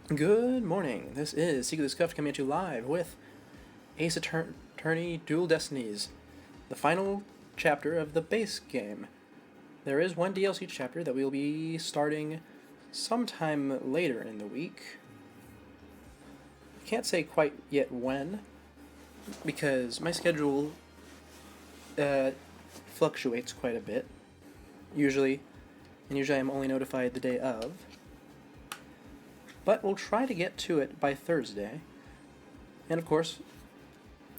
Good morning. This is Secret of the Scuffed coming at you live with Ace Attorney Dual Destinies, the final chapter of the base game. There is one DLC chapter that we'll be starting sometime later in the week. Can't say quite yet when, because my schedule fluctuates quite a bit. Usually I'm only notified the day of. But we'll try to get to it by Thursday. And of course,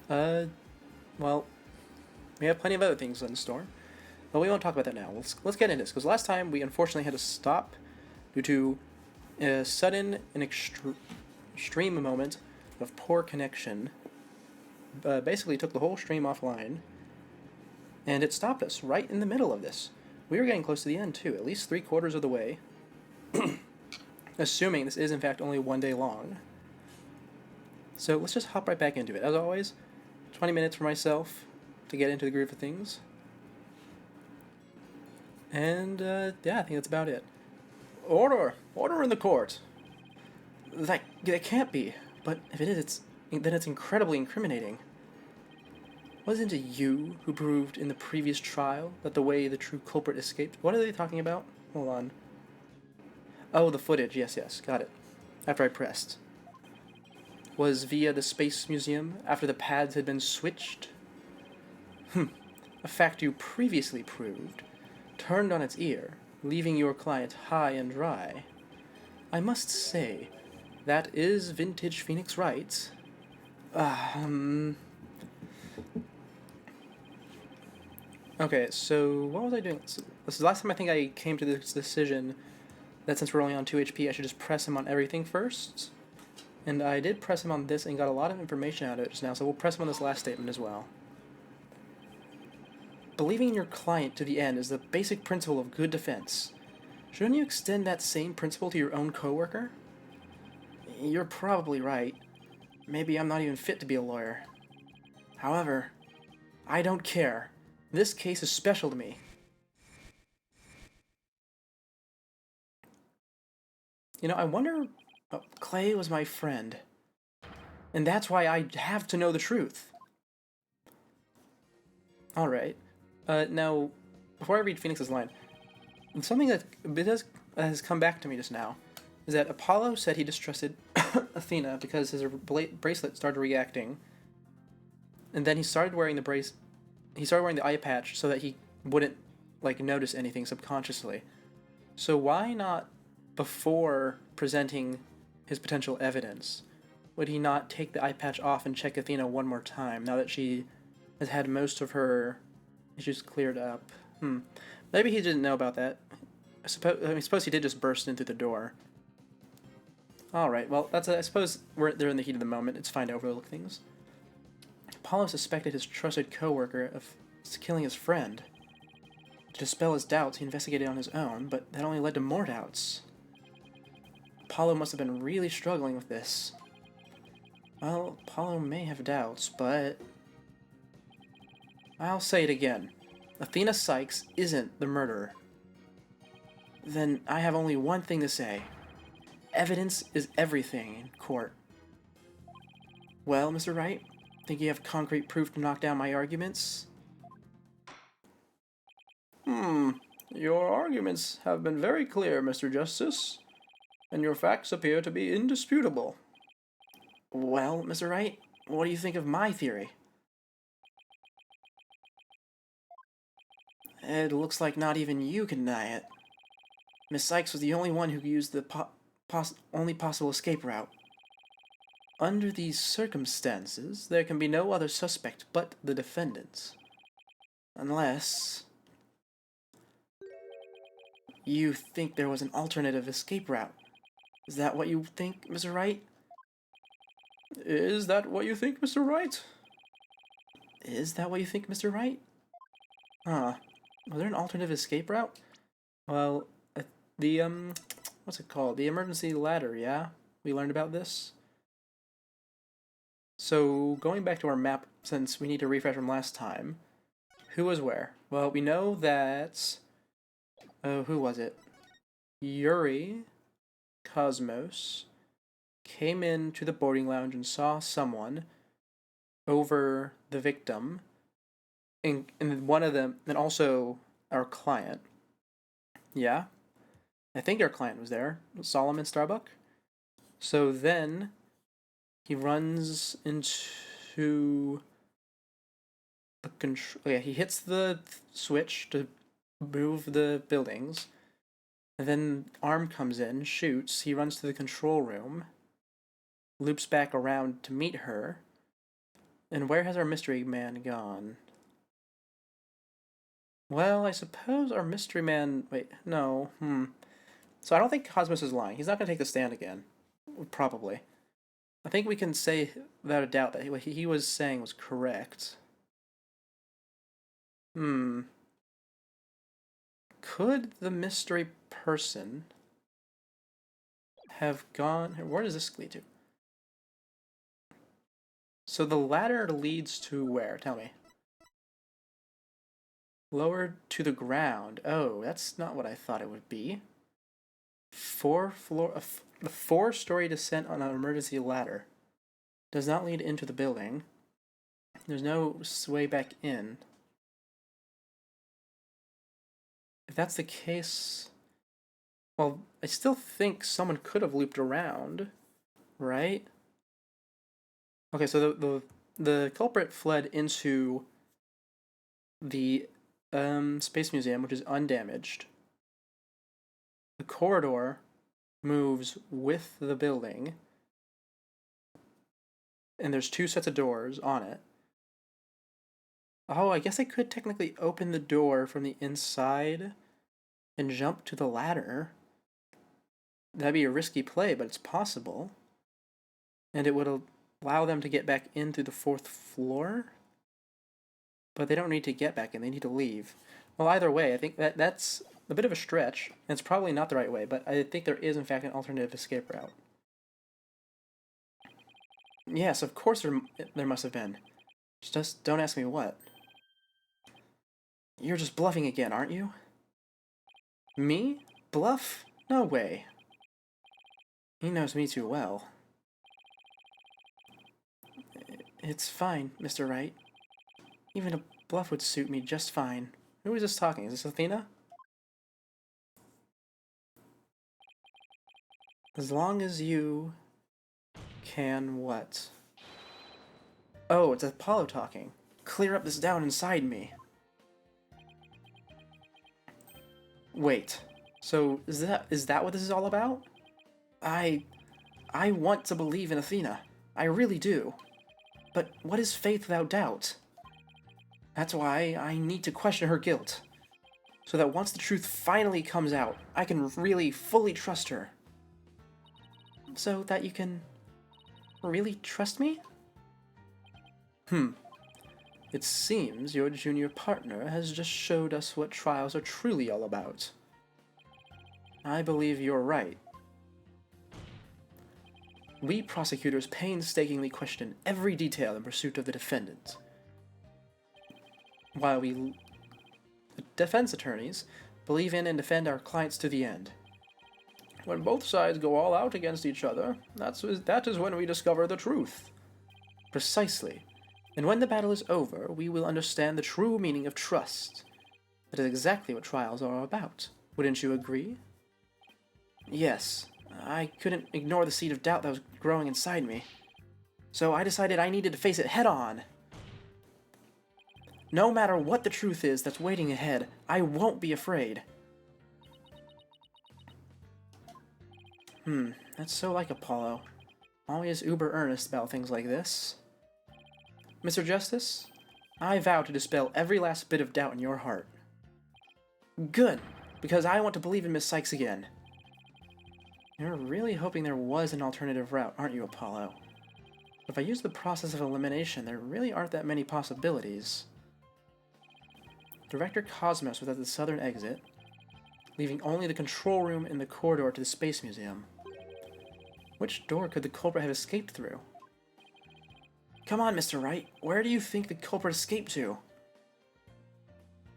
well, we have plenty of other things in store. But we won't talk about that now. Let's get into this, because last time we unfortunately had to stop due to a sudden and extreme moment of poor connection. Basically took the whole stream offline, and it stopped us right in the middle of this. We were getting close to the end too, at least 3/4 of the way. Assuming this is in fact only one day long. So let's just hop right back into it. As always, 20 minutes for myself to get into the groove of things. And yeah, I think that's about it. Order! Order in the court! That can't be. But if it is, then it's incredibly incriminating. Wasn't it you who proved in the previous trial that the way the true culprit escaped? What are they talking about? Hold on. Oh, the footage. Yes, got it. After I pressed. Was via the Space Museum after the pads had been switched? A fact you previously proved turned on its ear, leaving your client high and dry. I must say, that is vintage Phoenix Wright. Okay, so what was I doing? So, this is the last time I think I came to this decision that since we're only on 2 HP, I should just press him on everything first. And I did press him on this and got a lot of information out of it just now, so we'll press him on this last statement as well. Believing in your client to the end is the basic principle of good defense. Shouldn't you extend that same principle to your own coworker? You're probably right. Maybe I'm not even fit to be a lawyer. However, I don't care. This case is special to me. You know, I wonder... Oh, Clay was my friend. And that's why I have to know the truth. Alright. Now, before I read Phoenix's line, something that has come back to me just now is that Apollo said he distrusted Athena because his bracelet started reacting. And then he started wearing the eye patch so that he wouldn't, like, notice anything subconsciously. So why not, before presenting his potential evidence, would he not take the eye patch off and check Athena one more time, now that she has had most of her issues cleared up? Maybe he didn't know about that. I suppose he did just burst in through the door. Alright, well, I suppose they're in the heat of the moment. It's fine to overlook things. Apollo suspected his trusted co-worker of killing his friend. To dispel his doubts, he investigated on his own, but that only led to more doubts. Apollo must have been really struggling with this. Well, Apollo may have doubts, but... I'll say it again. Athena Sykes isn't the murderer. Then I have only one thing to say. Evidence is everything in court. Well, Mr. Wright, think you have concrete proof to knock down my arguments? Your arguments have been very clear, Mr. Justice, and your facts appear to be indisputable. Well, Mr. Wright, what do you think of my theory? It looks like not even you can deny it. Miss Sykes was the only one who used the only possible escape route. Under these circumstances, there can be no other suspect but the defendant. Unless... you think there was an alternative escape route. Is that what you think, Mr. Wright? Is that what you think, Mr. Wright? Is that what you think, Mr. Wright? Huh. Was there an alternative escape route? Well, what's it called? The emergency ladder, yeah? We learned about this? So, going back to our map, since we need to refresh from last time, who was where? Well, we know that... who was it? Yuri, Cosmos came into the boarding lounge and saw someone over the victim, and one of them, and also our client. Yeah, I think our client was there, Solomon Starbuck. So then he runs into the control. Yeah, he hits the switch to move the buildings. And then Arm comes in, shoots. He runs to the control room, loops back around to meet her. And where has our mystery man gone? Well, I suppose our mystery man. Wait, no. So I don't think Cosmos is lying. He's not going to take the stand again. Probably. I think we can say without a doubt that what he was saying was correct. Could the mystery person have gone... Where does this lead to? So the ladder leads to where? Tell me. Lowered to the ground. Oh, that's not what I thought it would be. The four-story descent on an emergency ladder does not lead into the building. There's no way back in. If that's the case, well, I still think someone could have looped around, right? Okay, so the culprit fled into the Space Museum, which is undamaged. The corridor moves with the building, and there's two sets of doors on it. Oh, I guess I could technically open the door from the inside and jump to the ladder. That'd be a risky play, but it's possible. And it would allow them to get back in through the fourth floor. But they don't need to get back in, they need to leave. Well, either way, I think that's a bit of a stretch, and it's probably not the right way, but I think there is, in fact, an alternative escape route. Yes, of course there must have been. Just don't ask me what. You're just bluffing again, aren't you? Me? Bluff? No way. He knows me too well. It's fine, Mr. Wright. Even a bluff would suit me just fine. Who is this talking? Is this Athena? As long as you can what? Oh, it's Apollo talking. Clear up this doubt inside me. Wait. So is that what this is all about? I want to believe in Athena. I really do. But what is faith without doubt? That's why I need to question her guilt. So that once the truth finally comes out, I can really fully trust her. So that you can really trust me? It seems your junior partner has just showed us what trials are truly all about. I believe you're right. We prosecutors painstakingly question every detail in pursuit of the defendant, while we, the defense attorneys, believe in and defend our clients to the end. When both sides go all out against each other, that is when we discover the truth. Precisely. And when the battle is over, we will understand the true meaning of trust. That is exactly what trials are about. Wouldn't you agree? Yes. I couldn't ignore the seed of doubt that was growing inside me. So I decided I needed to face it head on. No matter what the truth is that's waiting ahead, I won't be afraid. That's so like Apollo. Always uber earnest about things like this. Mr. Justice, I vow to dispel every last bit of doubt in your heart. Good, because I want to believe in Miss Sykes again. You're really hoping there was an alternative route, aren't you, Apollo? If I use the process of elimination, there really aren't that many possibilities. Director Cosmos was at the southern exit, leaving only the control room and the corridor to the Space Museum. Which door could the culprit have escaped through? Come on, Mr. Wright, where do you think the culprit escaped to?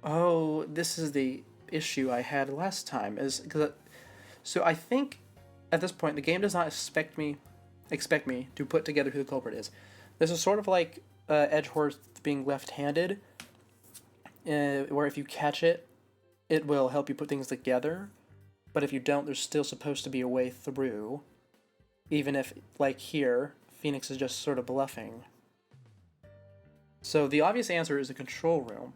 Oh, this is the issue I had last time. So I think at this point, the game does not expect me to put together who the culprit is. This is sort of like Edgeworth being left-handed, where if you catch it, it will help you put things together, but if you don't, there's still supposed to be a way through, even if, like here, Phoenix is just sort of bluffing. So the obvious answer is the control room,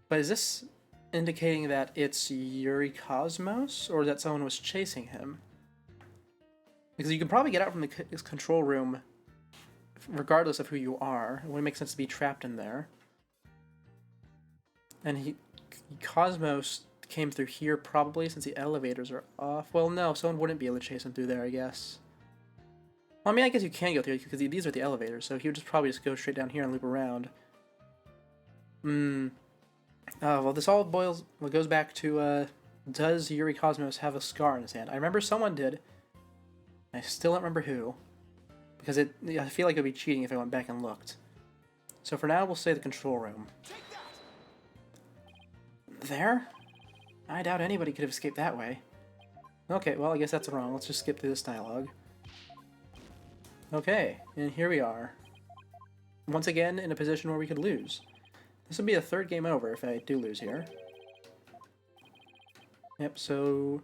but is this indicating that it's Yuri Cosmos, or that someone was chasing him? Because you can probably get out from the control room regardless of who you are. It wouldn't make sense to be trapped in there. And Cosmos came through here probably since the elevators are off. Well, no, someone wouldn't be able to chase him through there, I guess. Well, I mean, I guess you can go through because these are the elevators, so he would probably just go straight down here and loop around. Well, this all goes back to, does Yuri Cosmos have a scar in his hand? I remember someone did. I still don't remember who. Because I feel like it would be cheating if I went back and looked. So for now, we'll say the control room. There? I doubt anybody could have escaped that way. Okay, well, I guess that's wrong. Let's just skip through this dialogue. Okay, and here we are. Once again, in a position where we could lose. This would be a third game over if I do lose here. Yep, so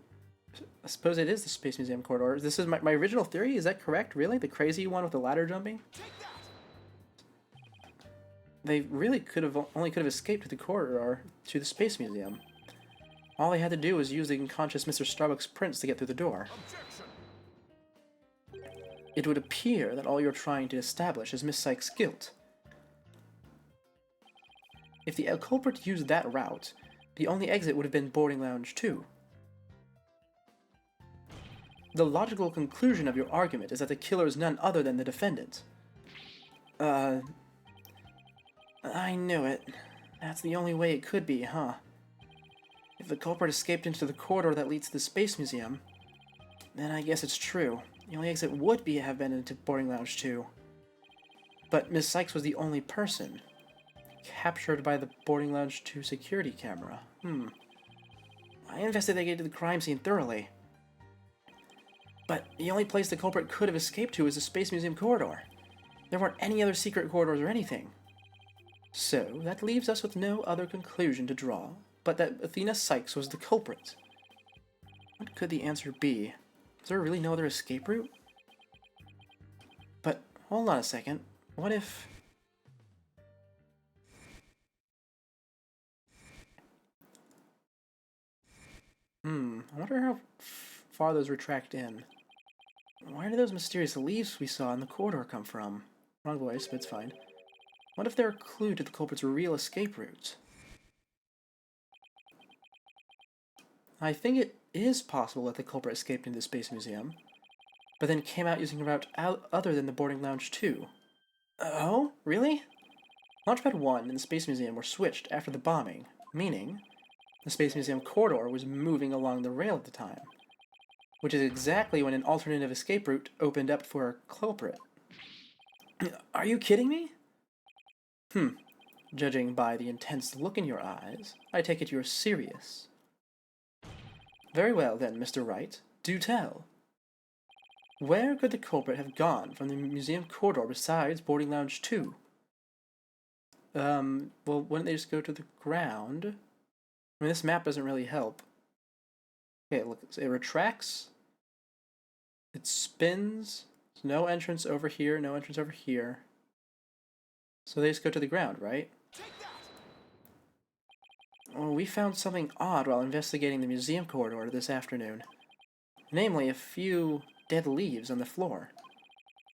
I suppose it is the Space Museum corridor. This is my original theory, is that correct? Really? The crazy one with the ladder jumping? They really only could have escaped to the corridor to the Space Museum. All they had to do was use the unconscious Mr. Starbuck's prince to get through the door. It would appear that all you're trying to establish is Miss Sykes' guilt. If the culprit used that route, the only exit would have been boarding lounge 2. The logical conclusion of your argument is that the killer is none other than the defendant. I knew it. That's the only way it could be, huh? If the culprit escaped into the corridor that leads to the Space Museum, then I guess it's true. The only exit would have been into boarding lounge 2. But Miss Sykes was the only person captured by the boarding lounge 2 security camera. I investigated the crime scene thoroughly. But the only place the culprit could have escaped to is the Space Museum corridor. There weren't any other secret corridors or anything. So, that leaves us with no other conclusion to draw, but that Athena Sykes was the culprit. What could the answer be? Is there really no other escape route? But, hold on a second. What if... I wonder how far those were tracked in. Where did those mysterious leaves we saw in the corridor come from? Wrong voice, but it's fine. What if they're a clue to the culprit's real escape route? I think it is possible that the culprit escaped into the Space Museum, but then came out using a route other than the boarding lounge 2. Oh? Really? Launchpad 1 and the Space Museum were switched after the bombing, meaning the Space Museum corridor was moving along the rail at the time, which is exactly when an alternative escape route opened up for a culprit. Are you kidding me? Judging by the intense look in your eyes, I take it you're serious. Very well then, Mr. Wright, do tell. Where could the culprit have gone from the museum corridor besides boarding lounge 2? Well, wouldn't they just go to the ground? I mean, this map doesn't really help. Okay, look, it retracts. It spins. There's no entrance over here, no entrance over here. So they just go to the ground, right? Well, we found something odd while investigating the museum corridor this afternoon. Namely, a few dead leaves on the floor.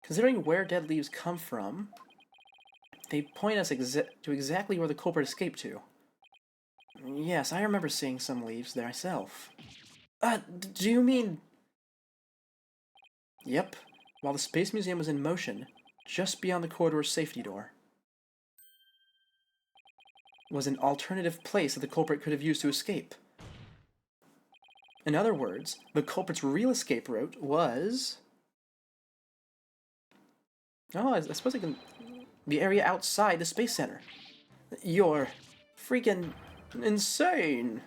Considering where dead leaves come from, they point us to exactly where the culprit escaped to. Yes, I remember seeing some leaves there myself. Do you mean... Yep, while the Space Museum was in motion, just beyond the corridor's safety door was an alternative place that the culprit could have used to escape. In other words, the culprit's real escape route was... Oh, I suppose I can... The area outside the Space Center. You're freaking insane!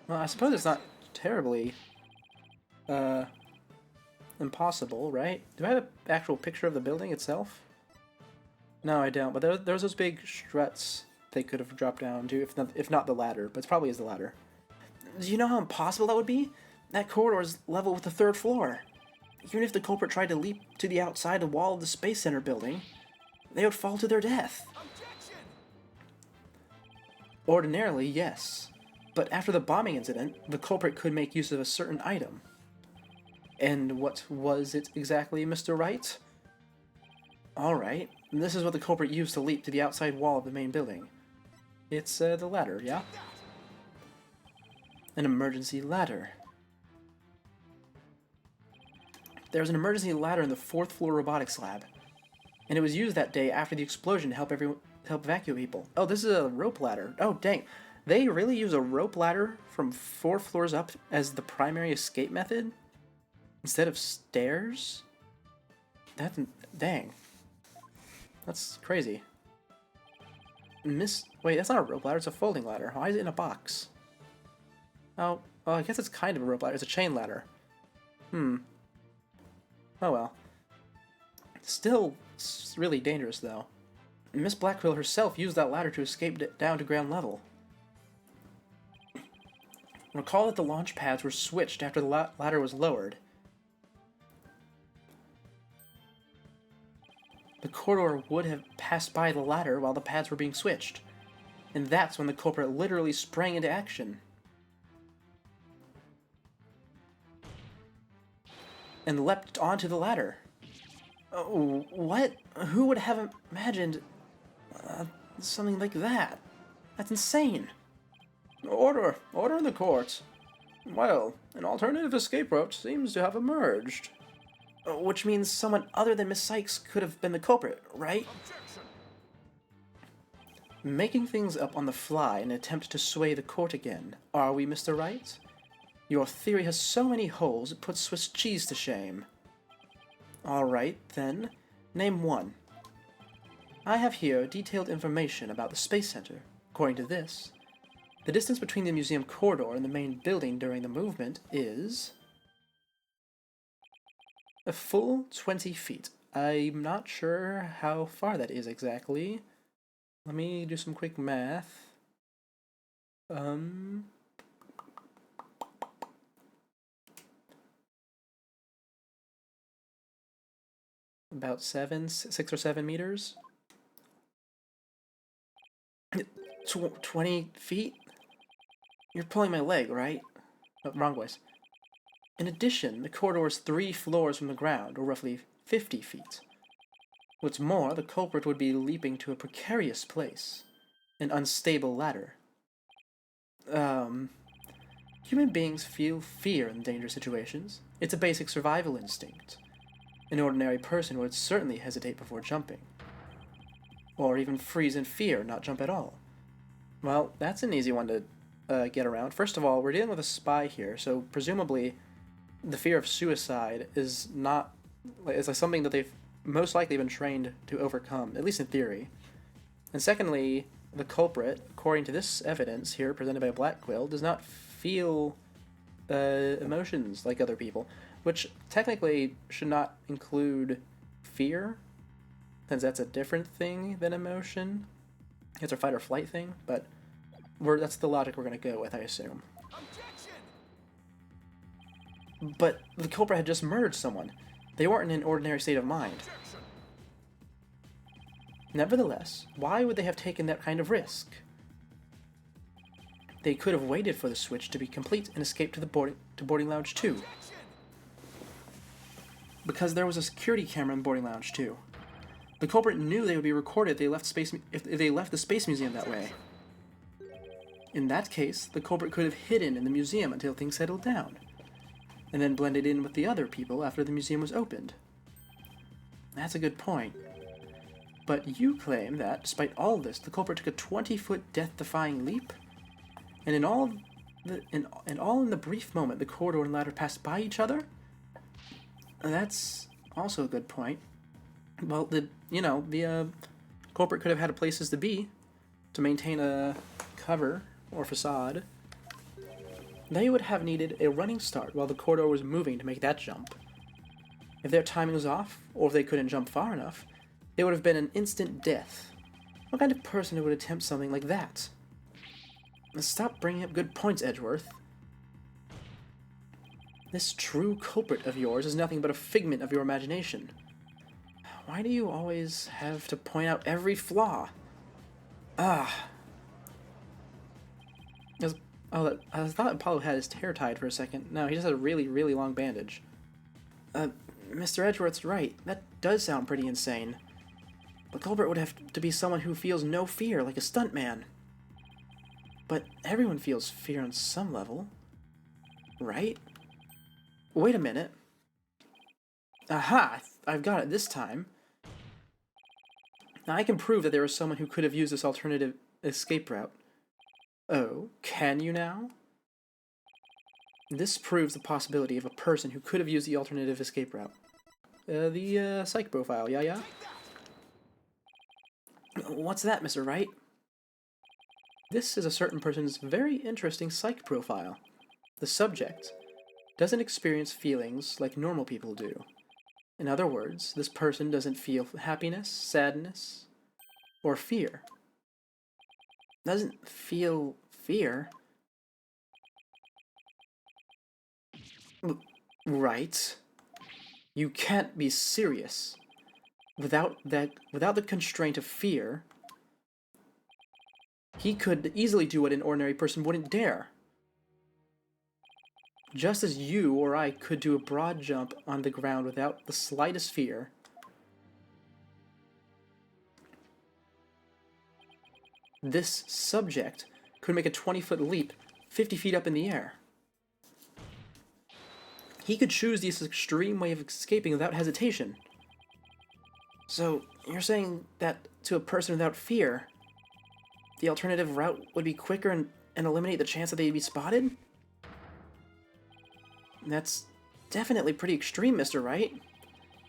Well, I suppose it's not terribly impossible, right? Do I have an actual picture of the building itself? No, I don't, but there's those big struts they could have dropped down to, if not the ladder, but it probably is the ladder. Do you know how impossible that would be? That corridor is level with the 3rd floor. Even if the culprit tried to leap to the outside wall of the Space Center building, they would fall to their death. Objection! Ordinarily, yes. But after the bombing incident, the culprit could make use of a certain item. And what was it exactly, Mr. Wright? Alright, this is what the culprit used to leap to the outside wall of the main building. It's the ladder, yeah? An emergency ladder. There's an emergency ladder in the 4th floor robotics lab, and it was used that day after the explosion to help evacuate people. Oh, this is a rope ladder. Oh, dang. They really use a rope ladder from 4 floors up as the primary escape method? Instead of stairs? Dang. That's crazy. Wait, that's not a rope ladder, it's a folding ladder. Why is it in a box? Oh, well, I guess it's kind of a rope ladder. It's a chain ladder. Oh well. Still really dangerous, though. Miss Blackwell herself used that ladder to escape down to ground level. Recall that the launch pads were switched after the ladder was lowered. The corridor would have passed by the ladder while the pads were being switched. And that's when the culprit literally sprang into action. And leapt onto the ladder. Oh, what? Who would have imagined something like that? That's insane. Order! Order in the court. Well, an alternative escape route seems to have emerged. Which means someone other than Miss Sykes could have been the culprit, right? Objection. Making things up on the fly in an attempt to sway the court again, are we, Mr. Wright? Your theory has so many holes it puts Swiss cheese to shame. Alright, then, name one. I have here detailed information about the Space Center. According to this, the distance between the museum corridor and the main building during the movement is a full 20 feet. I'm not sure how far that is exactly. Let me do some quick math. About 6 or 7 meters. 20 feet? You're pulling my leg, right? Oh, wrong voice. In addition, the corridor is 3 floors from the ground, or roughly 50 feet. What's more, the culprit would be leaping to a precarious place, an unstable ladder. Human beings feel fear in dangerous situations. It's a basic survival instinct. An ordinary person would certainly hesitate before jumping. Or even freeze in fear, not jump at all. Well, that's an easy one to get around. First of all, we're dealing with a spy here, so presumably the fear of suicide is not... It's like something that they've most likely been trained to overcome, at least in theory. And secondly, the culprit, according to this evidence here presented by Blackquill, does not feel emotions like other people, which technically should not include fear, since that's a different thing than emotion. It's a fight or flight thing, but that's the logic we're going to go with, I assume. Objection! But the culprit had just murdered someone. They weren't in an ordinary state of mind. Objection! Nevertheless, why would they have taken that kind of risk? They could have waited for the switch to be complete and escaped to boarding lounge 2. Objection! Because there was a security camera in boarding lounge 2. The culprit knew they would be recorded if they left the Space Museum that way. In that case, the culprit could have hidden in the museum until things settled down, and then blended in with the other people after the museum was opened. That's a good point. But you claim that, despite all this, the culprit took a 20-foot death-defying leap? And in the brief moment the corridor and ladder passed by each other? That's also a good point. Well, the culprit could have had places to be to maintain a cover or facade. They would have needed a running start while the corridor was moving to make that jump. If their timing was off, or if they couldn't jump far enough, it would have been an instant death. What kind of person would attempt something like that? Stop bringing up good points, Edgeworth. This true culprit of yours is nothing but a figment of your imagination. Why do you always have to point out every flaw? Ah. I thought Apollo had his hair tied for a second. No, he just had a really, really long bandage. Mr. Edgeworth's right. That does sound pretty insane. The culprit would have to be someone who feels no fear, like a stuntman. But everyone feels fear on some level. Right? Wait a minute. Aha! I've got it this time. Now I can prove that there was someone who could have used this alternative escape route. Oh, can you now? This proves the possibility of a person who could have used the alternative escape route. The psych profile, yeah? What's that, Mr. Wright? This is a certain person's very interesting psych profile. The subject doesn't experience feelings like normal people do. In other words, this person doesn't feel happiness, sadness, or fear. Doesn't feel fear? Right. You can't be serious. Without the constraint of fear, he could easily do what an ordinary person wouldn't dare. Just as you or I could do a broad jump on the ground without the slightest fear, this subject could make a 20-foot leap 50 feet up in the air. He could choose this extreme way of escaping without hesitation. So, you're saying that to a person without fear, the alternative route would be quicker and eliminate the chance that they'd be spotted? That's definitely pretty extreme, Mr. Wright.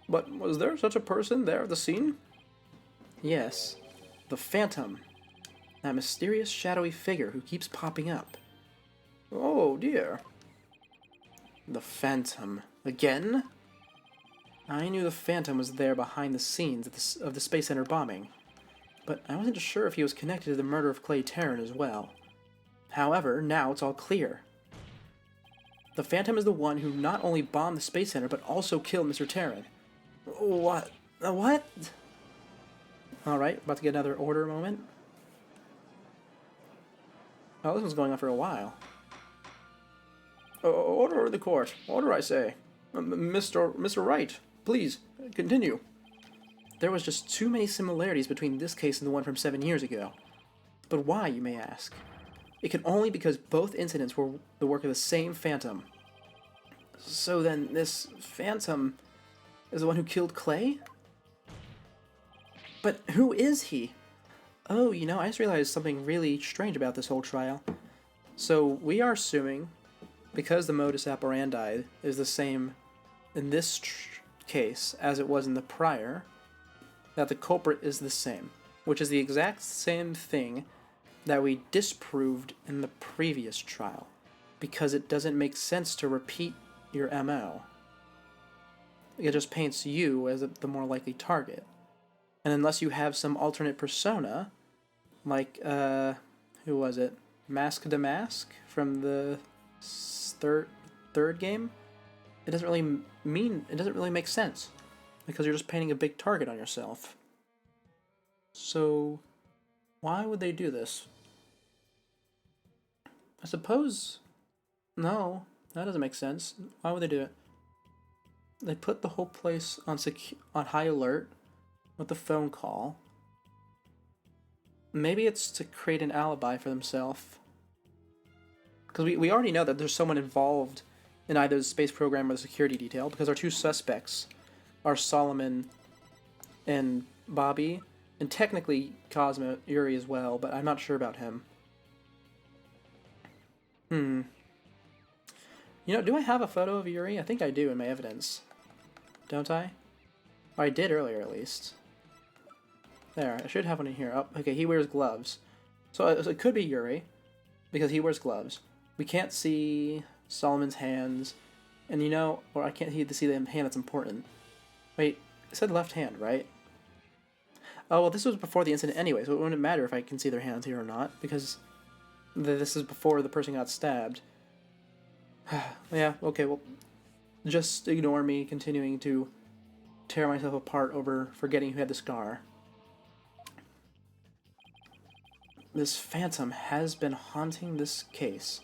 But was there such a person there at the scene? Yes. The Phantom. That mysterious shadowy figure who keeps popping up. Oh dear. The Phantom. Again? I knew the Phantom was there behind the scenes of the Space Center bombing, but I wasn't sure if he was connected to the murder of Clay Terran as well. However, now it's all clear. The Phantom is the one who not only bombed the Space Center, but also killed Mr. Terran. What? What? Alright, about to get another order moment. Oh, this one's going on for a while. Order of the court. Order, I say. Mr. Wright, please, continue. There was just too many similarities between this case and the one from 7 years ago. But why, you may ask? It could only because both incidents were the work of the same Phantom. So then, this Phantom is the one who killed Clay? But who is he? Oh, you know, I just realized something really strange about this whole trial. So, we are assuming, because the modus operandi is the same in this case as it was in the prior, that the culprit is the same, which is the exact same thing that we disproved in the previous trial, because it doesn't make sense to repeat your MO. It just paints you as the more likely target. And unless you have some alternate persona, like, who was it? Mask to Mask from the third game? It doesn't really make sense, because you're just painting a big target on yourself. So, why would they do this? I suppose... No, that doesn't make sense. Why would they do it? They put the whole place on high alert with the phone call. Maybe it's to create an alibi for themselves. Because we already know that there's someone involved in either the space program or the security detail, because our two suspects are Solomon and Bobby, and technically Cosmo, Yuri as well, but I'm not sure about him. You know, do I have a photo of Yuri? I think I do in my evidence. Don't I? Or I did earlier, at least. There, I should have one in here. Oh, okay, he wears gloves. So it could be Yuri, because he wears gloves. we can't see Solomon's hands, and you know, or I can't see the hand that's important. Wait, it said left hand, right? Oh, well, this was before the incident anyway, so it wouldn't matter if I can see their hands here or not, because this is before the person got stabbed. Yeah, okay, well, just ignore me continuing to tear myself apart over forgetting who had the scar. This phantom has been haunting this case,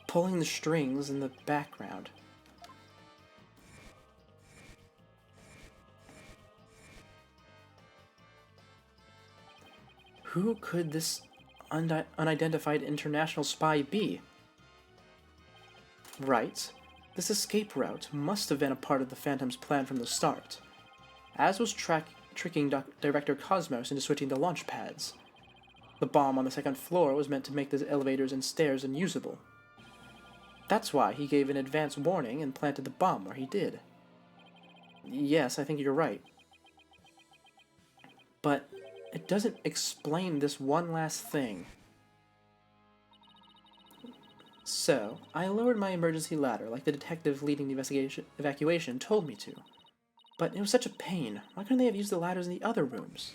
pulling the strings in the background. Who could this unidentified international spy be? Right. This escape route must have been a part of the Phantom's plan from the start, as was tricking Director Cosmos into switching the launch pads. The bomb on the second floor was meant to make the elevators and stairs unusable. That's why he gave an advance warning and planted the bomb where he did. Yes, I think you're right. But it doesn't explain this one last thing. So, I lowered my emergency ladder like the detective leading the evacuation told me to. But it was such a pain. Why couldn't they have used the ladders in the other rooms?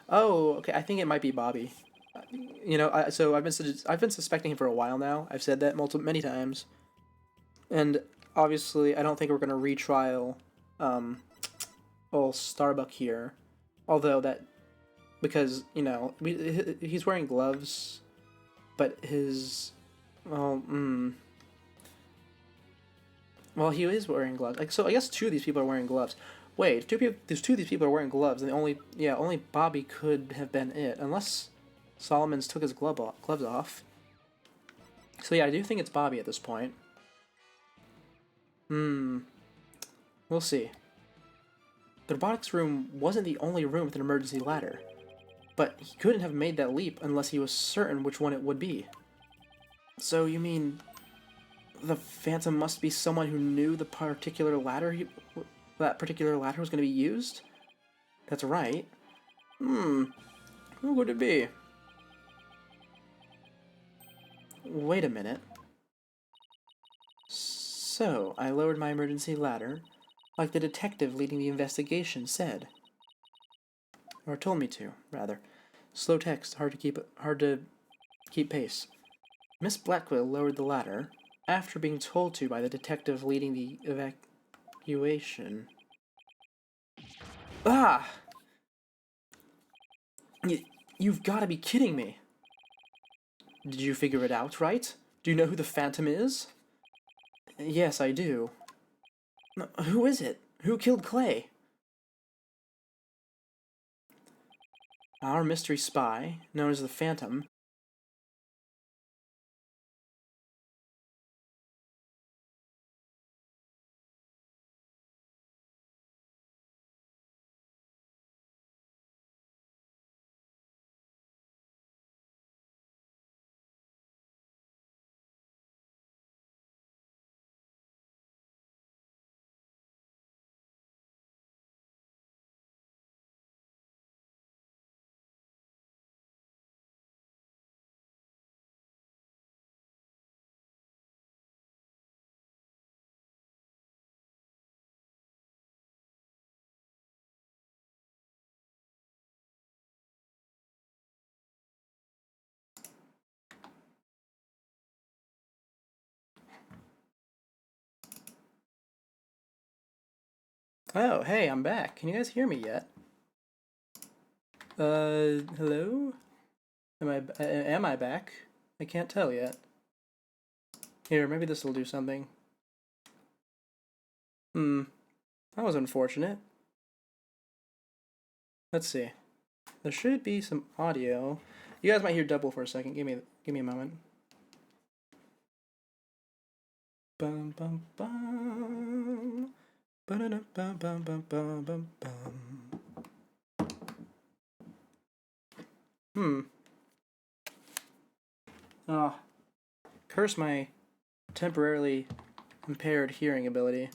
Oh, okay, I think it might be Bobby. You know, so I've been suspecting him for a while now. I've said that many times. And obviously, I don't think we're going to retrial old Starbuck here. Although that, because, you know, he's wearing gloves, but his, well, well, he is wearing gloves. Like, so I guess two of these people are wearing gloves. Wait, there's two of these people are wearing gloves, and only Bobby could have been it, unless Solomon's took his gloves off. So yeah, I do think it's Bobby at this point. We'll see. The robotics room wasn't the only room with an emergency ladder, but he couldn't have made that leap unless he was certain which one it would be. So you mean the Phantom must be someone who knew the particular ladder that particular ladder was going to be used? That's right. Who would it be? Wait a minute. So, I lowered my emergency ladder, like the detective leading the investigation said. Or told me to, rather. Slow text, hard to keep pace. Miss Blackwell lowered the ladder, after being told to by the detective leading the evacuation. Ah! You've got to be kidding me. Did you figure it out, right? Do you know who the Phantom is? Yes, I do. Who is it? Who killed Clay? Our mystery spy, known as the Phantom. Oh, hey, I'm back. Can you guys hear me yet? Hello? Am I back? I can't tell yet. Here, maybe this will do something. That was unfortunate. Let's see. There should be some audio. You guys might hear double for a second. Give me a moment. Bum bum bum. Ba-da-da-bum bum bum bum bum bum. Ah, curse my temporarily impaired hearing ability.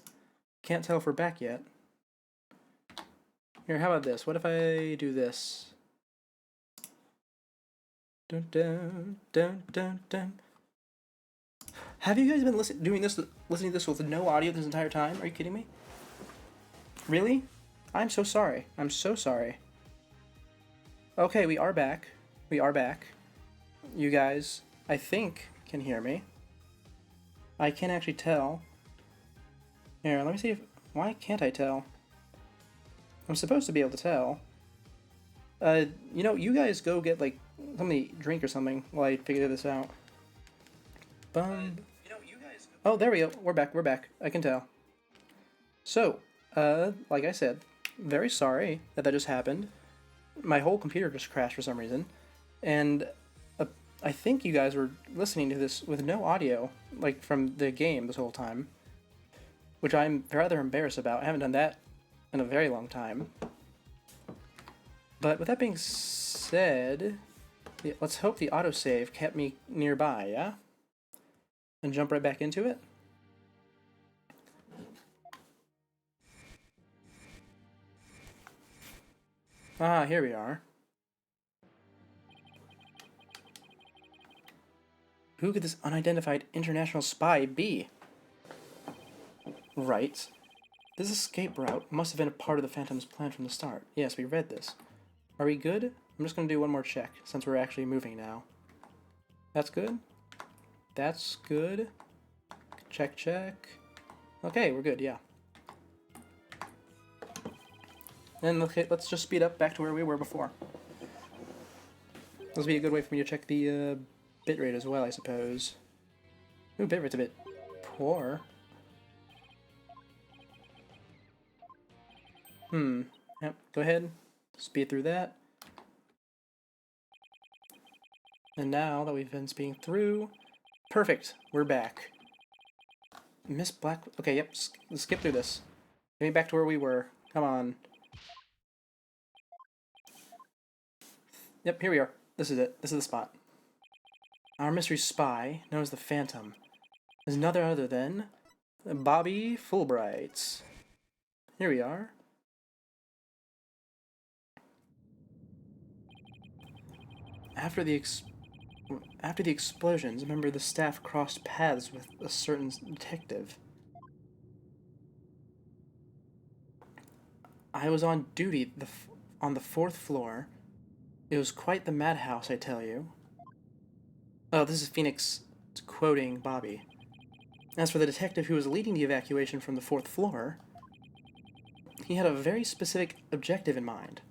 Can't tell if we're back yet. Here, how about this? What if I do this? Dun dun dun dun dun. Have you guys been listening to this with no audio this entire time? Are you kidding me? Really? I'm so sorry. I'm so sorry. Okay, we are back. We are back. You guys, I think, can hear me. I can't actually tell. Here, let me see if... Why can't I tell? I'm supposed to be able to tell. You know, you guys go get, like, something to drink or something while I figure this out. Bum. Oh, there we go. We're back. We're back. I can tell. So, like I said, very sorry that just happened. My whole computer just crashed for some reason. And I think you guys were listening to this with no audio, like, from the game this whole time. Which I'm rather embarrassed about. I haven't done that in a very long time. But with that being said, let's hope the autosave kept me nearby, yeah? And jump right back into it. Ah, here we are. Who could this unidentified international spy be? Right. This escape route must have been a part of the Phantom's plan from the start. Yes, we read this. Are we good? I'm just going to do one more check, since we're actually moving now. That's good. That's good. Check, check. Okay, we're good, yeah. And okay, let's just speed up back to where we were before. This would be a good way for me to check the bitrate as well, I suppose. Ooh, bitrate's a bit poor. Yep, go ahead. Speed through that. And now that we've been speeding through... Perfect! We're back. Miss Black... Okay, yep, let's skip through this. Get me back to where we were. Come on. Yep, here we are. This is it. This is the spot. Our mystery spy, known as the Phantom, is none other than Bobby Fulbright. Here we are. After the explosions, a member of the staff crossed paths with a certain detective. I was on duty on the 4th floor. It was quite the madhouse, I tell you. Oh, this is Phoenix quoting Bobby. As for the detective who was leading the evacuation from the 4th floor, he had a very specific objective in mind.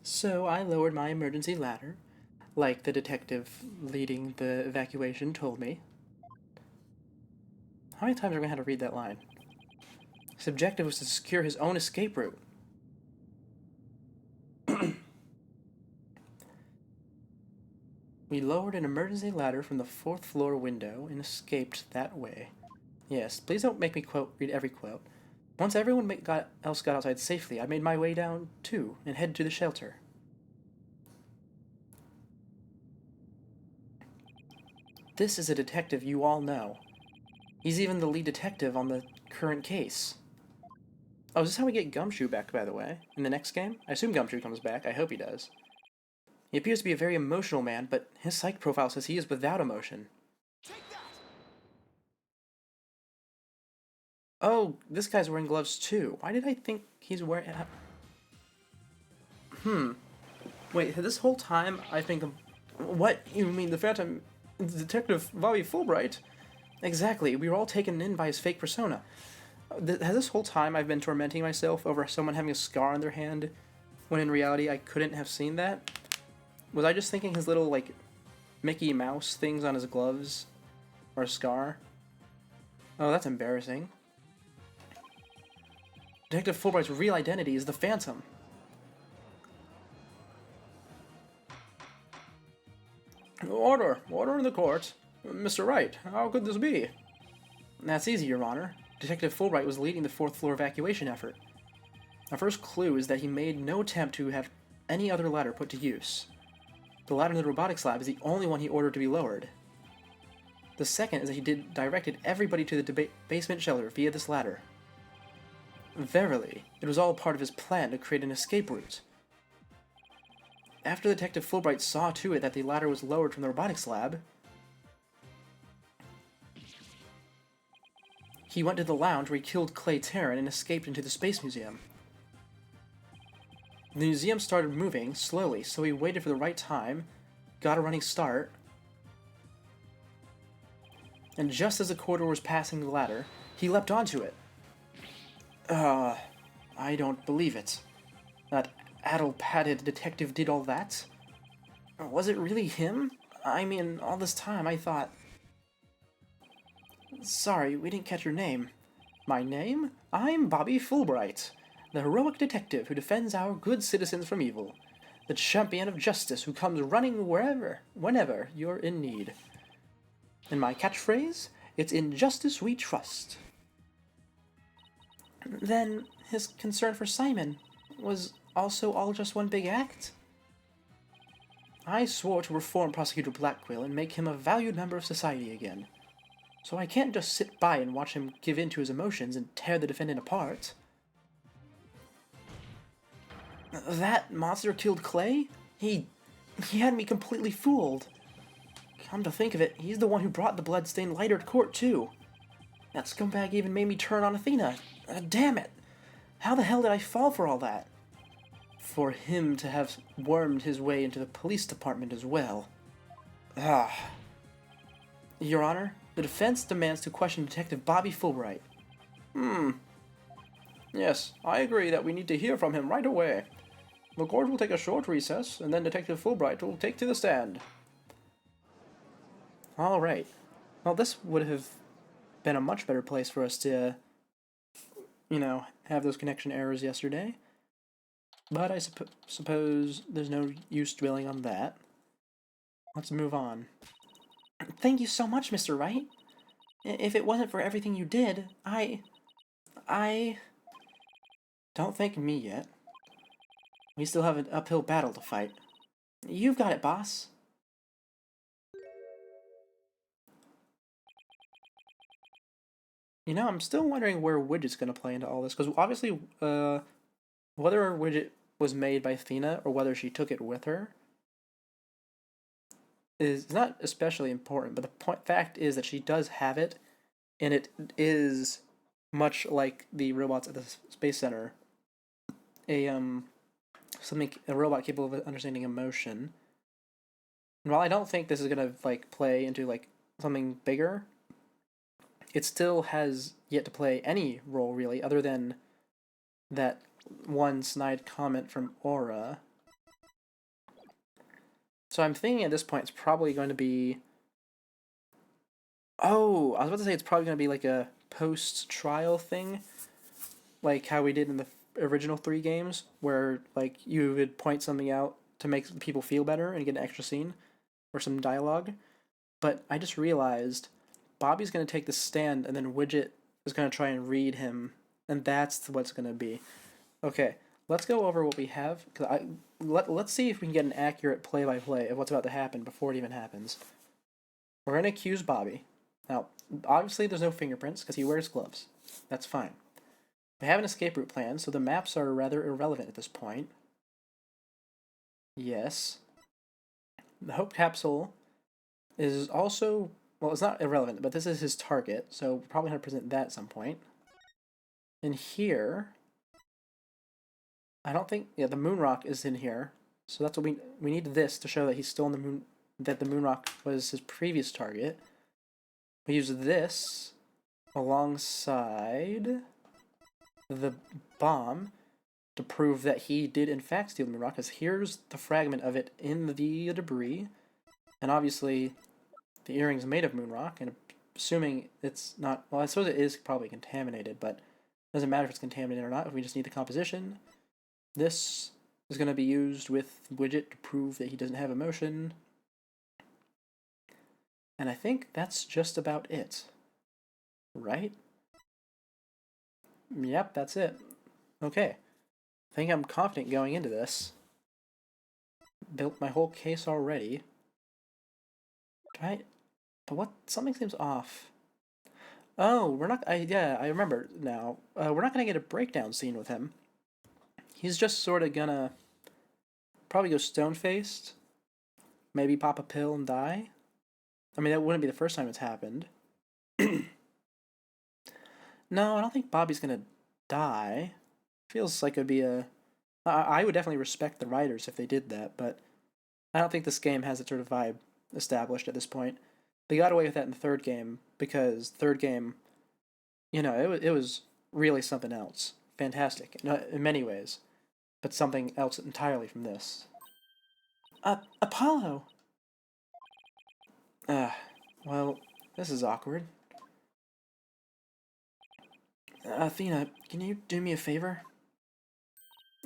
So I lowered my emergency ladder, like the detective leading the evacuation told me. How many times are we going to have to read that line? His objective was to secure his own escape route. We lowered an emergency ladder from the 4th floor window and escaped that way. Yes, please don't make me read every quote. Once everyone else got outside safely, I made my way down, too, and headed to the shelter. This is a detective you all know. He's even the lead detective on the current case. Oh, is this how we get Gumshoe back, by the way? In the next game? I assume Gumshoe comes back. I hope he does. He appears to be a very emotional man, but his psych profile says he is without emotion. Oh, this guy's wearing gloves too. Why did I think he's wearing... Wait, this whole time I've been... What? You mean the Phantom... Detective Bobby Fulbright? Exactly, we were all taken in by his fake persona. Has this whole time I've been tormenting myself over someone having a scar on their hand, when in reality I couldn't have seen that? Was I just thinking his little, like, Mickey Mouse things on his gloves? Or a scar? Oh, that's embarrassing. Detective Fulbright's real identity is the Phantom. Order! Order in the court! Mr. Wright, how could this be? That's easy, Your Honor. Detective Fulbright was leading the 4th floor evacuation effort. Our first clue is that he made no attempt to have any other ladder put to use. The ladder in the robotics lab is the only one he ordered to be lowered. The second is that he directed everybody to the basement shelter via this ladder. Verily, it was all part of his plan to create an escape route. After Detective Fulbright saw to it that the ladder was lowered from the robotics lab, he went to the lounge where he killed Clay Terran and escaped into the Space Museum. The museum started moving slowly, so he waited for the right time, got a running start, and just as the corridor was passing the ladder, he leapt onto it. I don't believe it. That addle-padded detective did all that? Was it really him? I mean, all this time I thought... Sorry, we didn't catch your name. My name? I'm Bobby Fulbright, the heroic detective who defends our good citizens from evil. The champion of justice who comes running whenever you're in need. And my catchphrase? It's in justice we trust. Then his concern for Simon was also all just one big act? I swore to reform Prosecutor Blackquill and make him a valued member of society again. So I can't just sit by and watch him give in to his emotions and tear the defendant apart. That monster killed Clay? He had me completely fooled. Come to think of it, he's the one who brought the bloodstained lighter to court too. That scumbag even made me turn on Athena. Damn it! How the hell did I fall for all that? For him to have wormed his way into the police department as well. Your Honor, the defense demands to question Detective Bobby Fulbright. Yes, I agree that we need to hear from him right away. The court will take a short recess, and then Detective Fulbright will take to the stand. Alright. Well, this would have been a much better place for us to, have those connection errors yesterday. But I suppose there's no use dwelling on that. Let's move on. Thank you so much, Mr. Wright. If it wasn't for everything you did, I... Don't thank me yet. We still have an uphill battle to fight. You've got it, boss. I'm still wondering where Widget's going to play into all this, because obviously, whether Widget was made by Athena or whether she took it with her is not especially important, but the fact is that she does have it, and it is much like the robots at the Space Center, a robot capable of understanding emotion. And while I don't think this is gonna play into something bigger, it still has yet to play any role really, other than that one snide comment from Aura. So I'm thinking at this point it's probably going to be... Oh, I was about to say it's probably going to be like a post-trial thing, like how we did in the original 3 games, where you would point something out to make people feel better and get an extra scene or some dialogue. But I just realized Bobby's going to take the stand, and then Widget is going to try and read him, and that's what's going to be. Okay, let's go over what we have. Let's see if we can get an accurate play-by-play of what's about to happen before it even happens. We're going to accuse Bobby. Now, obviously there's no fingerprints because he wears gloves. That's fine. We have an escape route plan, so the maps are rather irrelevant at this point. Yes. The Hope Capsule is also... Well, it's not irrelevant, but this is his target, so we're probably going to present that at some point. And here... I don't think... Yeah, the moon rock is in here. So that's what we need this to show that he's still in the moon... That the moon rock was his previous target. We use this alongside the bomb to prove that he did in fact steal the moon rock, because here's the fragment of it in the debris. And obviously, the earring's made of moon rock, and assuming it's not... Well, I suppose it is probably contaminated, but it doesn't matter if it's contaminated or not, if we just need the composition. This is going to be used with Widget to prove that he doesn't have emotion. And I think that's just about it. Right? Yep, that's it. Okay. I think I'm confident going into this. Built my whole case already. Right? But what? Something seems off. Oh, we're not... yeah, I remember now. We're not going to get a breakdown scene with him. He's just sort of gonna probably go stone-faced. Maybe pop a pill and die. I mean, that wouldn't be the first time it's happened. No, I don't think Bobby's gonna die. Feels like it'd be a. I would definitely respect the writers if they did that, but I don't think this game has that sort of vibe established at this point. They got away with that in the third game because third game, it was really something else. Fantastic in many ways, but something else entirely from this. Apollo! Ah, well, this is awkward. Athena, can you do me a favor?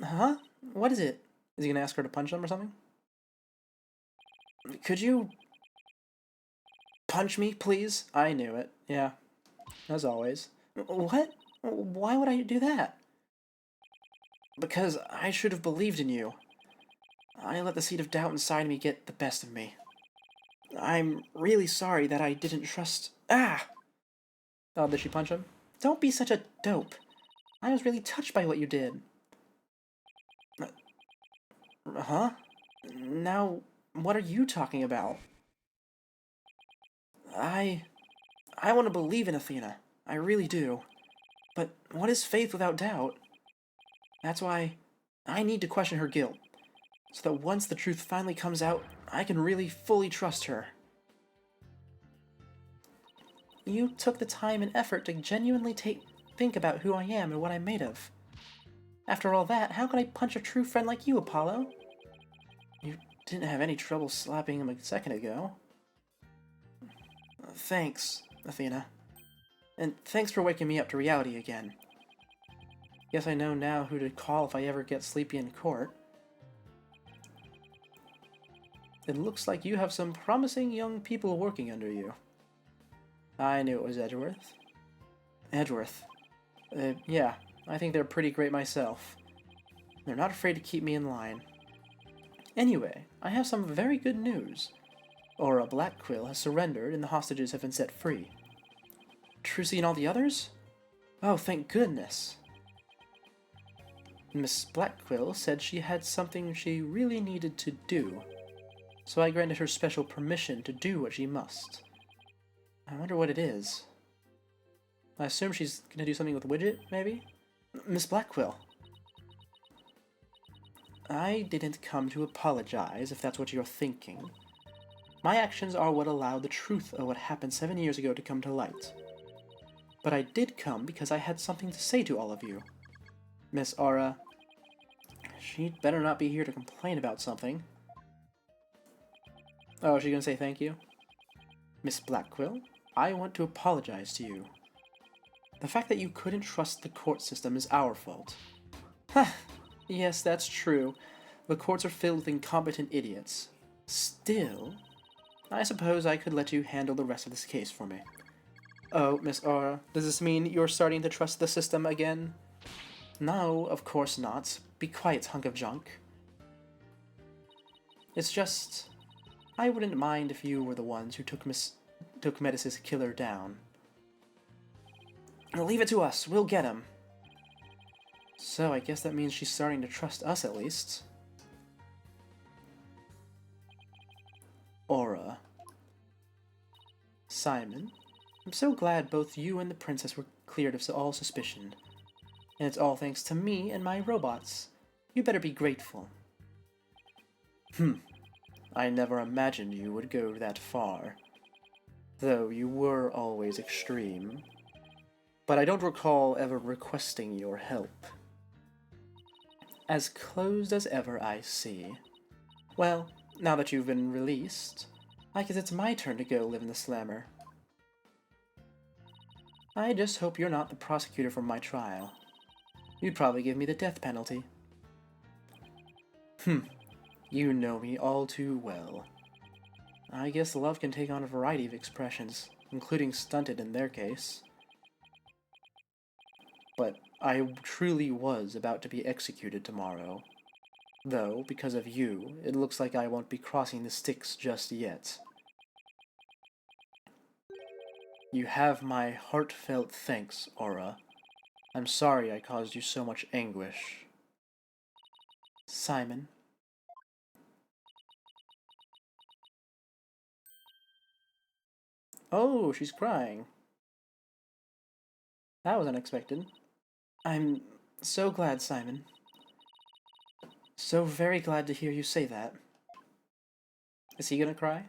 Huh? What is it? Is he gonna ask her to punch him or something? Could you punch me, please? I knew it. Yeah, as always. What? Why would I do that? Because I should have believed in you. I let the seed of doubt inside me get the best of me. I'm really sorry that I didn't trust. Ah! Oh, did she punch him? Don't be such a dope. I was really touched by what you did. Huh? Now, what are you talking about? I want to believe in Athena. I really do. But what is faith without doubt? That's why I need to question her guilt, so that once the truth finally comes out, I can really fully trust her. You took the time and effort to genuinely think about who I am and what I'm made of. After all that, how could I punch a true friend like you, Apollo? You didn't have any trouble slapping him a second ago. Thanks, Athena. And thanks for waking me up to reality again. Guess I know now who to call if I ever get sleepy in court. It looks like you have some promising young people working under you. I knew it was Edgeworth. Edgeworth. Yeah, I think they're pretty great myself. They're not afraid to keep me in line. Anyway, I have some very good news. Aura Blackquill has surrendered and the hostages have been set free. Trucy and all the others? Oh, thank goodness. Miss Blackquill said she had something she really needed to do, so I granted her special permission to do what she must. I wonder what it is. I assume she's gonna do something with Widget, maybe? Miss Blackquill. I didn't come to apologize, if that's what you're thinking. My actions are what allowed the truth of what happened 7 years ago to come to light. But I did come because I had something to say to all of you. Miss Aura, she'd better not be here to complain about something. Oh, is she gonna say thank you? Miss Blackquill, I want to apologize to you. The fact that you couldn't trust the court system is our fault. Ha! Yes, that's true. The courts are filled with incompetent idiots. Still, I suppose I could let you handle the rest of this case for me. Oh, Miss Aura, does this mean you're starting to trust the system again? No, of course not. Be quiet, hunk of junk. It's just, I wouldn't mind if you were the ones who took Metis' killer down. Leave it to us, we'll get him. So I guess that means she's starting to trust us at least. Aura. Simon, I'm so glad both you and the princess were cleared of all suspicion. And it's all thanks to me and my robots. You better be grateful. I never imagined you would go that far. Though you were always extreme. But I don't recall ever requesting your help. As closed as ever, I see. Well, now that you've been released, I guess it's my turn to go live in the Slammer. I just hope you're not the prosecutor for my trial. You'd probably give me the death penalty. You know me all too well. I guess love can take on a variety of expressions, including stunted in their case. But I truly was about to be executed tomorrow. Though, because of you, it looks like I won't be crossing the Styx just yet. You have my heartfelt thanks, Aura. I'm sorry I caused you so much anguish. Simon, Oh, she's crying. That was unexpected. I'm so glad, Simon. So very glad to hear you say that. Is he gonna cry?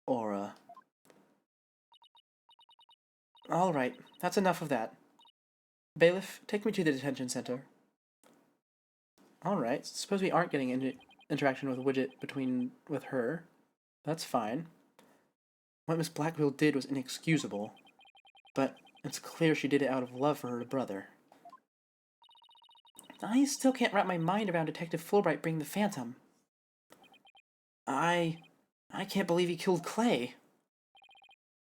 Or, Alright, that's enough of that. Bailiff, take me to the detention center. Alright, suppose we aren't getting interaction with Widget with her. That's fine. What Miss Blackwell did was inexcusable, but it's clear she did it out of love for her brother. I still can't wrap my mind around Detective Fulbright bringing the Phantom. I can't believe he killed Clay.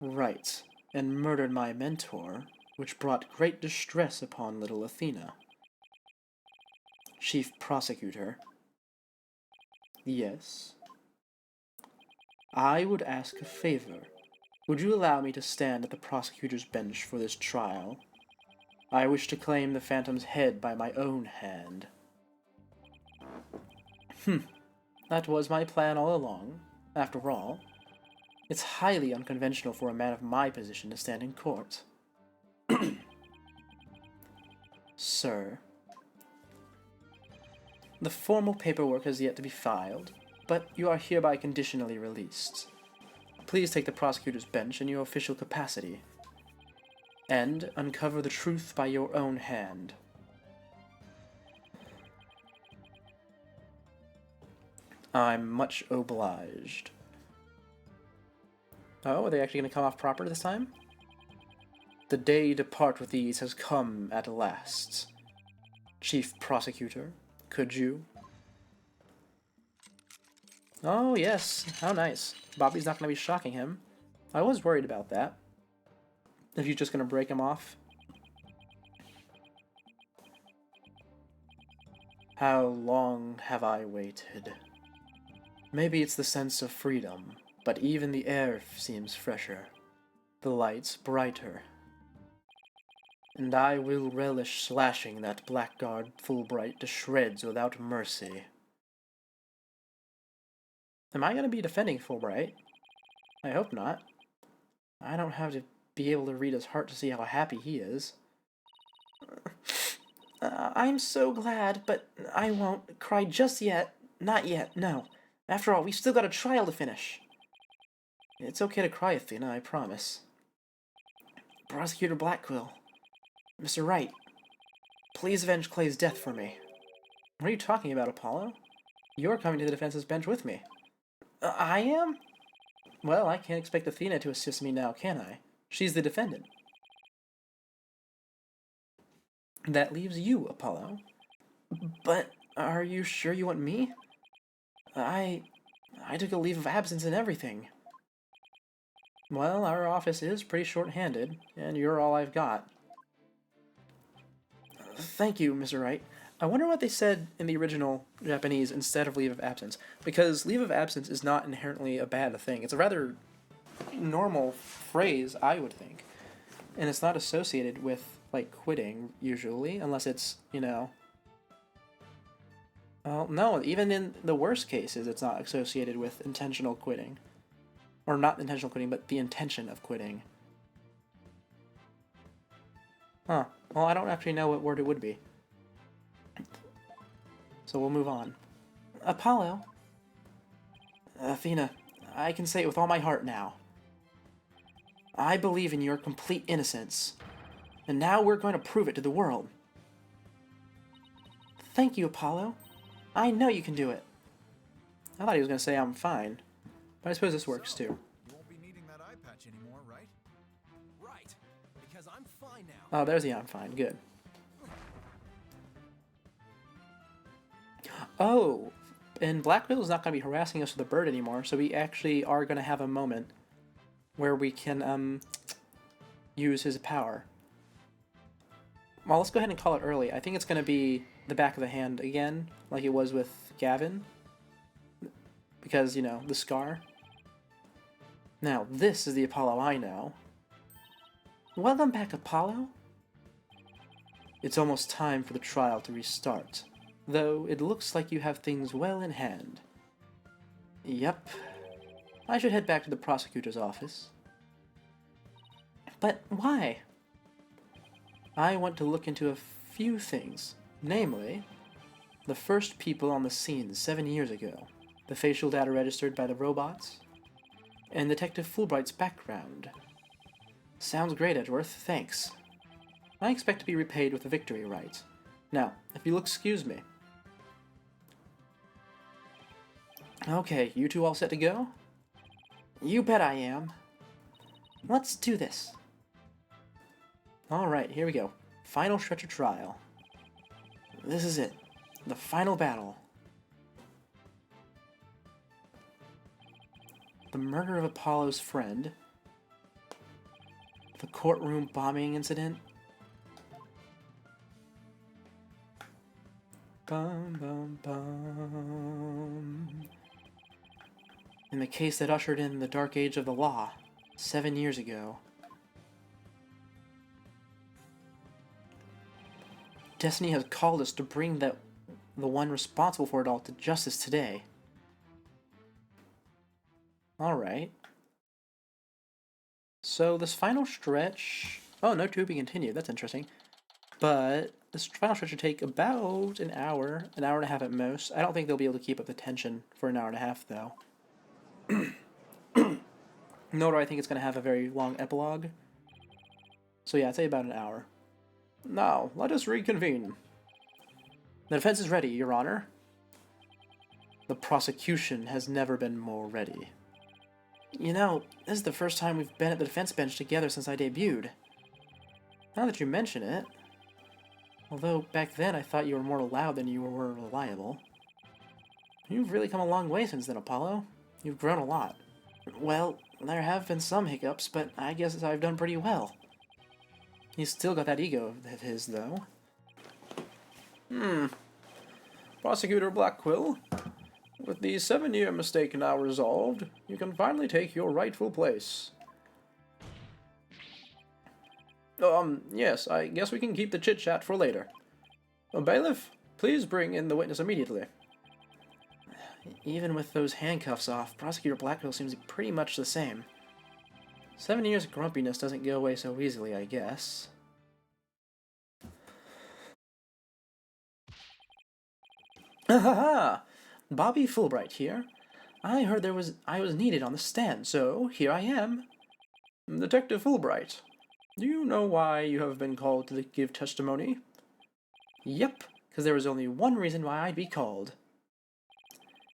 Right, and murdered my mentor, which brought great distress upon little Athena. Chief Prosecutor. Yes. I would ask a favor. Would you allow me to stand at the prosecutor's bench for this trial? I wish to claim the Phantom's head by my own hand. That was my plan all along. After all, it's highly unconventional for a man of my position to stand in court. Sir, the formal paperwork has yet to be filed, but you are hereby conditionally released. Please take the prosecutor's bench in your official capacity, and uncover the truth by your own hand. I'm much obliged. Oh, are they actually going to come off proper this time? The day to part with these has come at last. Chief Prosecutor, could you? Oh, yes. How nice. Bobby's not going to be shocking him. I was worried about that. If you're just going to break him off. How long have I waited? Maybe it's the sense of freedom, but even the air seems fresher. The lights brighter. And I will relish slashing that blackguard Fulbright to shreds without mercy. Am I going to be defending Fulbright? I hope not. I don't have to be able to read his heart to see how happy he is. I'm so glad, but I won't cry just yet. Not yet, no. After all, we still got a trial to finish. It's okay to cry, Athena, I promise. Prosecutor Blackquill. Mr. Wright, please avenge Clay's death for me. What are you talking about, Apollo? You're coming to the defense's bench with me. I am? Well, I can't expect Athena to assist me now, can I? She's the defendant. That leaves you, Apollo. But are you sure you want me? I took a leave of absence and everything. Well, our office is pretty short-handed, and you're all I've got. Thank you, Mr. Wright. I wonder what they said in the original Japanese instead of leave of absence, because leave of absence is not inherently a bad thing. It's a rather normal phrase, I would think. And it's not associated with, like, quitting, usually, unless it's, you know... Well, no, even in the worst cases, it's not associated with intentional quitting. Or not intentional quitting, but the intention of quitting. Huh. Well, I don't actually know what word it would be. So we'll move on. Apollo. Athena, I can say it with all my heart now. I believe in your complete innocence. And now we're going to prove it to the world. Thank you, Apollo. I know you can do it. I thought he was going to say I'm fine. But I suppose this works too. You won't be needing that eye patch anymore, right? Right. Because I'm fine now. Oh, there's the I'm fine. Good. Oh, and Blackwill is not going to be harassing us with a bird anymore, so we actually are going to have a moment where we can use his power. Well, let's go ahead and call it early. I think it's going to be the back of the hand again, like it was with Gavin. Because, you know, the scar. Now, this is the Apollo I know. Welcome back, Apollo. It's almost time for the trial to restart, though it looks like you have things well in hand. Yep. I should head back to the prosecutor's office. But why? I want to look into a few things, namely, the first people on the scene 7 years ago, the facial data registered by the robots, and Detective Fulbright's background. Sounds great, Edgeworth, thanks. I expect to be repaid with a victory right. Now, if you'll excuse me. Okay, you two all set to go? You bet I am. Let's do this. Alright, here we go. Final stretch of trial. This is it. The final battle. The murder of Apollo's friend. The courtroom bombing incident. Bum, bum, bum. In the case that ushered in the dark age of the law, 7 years ago. Destiny has called us to bring the one responsible for it all to justice today. Alright. So this final stretch... Oh, no to be continued. That's interesting. But this final stretch should take about an hour and a half at most. I don't think they'll be able to keep up the tension for an hour and a half, though. Nor do I think it's going to have a very long epilogue. So yeah, I'd say about an hour. Now, let us reconvene. The defense is ready, Your Honor. The prosecution has never been more ready. You know, this is the first time we've been at the defense bench together since I debuted. Now that you mention it... Although, back then I thought you were more loud than you were reliable. You've really come a long way since then, Apollo. You've grown a lot. Well, there have been some hiccups, but I guess I've done pretty well. He's still got that ego of his, though. Prosecutor Blackquill, with the 7-year mistake now resolved, you can finally take your rightful place. Yes, I guess we can keep the chit-chat for later. Bailiff, please bring in the witness immediately. Even with those handcuffs off, Prosecutor Blackquill seems pretty much the same. 7 years of grumpiness doesn't go away so easily, I guess. Ha! Bobby Fulbright here. I heard I was needed on the stand, so here I am. Detective Fulbright, do you know why you have been called to give testimony? Yep, because there was only one reason why I'd be called.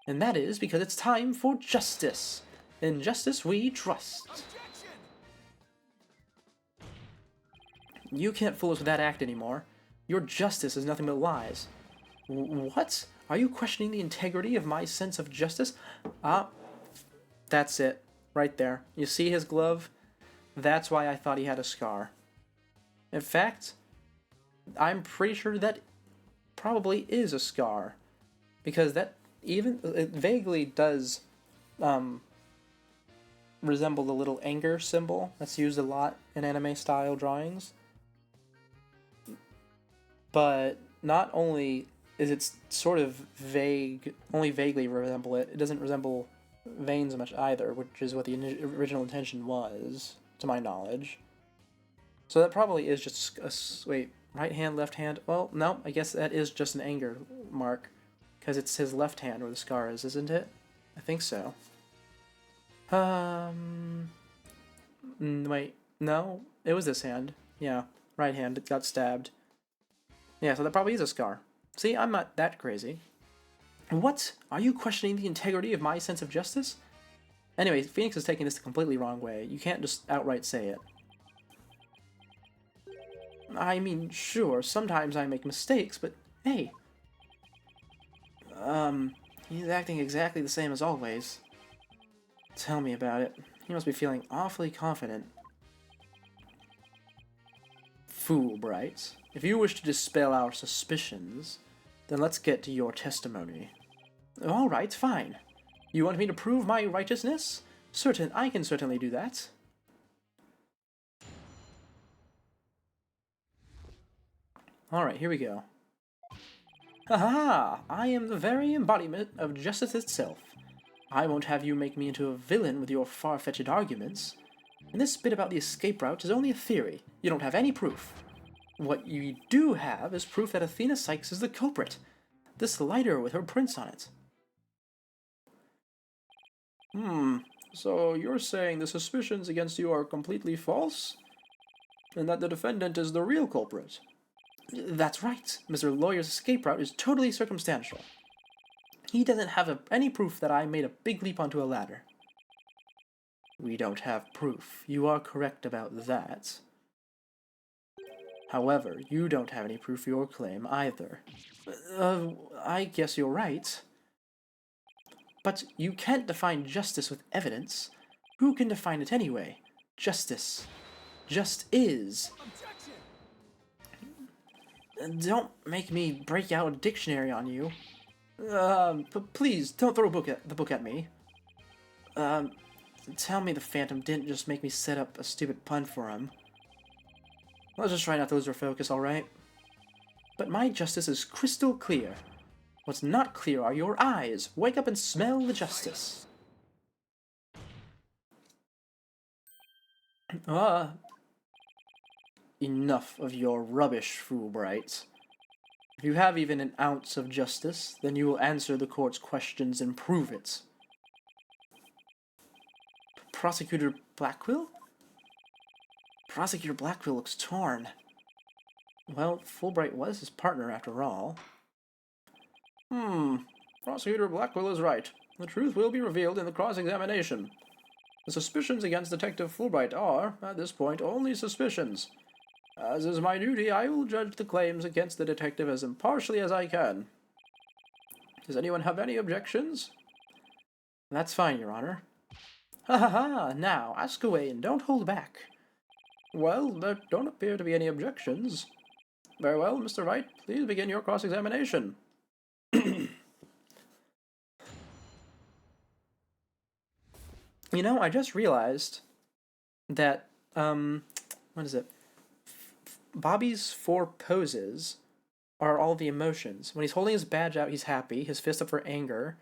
And that is because it's time for justice. In justice we trust. Objection! You can't fool us with that act anymore. Your justice is nothing but lies. What? Are you questioning the integrity of my sense of justice? That's it. Right there. You see his glove? That's why I thought he had a scar. In fact, I'm pretty sure that probably is a scar. Because that it vaguely does resemble the little anger symbol that's used a lot in anime-style drawings. But not only is it sort of vague, only vaguely resemble it, it doesn't resemble veins much either, which is what the original intention was, to my knowledge. So that probably is just wait, right hand, left hand? Well, no, I guess that is just an anger mark, because it's his left hand where the scar is, isn't it? I think so. Wait, no, it was this hand. Yeah, right hand, it got stabbed. Yeah, so that probably is a scar. See, I'm not that crazy. What? Are you questioning the integrity of my sense of justice? Anyway, Phoenix is taking this the completely wrong way. You can't just outright say it. I mean, sure, sometimes I make mistakes, but hey. He's acting exactly the same as always. Tell me about it. He must be feeling awfully confident. Fulbright, if you wish to dispel our suspicions, then let's get to your testimony. Alright, fine. You want me to prove my righteousness? I can certainly do that. Alright, here we go. Haha! I am the very embodiment of justice itself. I won't have you make me into a villain with your far-fetched arguments. And this bit about the escape route is only a theory. You don't have any proof. What you do have is proof that Athena Sykes is the culprit. This lighter with her prints on it. So you're saying the suspicions against you are completely false? And that the defendant is the real culprit? That's right. Mr. Lawyer's escape route is totally circumstantial. He doesn't have any proof that I made a big leap onto a ladder. We don't have proof. You are correct about that. However, you don't have any proof for your claim either. I guess you're right. But you can't define justice with evidence. Who can define it anyway? Justice. Just is. Don't make me break out a dictionary on you. Please, don't throw the book at me. Tell me the Phantom didn't just make me set up a stupid pun for him. Let's just try not to lose our focus, alright? But my justice is crystal clear. What's not clear are your eyes. Wake up and smell the justice. Enough of your rubbish, Fulbright. If you have even an ounce of justice, then you will answer the court's questions and prove it. Prosecutor Blackquill? Prosecutor Blackquill looks torn. Well, Fulbright was his partner after all. Prosecutor Blackquill is right. The truth will be revealed in the cross-examination. The suspicions against Detective Fulbright are, at this point, only suspicions. As is my duty, I will judge the claims against the detective as impartially as I can. Does anyone have any objections? That's fine, Your Honor. Ha ha ha! Now, ask away and don't hold back. Well, there don't appear to be any objections. Very well, Mr. Wright, please begin your cross-examination. You know, I just realized that, what is it? Bobby's 4 poses are all the emotions. When he's holding his badge out, he's happy, his fist up for anger.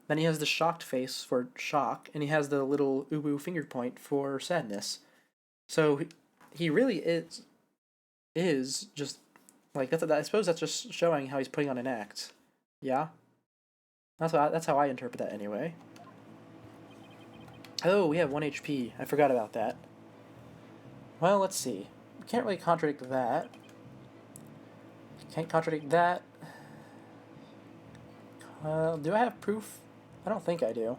Then he has the shocked face for shock, and he has the little ubu finger point for sadness. So he really is just like that's. I suppose that's just showing how he's putting on an act. Yeah, that's how I interpret that anyway. Oh, we have 1 HP. I forgot about that. Well, let's see. Can't really contradict that. Can't contradict that. Do I have proof? I don't think I do.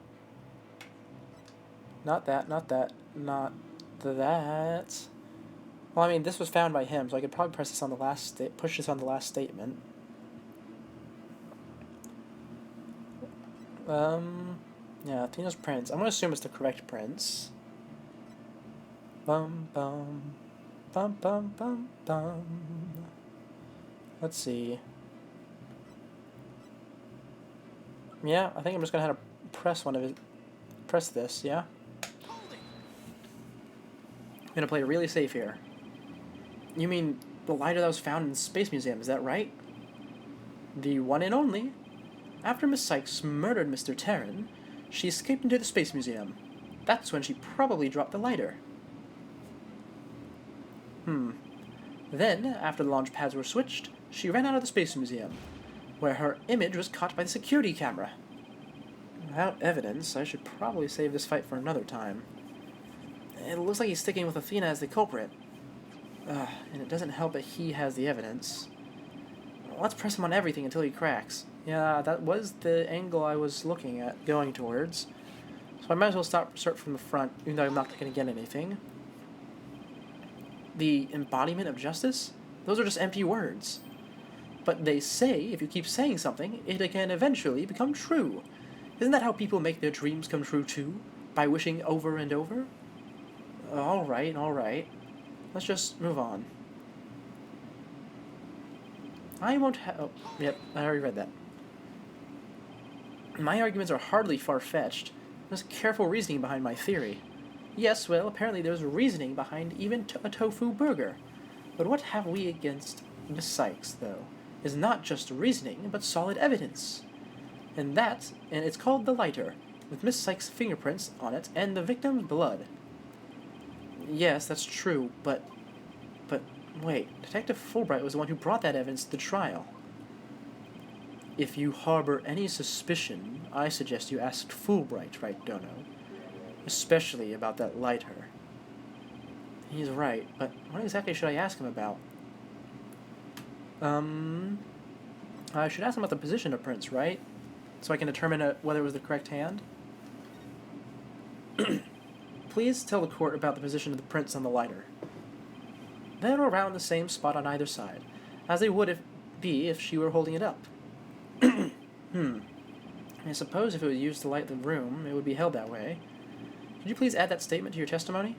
Not that, not that, not that. Well, I mean, this was found by him, so I could probably press this on the last push this on the last statement. Yeah, Athena's prints. I'm gonna assume it's the correct prints. Bum bum bum bum bum bum. Let's see. Yeah, I think I'm just gonna have to press one of it. Press this, yeah? I'm gonna play really safe here. You mean the lighter that was found in the Space Museum, is that right? The one and only. After Miss Sykes murdered Mr. Terran, she escaped into the Space Museum. That's when she probably dropped the lighter. Then, after the launch pads were switched, she ran out of the Space Museum, where her image was caught by the security camera. Without evidence, I should probably save this fight for another time. It looks like he's sticking with Athena as the culprit. And it doesn't help that he has the evidence. Let's press him on everything until he cracks. Yeah, that was the angle I was looking at, going towards. So I might as well start from the front, even though I'm not going to get anything. The embodiment of justice? Those are just empty words. But they say if you keep saying something, it can eventually become true. Isn't that how people make their dreams come true too? By wishing over and over? Alright, alright. Let's just move on. I won't have... Oh, yep, I already read that. My arguments are hardly far-fetched. There's careful reasoning behind my theory. Yes, well, apparently there's reasoning behind even a tofu burger. But what have we against Miss Sykes, though, is not just reasoning, but solid evidence. And it's called the lighter, with Miss Sykes' fingerprints on it and the victim's blood. Yes, that's true, but wait, Detective Fulbright was the one who brought that evidence to the trial. If you harbor any suspicion, I suggest you ask Fulbright, right, Dono? Especially about that lighter. He's right, but what exactly should I ask him about? I should ask him about the position of prints, right? So I can determine whether it was the correct hand? Please tell the court about the position of the prints on the lighter. They're around the same spot on either side, as they would be if she were holding it up. I suppose if it was used to light the room, it would be held that way. Could you please add that statement to your testimony?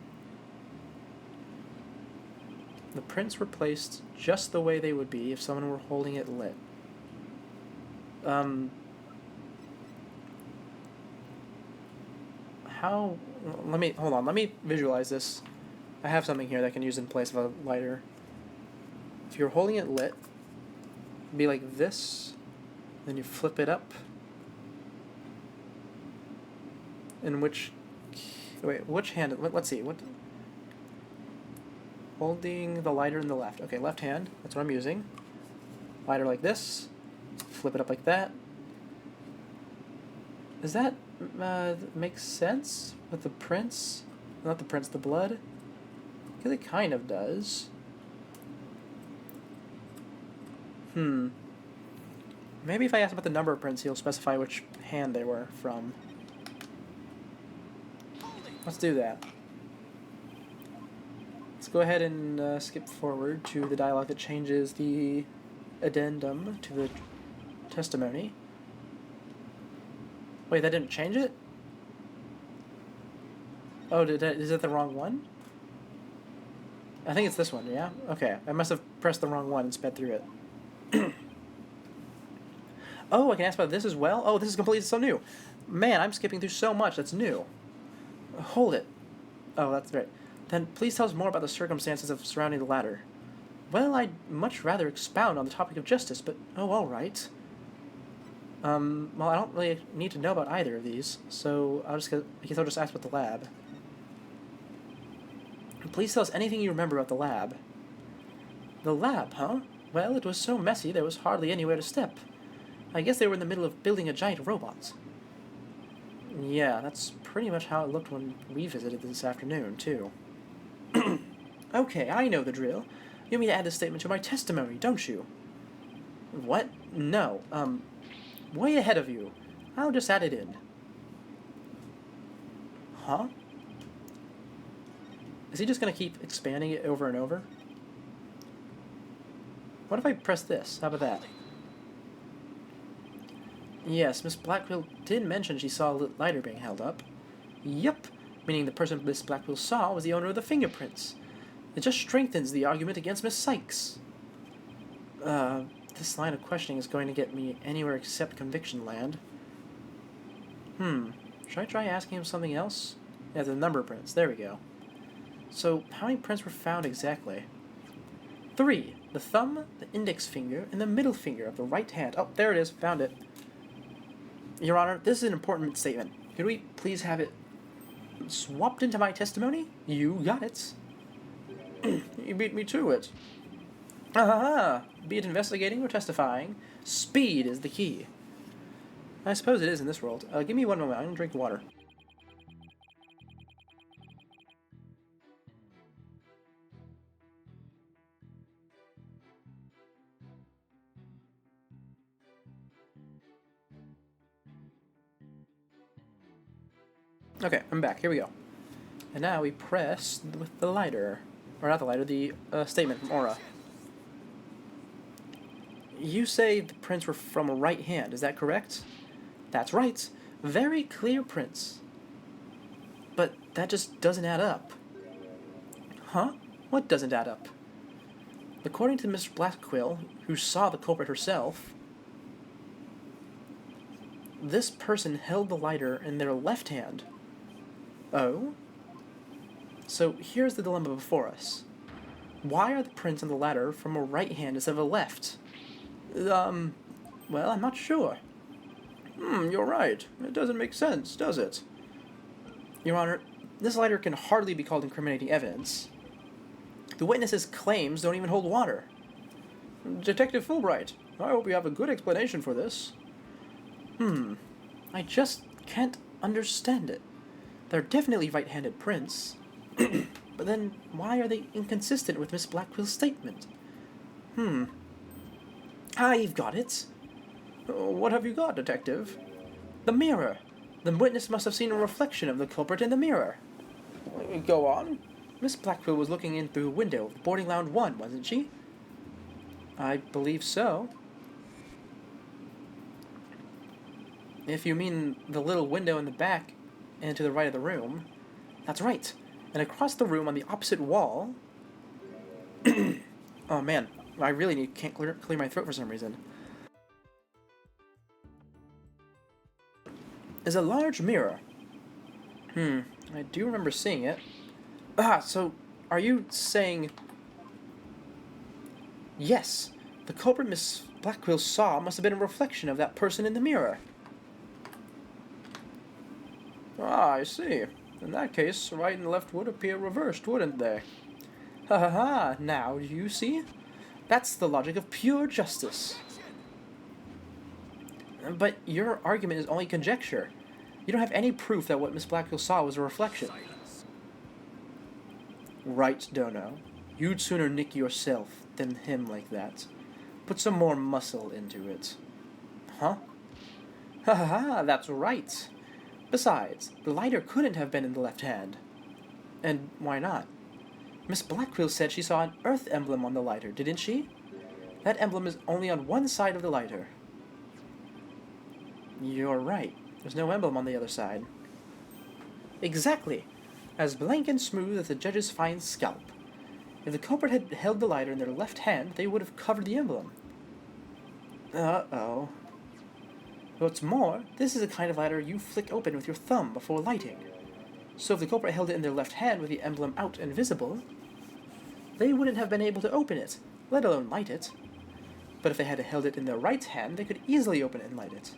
The prints were placed just the way they would be if someone were holding it lit. How... Let me visualize this. I have something here that I can use in place of a lighter. If you're holding it lit, it'd be like this, then you flip it up. In which... Wait, which hand... Let's see, what... Holding the lighter in the left. Okay, left hand, that's what I'm using. Lighter like this, flip it up like that. Does that make sense with the prints? Not the prints, the blood? Because it kind of does. Maybe if I ask about the number of prints, he'll specify which hand they were from. Let's do that. Let's go ahead and skip forward to the dialogue that changes the addendum to the testimony. Wait, that didn't change it? Oh, is it the wrong one? I think it's this one, yeah? Okay, I must have pressed the wrong one and sped through it. Oh, I can ask about this as well? Oh, this is completely so new. Man, I'm skipping through so much that's new. Hold it. Oh, that's right. Then please tell us more about the circumstances of surrounding the latter. Well, I'd much rather expound on the topic of justice, but oh, all right. Well, I don't really need to know about either of these, so I guess I'll just ask about the lab. Please tell us anything you remember about the lab. The lab, huh? Well, it was so messy there was hardly anywhere to step. I guess they were in the middle of building a giant robot. Yeah, that's pretty much how it looked when we visited this afternoon, too. Okay, I know the drill. You want me to add this statement to my testimony, don't you? What? No, way ahead of you. I'll just add it in. Huh? Is he just gonna keep expanding it over and over? What if I press this? How about that? Yes, Miss Blackwell did mention she saw a lighter being held up. Yup, meaning the person Miss Blackwell saw was the owner of the fingerprints. It just strengthens the argument against Miss Sykes. This line of questioning is going to get me anywhere except conviction land. Should I try asking him something else? Yeah, the number of prints. There we go. So, how many prints were found exactly? 3. The thumb, the index finger, and the middle finger of the right hand. Oh, there it is. Found it. Your Honor, this is an important statement. Could we please have it swapped into my testimony? You got it. You beat me to it. Be it investigating or testifying, speed is the key. I suppose it is in this world. Give me one moment. I'm going to drink water. Okay, I'm back. Here we go. And now we press with the lighter. Or not the lighter, the statement from Aura. You say the prints were from a right hand, is that correct? That's right. Very clear prints. But that just doesn't add up. Huh? What doesn't add up? According to Miss Blackwell, who saw the culprit herself, this person held the lighter in their left hand. Oh? So here's the dilemma before us. Why are the prints on the ladder from a right hand instead of a left? Well, I'm not sure. You're right. It doesn't make sense, does it? Your Honor, This lighter can hardly be called incriminating evidence. The witness's claims don't even hold water. Detective Fulbright, I hope you have a good explanation for this. I just can't understand it. They're definitely right-handed prints. But then, why are they inconsistent with Miss Blackwell's statement? I've got it. What have you got, Detective? The mirror. The witness must have seen a reflection of the culprit in the mirror. Go on. Miss Blackwell was looking in through a window of boarding lounge 1, wasn't she? I believe so. If you mean the little window in the back and to the right of the room. That's right. And across the room on the opposite wall... Oh man, I really can't clear my throat for some reason. Is a large mirror. I do remember seeing it. So are you saying... Yes, the culprit Miss Blackwell saw must have been a reflection of that person in the mirror. I see. In that case, right and left would appear reversed, wouldn't they? Ha ha ha, now do you see? That's the logic of pure justice. But your argument is only conjecture. You don't have any proof that what Miss Blackwell saw was a reflection. Right, Dono. You'd sooner nick yourself than him like that. Put some more muscle into it. Huh? Ha ha ha, that's right. Besides, the lighter couldn't have been in the left hand. And why not? Miss Blackwell said she saw an earth emblem on the lighter, didn't she? That emblem is only on one side of the lighter. You're right. There's no emblem on the other side. Exactly. As blank and smooth as the judge's fine scalp. If the culprit had held the lighter in their left hand, they would have covered the emblem. Uh-oh. What's more, this is the kind of lighter you flick open with your thumb before lighting. So if the culprit held it in their left hand with the emblem out and visible, they wouldn't have been able to open it, let alone light it. But if they had held it in their right hand, they could easily open it and light it.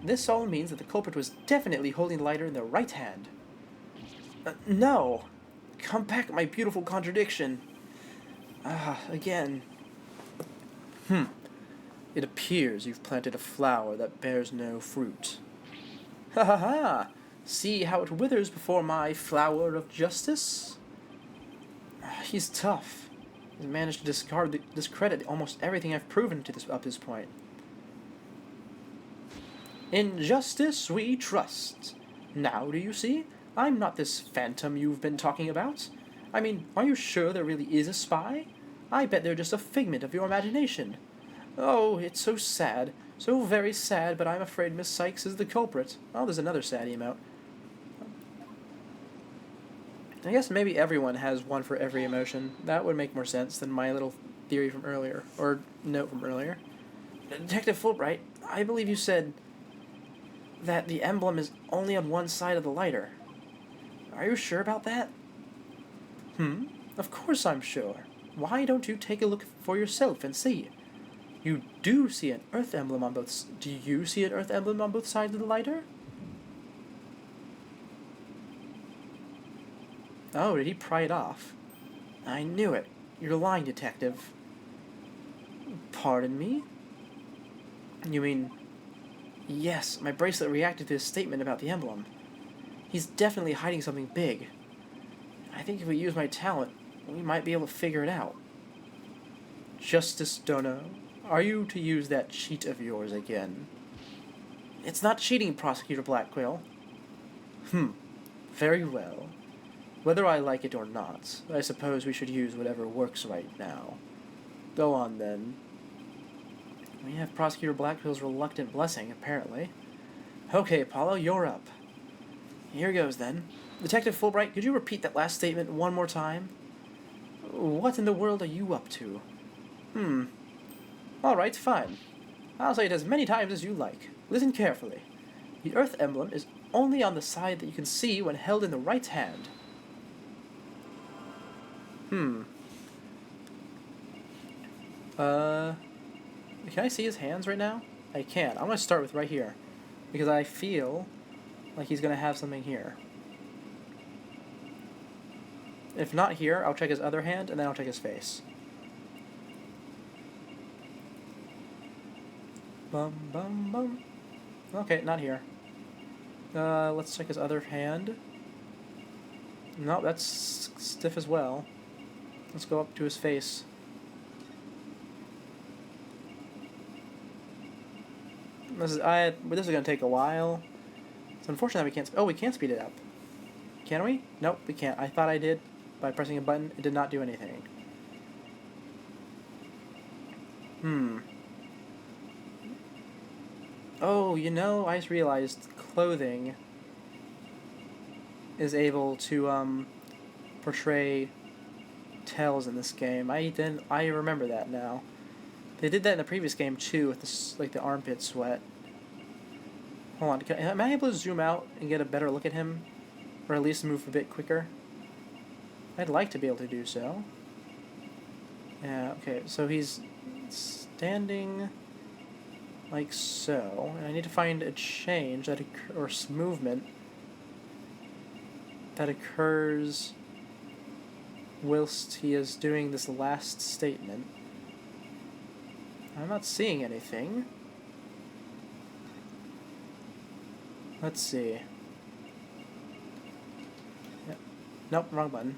This all means that the culprit was definitely holding the lighter in their right hand. No! Come back, my beautiful contradiction. Again. It appears you've planted a flower that bears no fruit. Ha ha ha! See how it withers before my flower of justice? He's tough. He's managed to discredit almost everything I've proven to up this point. In justice we trust. Now do you see? I'm not this phantom you've been talking about. I mean, are you sure there really is a spy? I bet they're just a figment of your imagination. Oh, it's so sad. So very sad, but I'm afraid Miss Sykes is the culprit. Oh, there's another sad emote. I guess maybe everyone has one for every emotion. That would make more sense than my little theory from earlier, or note from earlier. Detective Fulbright, I believe you said that the emblem is only on one side of the lighter. Are you sure about that? Of course I'm sure. Why don't you take a look for yourself and see? You do see an earth emblem on both... Do you see an earth emblem on both sides of the lighter? Oh, did he pry it off? I knew it. You're lying, detective. Pardon me? You mean... Yes, my bracelet reacted to his statement about the emblem. He's definitely hiding something big. I think if we use my talent, we might be able to figure it out. Justice Dono, are you to use that cheat of yours again? It's not cheating, Prosecutor Blackwell. Very well. Whether I like it or not, I suppose we should use whatever works right now. Go on, then. We have Prosecutor Blackwell's reluctant blessing, apparently. Okay, Apollo, you're up. Here goes, then. Detective Fulbright, could you repeat that last statement one more time? What in the world are you up to? Alright, fine. I'll say it as many times as you like. Listen carefully. The Earth emblem is only on the side that you can see when held in the right hand. Can I see his hands right now? I can't. I'm going to start with right here. Because I feel like he's going to have something here. If not here, I'll check his other hand, and then I'll check his face. Bum, bum, bum. Okay, not here. Let's check his other hand. No, that's stiff as well. Let's go up to his face. This is gonna take a while. It's unfortunate that we can't. Oh, we can't speed it up. Can we? Nope, we can't. I thought I did by pressing a button. It did not do anything. Oh, you know, I just realized clothing is able to portray tails in this game. I remember that now. They did that in the previous game too, with this, like the armpit sweat. Hold on, am I able to zoom out and get a better look at him, or at least move a bit quicker? I'd like to be able to do so. Yeah. Okay. So he's standing like so, and I need to find a change that or movement that occurs whilst he is doing this last statement. I'm not seeing anything. Let's see. Yep. Nope, wrong button.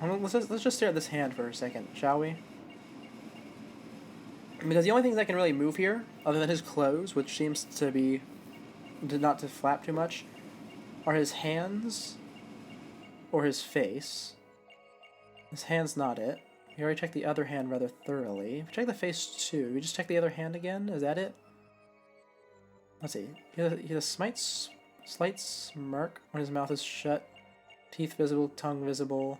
Let's just stare at this hand for a second, shall we? Because the only things I can really move here, other than his clothes, which seems to be not to flap too much, are his hands or his face. His hand's not it. We already checked the other hand rather thoroughly. We checked the face too. We just check the other hand again? Is that it? Let's see. He has a slight smirk when his mouth is shut. Teeth visible, tongue visible.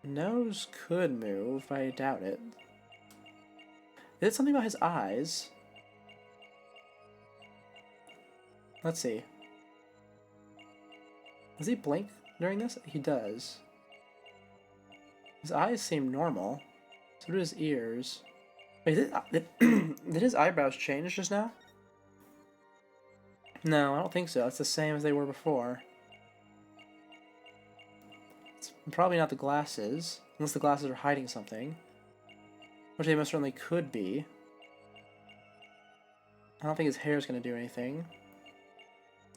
Nose could move, but I doubt it. Is it something about his eyes? Let's see. Does he blink during this? He does. His eyes seem normal. So do his ears. Wait, did his eyebrows change just now? No, I don't think so. It's the same as they were before. It's probably not the glasses, unless the glasses are hiding something. Which they most certainly could be. I don't think his hair is going to do anything.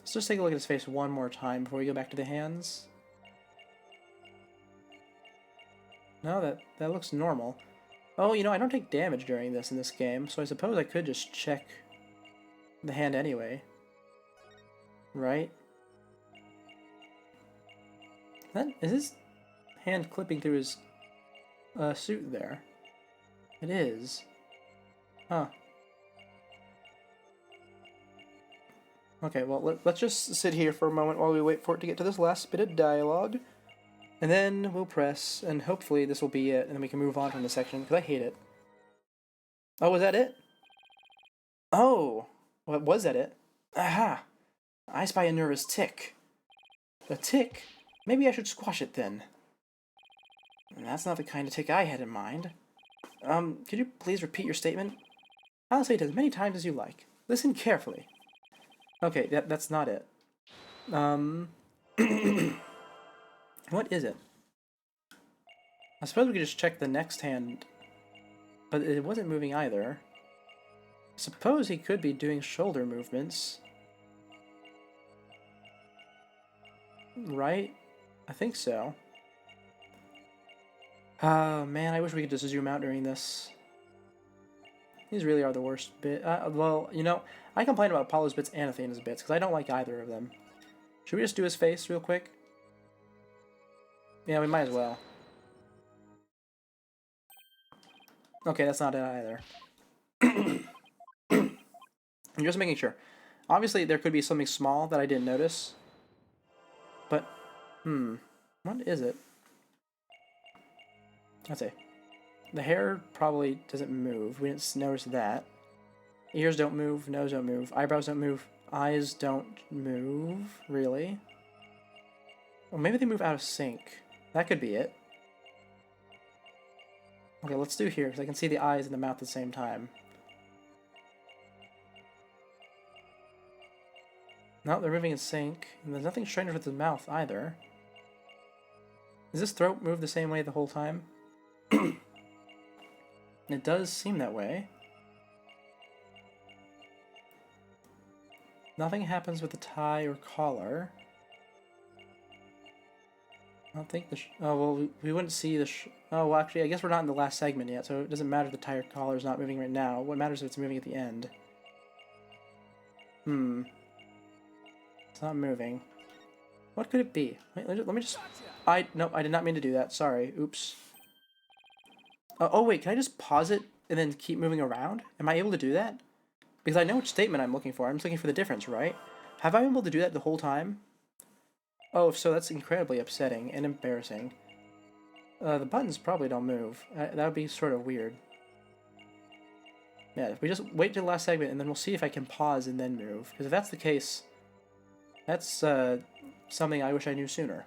Let's just take a look at his face one more time before we go back to the hands. No, that looks normal. Oh, you know, I don't take damage during this in this game, so I suppose I could just check the hand anyway. Right? Is his hand clipping through his suit there? It is. Huh. Okay, well, let's just sit here for a moment while we wait for it to get to this last bit of dialogue. And then we'll press, and hopefully this will be it, and then we can move on from this section, because I hate it. Oh, was that it? Oh! Was that it? Aha! I spy a nervous tick. A tick? Maybe I should squash it then. That's not the kind of tick I had in mind. Could you please repeat your statement? I'll say it as many times as you like. Listen carefully. Okay, that's not it. What is it? I suppose we could just check the next hand, but it wasn't moving either. I suppose he could be doing shoulder movements. Right? I think so. Oh man, I wish we could just zoom out during this. These really are the worst bit. Well, you know, I complain about Apollo's bits and Athena's bits, because I don't like either of them. Should we just do his face real quick? Yeah, we might as well. Okay, that's not it either. I'm just making sure. Obviously, there could be something small that I didn't notice. But, what is it? Let's see. The hair probably doesn't move. We didn't notice that. Ears don't move. Nose don't move. Eyebrows don't move. Eyes don't move, really. Well, maybe they move out of sync. That could be it. Okay, let's do here, because I can see the eyes and the mouth at the same time. No, they're moving in sync. And there's nothing strange with his mouth either. Does his throat move the same way the whole time? It does seem that way. Nothing happens with the tie or collar. I don't think the oh, well, we wouldn't see the oh, well, actually, I guess we're not in the last segment yet, so it doesn't matter if the tie or collar is not moving right now. What matters is if it's moving at the end. It's not moving. What could it be? Wait, let me just... Nope, I did not mean to do that. Sorry. Oops. Oh, wait, can I just pause it and then keep moving around? Am I able to do that? Because I know which statement I'm looking for. I'm just looking for the difference, right? Have I been able to do that the whole time? Oh, if so, that's incredibly upsetting and embarrassing. The buttons probably don't move. That would be sort of weird. Yeah, if we just wait till the last segment and then we'll see if I can pause and then move. Because if that's the case, that's something I wish I knew sooner.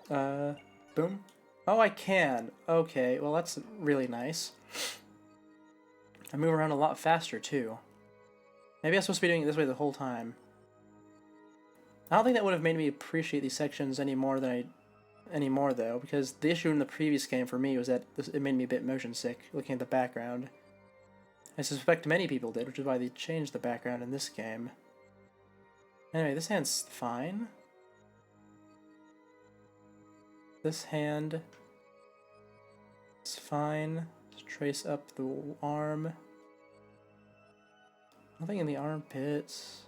Boom. Oh, I can. Okay, well that's really nice. I move around a lot faster, too. Maybe I'm supposed to be doing it this way the whole time. I don't think that would have made me appreciate these sections any more, though, because the issue in the previous game for me was that it made me a bit motion sick, looking at the background. I suspect many people did, which is why they changed the background in this game. Anyway, this hand's fine. This hand is fine. Just trace up the arm. Nothing in the armpits.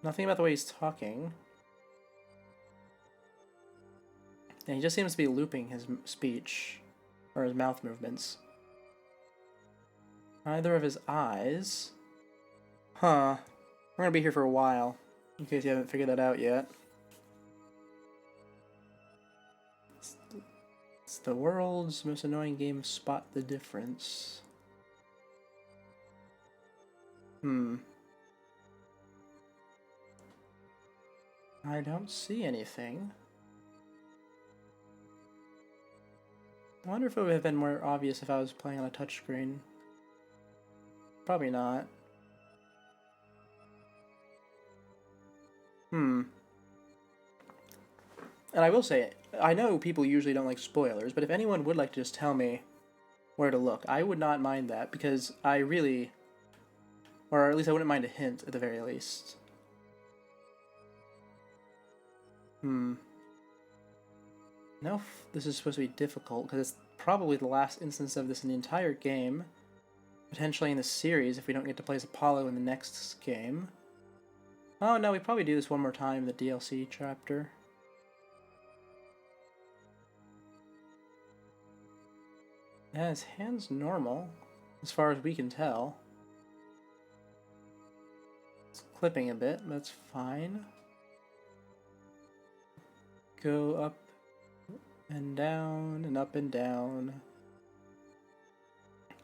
Nothing about the way he's talking. And he just seems to be looping his speech, or his mouth movements. Neither of his eyes. Huh. We're gonna be here for a while, in case you haven't figured that out yet. It's the world's most annoying game, Spot the Difference. I don't see anything. I wonder if it would have been more obvious if I was playing on a touchscreen. Probably not. And I will say, I know people usually don't like spoilers, but if anyone would like to just tell me where to look, I would not mind that, because I really... Or at least I wouldn't mind a hint, at the very least. No, this is supposed to be difficult, because it's probably the last instance of this in the entire game. Potentially in the series, if we don't get to play as Apollo in the next game. Oh no, we probably do this one more time in the DLC chapter. Yeah, his hand's normal, as far as we can tell. It's clipping a bit, but that's fine. Go up and down and up and down.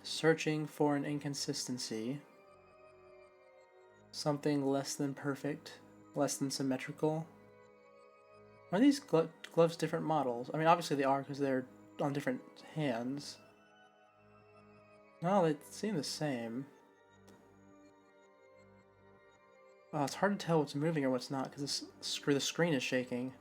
Searching for an inconsistency. Something less than perfect, less than symmetrical. Are these gloves different models? I mean, obviously they are because they're on different hands. No, they seem the same. Oh, it's hard to tell what's moving or what's not because the screen is shaking.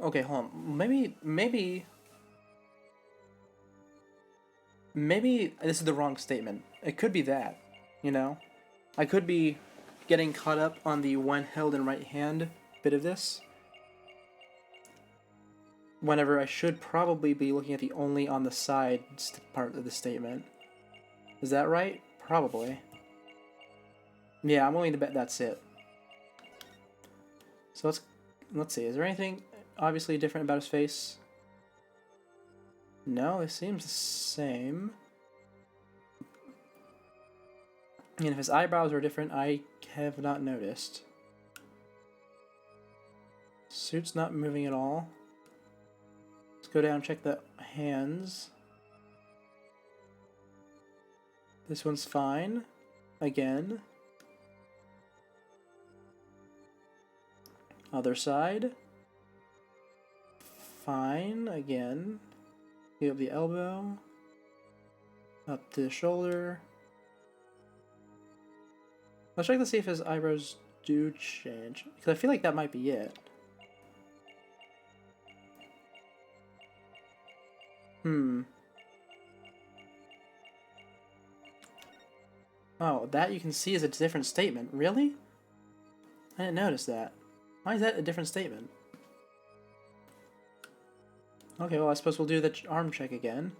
Okay, hold on. Maybe this is the wrong statement. It could be that, you know? I could be getting caught up on the when held in right hand bit of this, whenever I should probably be looking at the only on the side part of the statement. Is that right? Probably. Yeah, I'm willing to bet that's it. So let's see. Is there anything obviously different about his face? No, it seems the same. And if his eyebrows are different, I have not noticed. Suit's not moving at all. Let's go down and check the hands. This one's fine. Again. Other side. Fine, again. Get up the elbow. Up to the shoulder. Let's check to see if his eyebrows do change. Because I feel like that might be it. Oh, that you can see is a different statement. Really? I didn't notice that. Why is that a different statement? Okay, well, I suppose we'll do the arm check again.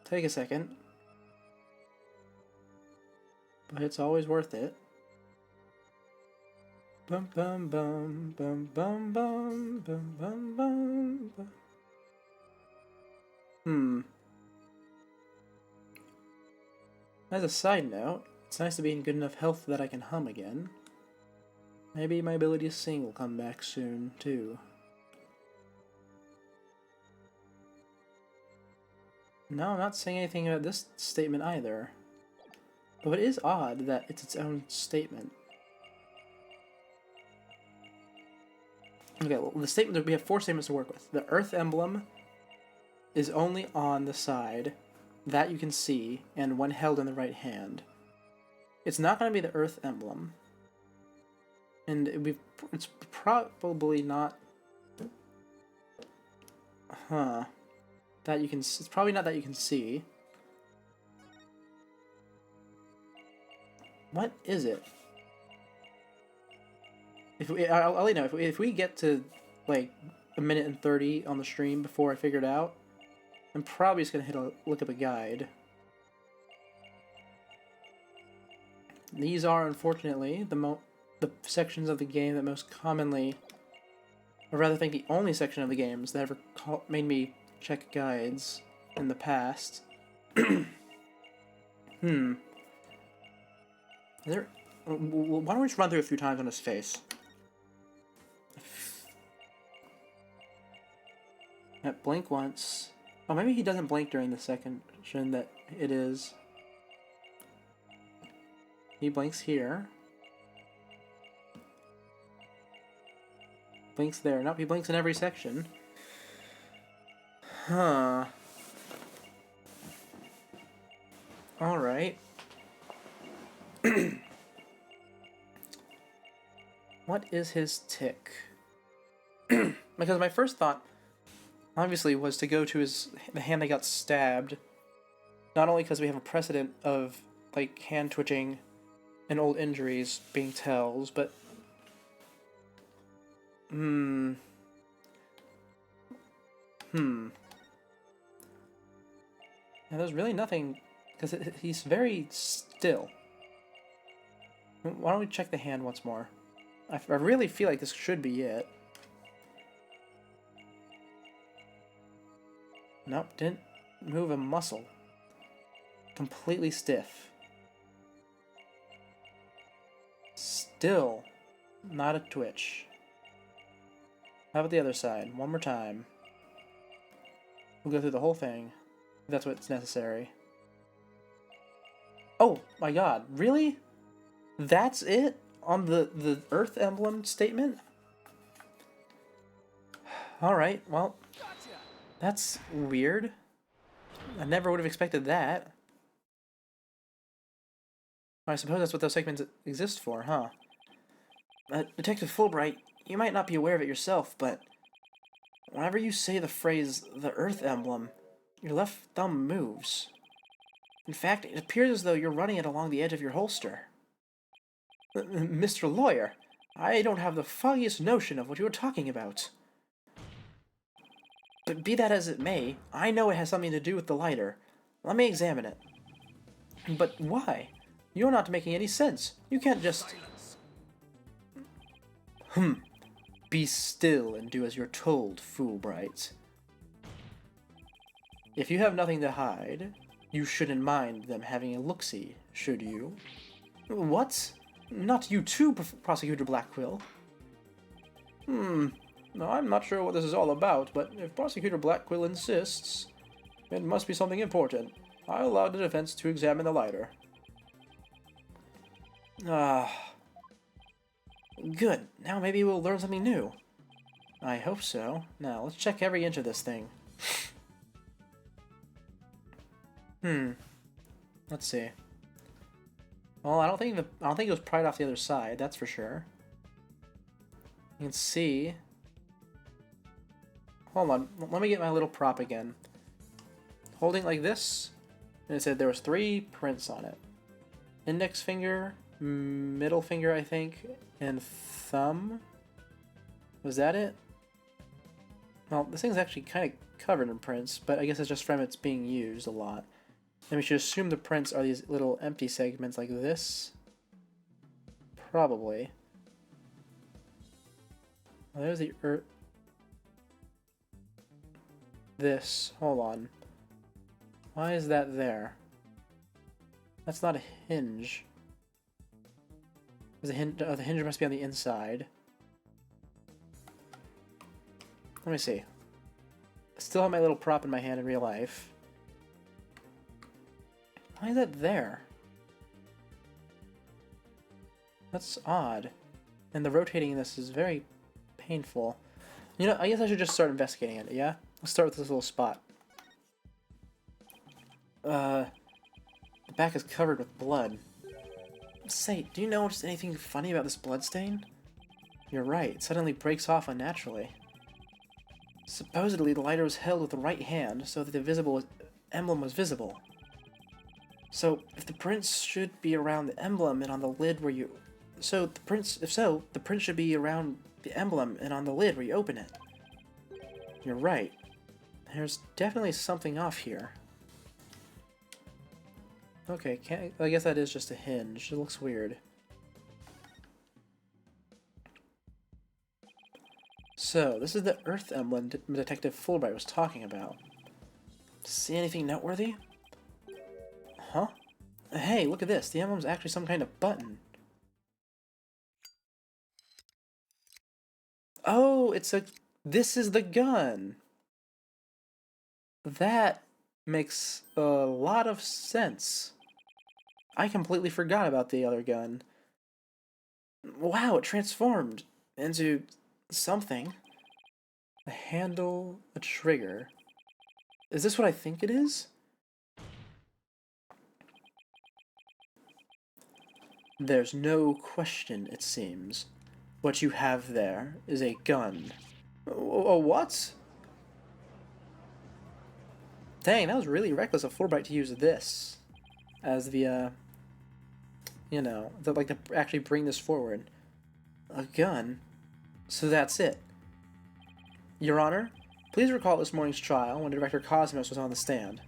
Take a second. But it's always worth it. Bum bum bum bum bum bum bum bum bum bum. As a side note, it's nice to be in good enough health that I can hum again. Maybe my ability to sing will come back soon, too. No, I'm not saying anything about this statement either. But it is odd that it's its own statement. Okay, well, the statement, we have 4 statements to work with. The Earth emblem is only on the side that you can see, and when held in the right hand. It's not going to be the Earth emblem. And it's probably not... That you can... It's probably not that you can see. What is it? I'll let you know, if we get to, like, 1:30 on the stream before I figure it out, I'm probably just going to look up a guide. These are, unfortunately, the sections of the game that most commonly, or rather think the only section of the games that ever made me check guides in the past. Why don't we just run through a few times on his face? Blink once. Oh, maybe he doesn't blink during the section that it is. He blinks here. Blinks there. Nope, he blinks in every section. Huh. Alright. What is his tick? Because my first thought, obviously, was to go to the hand that got stabbed. Not only because we have a precedent of, like, hand twitching and old injuries being tells, but... And there's really nothing, because he's very still. Why don't we check the hand once more? I really feel like this should be it. Nope, didn't move a muscle. Completely stiff. Still not a twitch. How about the other side? One more time. We'll go through the whole thing, if that's what's necessary. Oh my god, really? That's it? On the Earth emblem statement? Alright, well... That's weird. I never would have expected that. I suppose that's what those segments exist for, huh? Detective Fulbright, you might not be aware of it yourself, but whenever you say the phrase, the Earth emblem, your left thumb moves. In fact, it appears as though you're running it along the edge of your holster. Mr. Lawyer, I don't have the foggiest notion of what you are talking about. But be that as it may, I know it has something to do with the lighter. Let me examine it. But why? You're not making any sense. You can't just... Be still and do as you're told, Fulbright. If you have nothing to hide, you shouldn't mind them having a look-see, should you? What? Not you too, Prosecutor Blackquill. No, I'm not sure what this is all about, but if Prosecutor Blackquill insists, it must be something important. I'll allow the defense to examine the lighter. Good. Now maybe we'll learn something new. I hope so. Now, let's check every inch of this thing. Let's see. Well, I don't think it was pried off the other side, that's for sure. You can see. Hold on, let me get my little prop again. Holding like this, and it said there was 3 prints on it. Index finger, middle finger, I think, and thumb. Was that it? Well, this thing's actually kind of covered in prints, but I guess it's just from it's being used a lot. And we should assume the prints are these little empty segments like this. Probably. Well, there's the this. Hold on. Why is that there? That's not a hinge. The hinge must be on the inside. Let me see. I still have my little prop in my hand in real life. Why is that there? That's odd. And the rotating in this is very painful. You know, I guess I should just start investigating it, yeah? Let's start with this little spot. The back is covered with blood. Say, do you notice anything funny about this blood stain? You're right, it suddenly breaks off unnaturally. Supposedly, the lighter was held with the right hand so that the emblem was visible. So, if the prints should be around the emblem and on the lid where you... if so, the print should be around the emblem and on the lid where you open it. You're right. There's definitely something off here. Okay, I guess that is just a hinge. It looks weird. So, this is the Earth emblem Detective Fulbright was talking about. See anything noteworthy? Huh? Hey, look at this. The emblem's actually some kind of button. Oh, this is the gun. That makes a lot of sense. I completely forgot about the other gun. Wow, it transformed into something. A handle, a trigger. Is this what I think it is? There's no question, it seems. What you have there is a gun. A what? Dang, that was really reckless of Fulbright to use this as the, you know, to actually bring this forward. A gun? So that's it. Your Honor, please recall this morning's trial when Director Cosmos was on the stand.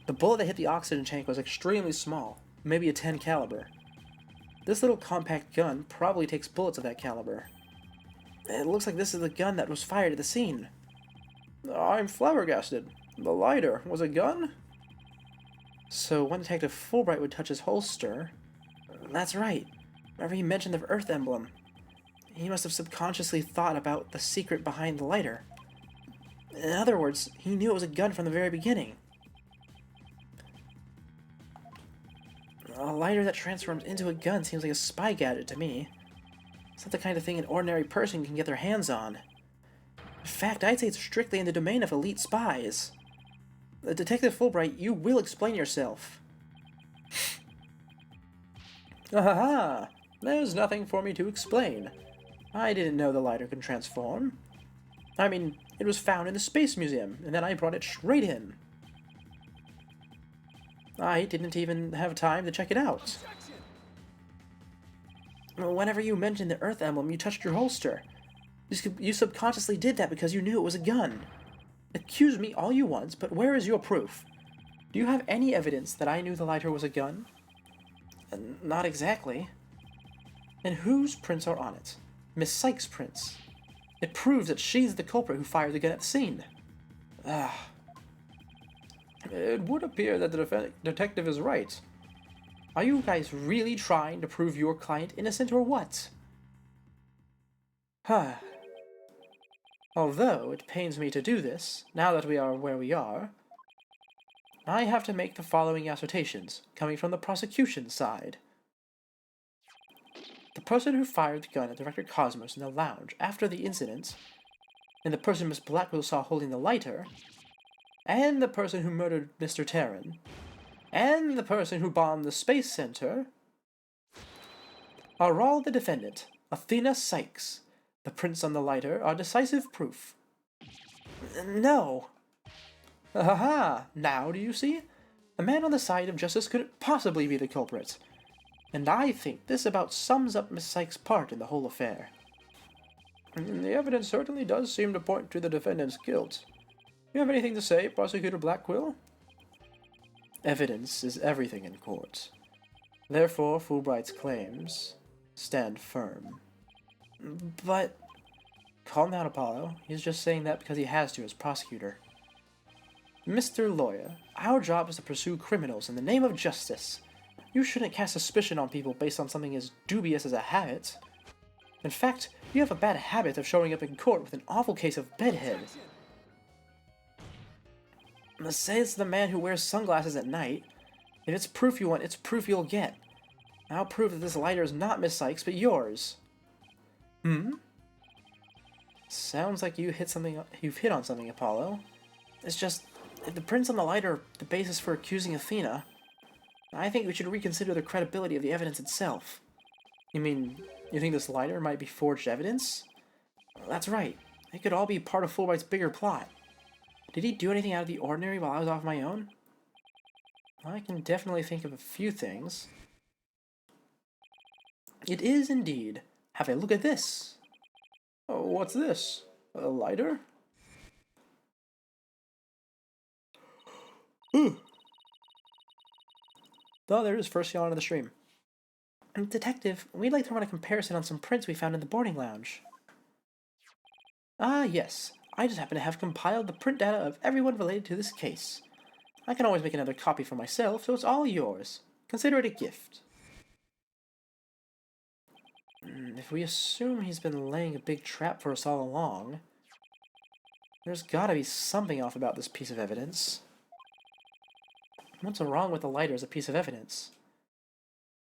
The bullet that hit the oxygen tank was extremely small, maybe a 10 caliber. This little compact gun probably takes bullets of that caliber. It looks like this is the gun that was fired at the scene. I'm flabbergasted. The lighter was a gun? So when Detective Fulbright would touch his holster... That's right. Whenever he mentioned the Earth emblem, he must have subconsciously thought about the secret behind the lighter. In other words, he knew it was a gun from the very beginning. A lighter that transforms into a gun seems like a spy gadget to me. It's not the kind of thing an ordinary person can get their hands on. In fact, I'd say it's strictly in the domain of elite spies. Detective Fulbright, you will explain yourself. Ahaha! There's nothing for me to explain. I didn't know the lighter could transform. I mean, it was found in the Space Museum, and then I brought it straight in. I didn't even have time to check it out. Whenever you mentioned the Earth emblem, you touched your holster. You subconsciously did that because you knew it was a gun. Accuse me all you want, but where is your proof? Do you have any evidence that I knew the lighter was a gun? Not exactly. And whose prints are on it? Miss Sykes' prints. It proves that she's the culprit who fired the gun at the scene. Ah. It would appear that the detective is right. Are you guys really trying to prove your client innocent or what? Huh. Although it pains me to do this, now that we are where we are, I have to make the following assertions, coming from the prosecution side. the person who fired the gun at Director Cosmos in the lounge after the incident, and the person Miss Blackwell saw holding the lighter, and the person who murdered Mr. Terran, and the person who bombed the Space Center, are all the defendant, Athena Sykes. The prints on the lighter are decisive proof. No. Aha! Now do you see? A man on the side of justice couldn't possibly be the culprit. And I think this about sums up Miss Sykes' part in the whole affair. The evidence certainly does seem to point to the defendant's guilt. You have anything to say, Prosecutor Blackquill? Evidence is everything in court. Therefore, Fulbright's claims stand firm. But... Calm down, Apollo. He's just saying that because he has to as prosecutor. Mr. Lawyer, our job is to pursue criminals in the name of justice. You shouldn't cast suspicion on people based on something as dubious as a habit. In fact, you have a bad habit of showing up in court with an awful case of bedhead. Say it's the man who wears sunglasses at night. If it's proof you want, it's proof you'll get. I'll prove that this lighter is not Miss Sykes, but yours. Sounds like you've hit on something, Apollo. It's just, if the prints on the lighter are the basis for accusing Athena, I think we should reconsider the credibility of the evidence itself. You mean, you think this lighter might be forged evidence? That's right. It could all be part of Fulbright's bigger plot. Did he do anything out of the ordinary while I was off my own? I can definitely think of a few things. It is indeed. Have a look at this. Oh, what's this? A lighter? Ooh. Oh, there is first yawn of the stream. Detective, we'd like to run a comparison on some prints we found in the boarding lounge. Ah, yes. I just happen to have compiled the print data of everyone related to this case. I can always make another copy for myself, so it's all yours. Consider it a gift. If we assume he's been laying a big trap for us all along, there's gotta be something off about this piece of evidence. What's wrong with the lighter as a piece of evidence?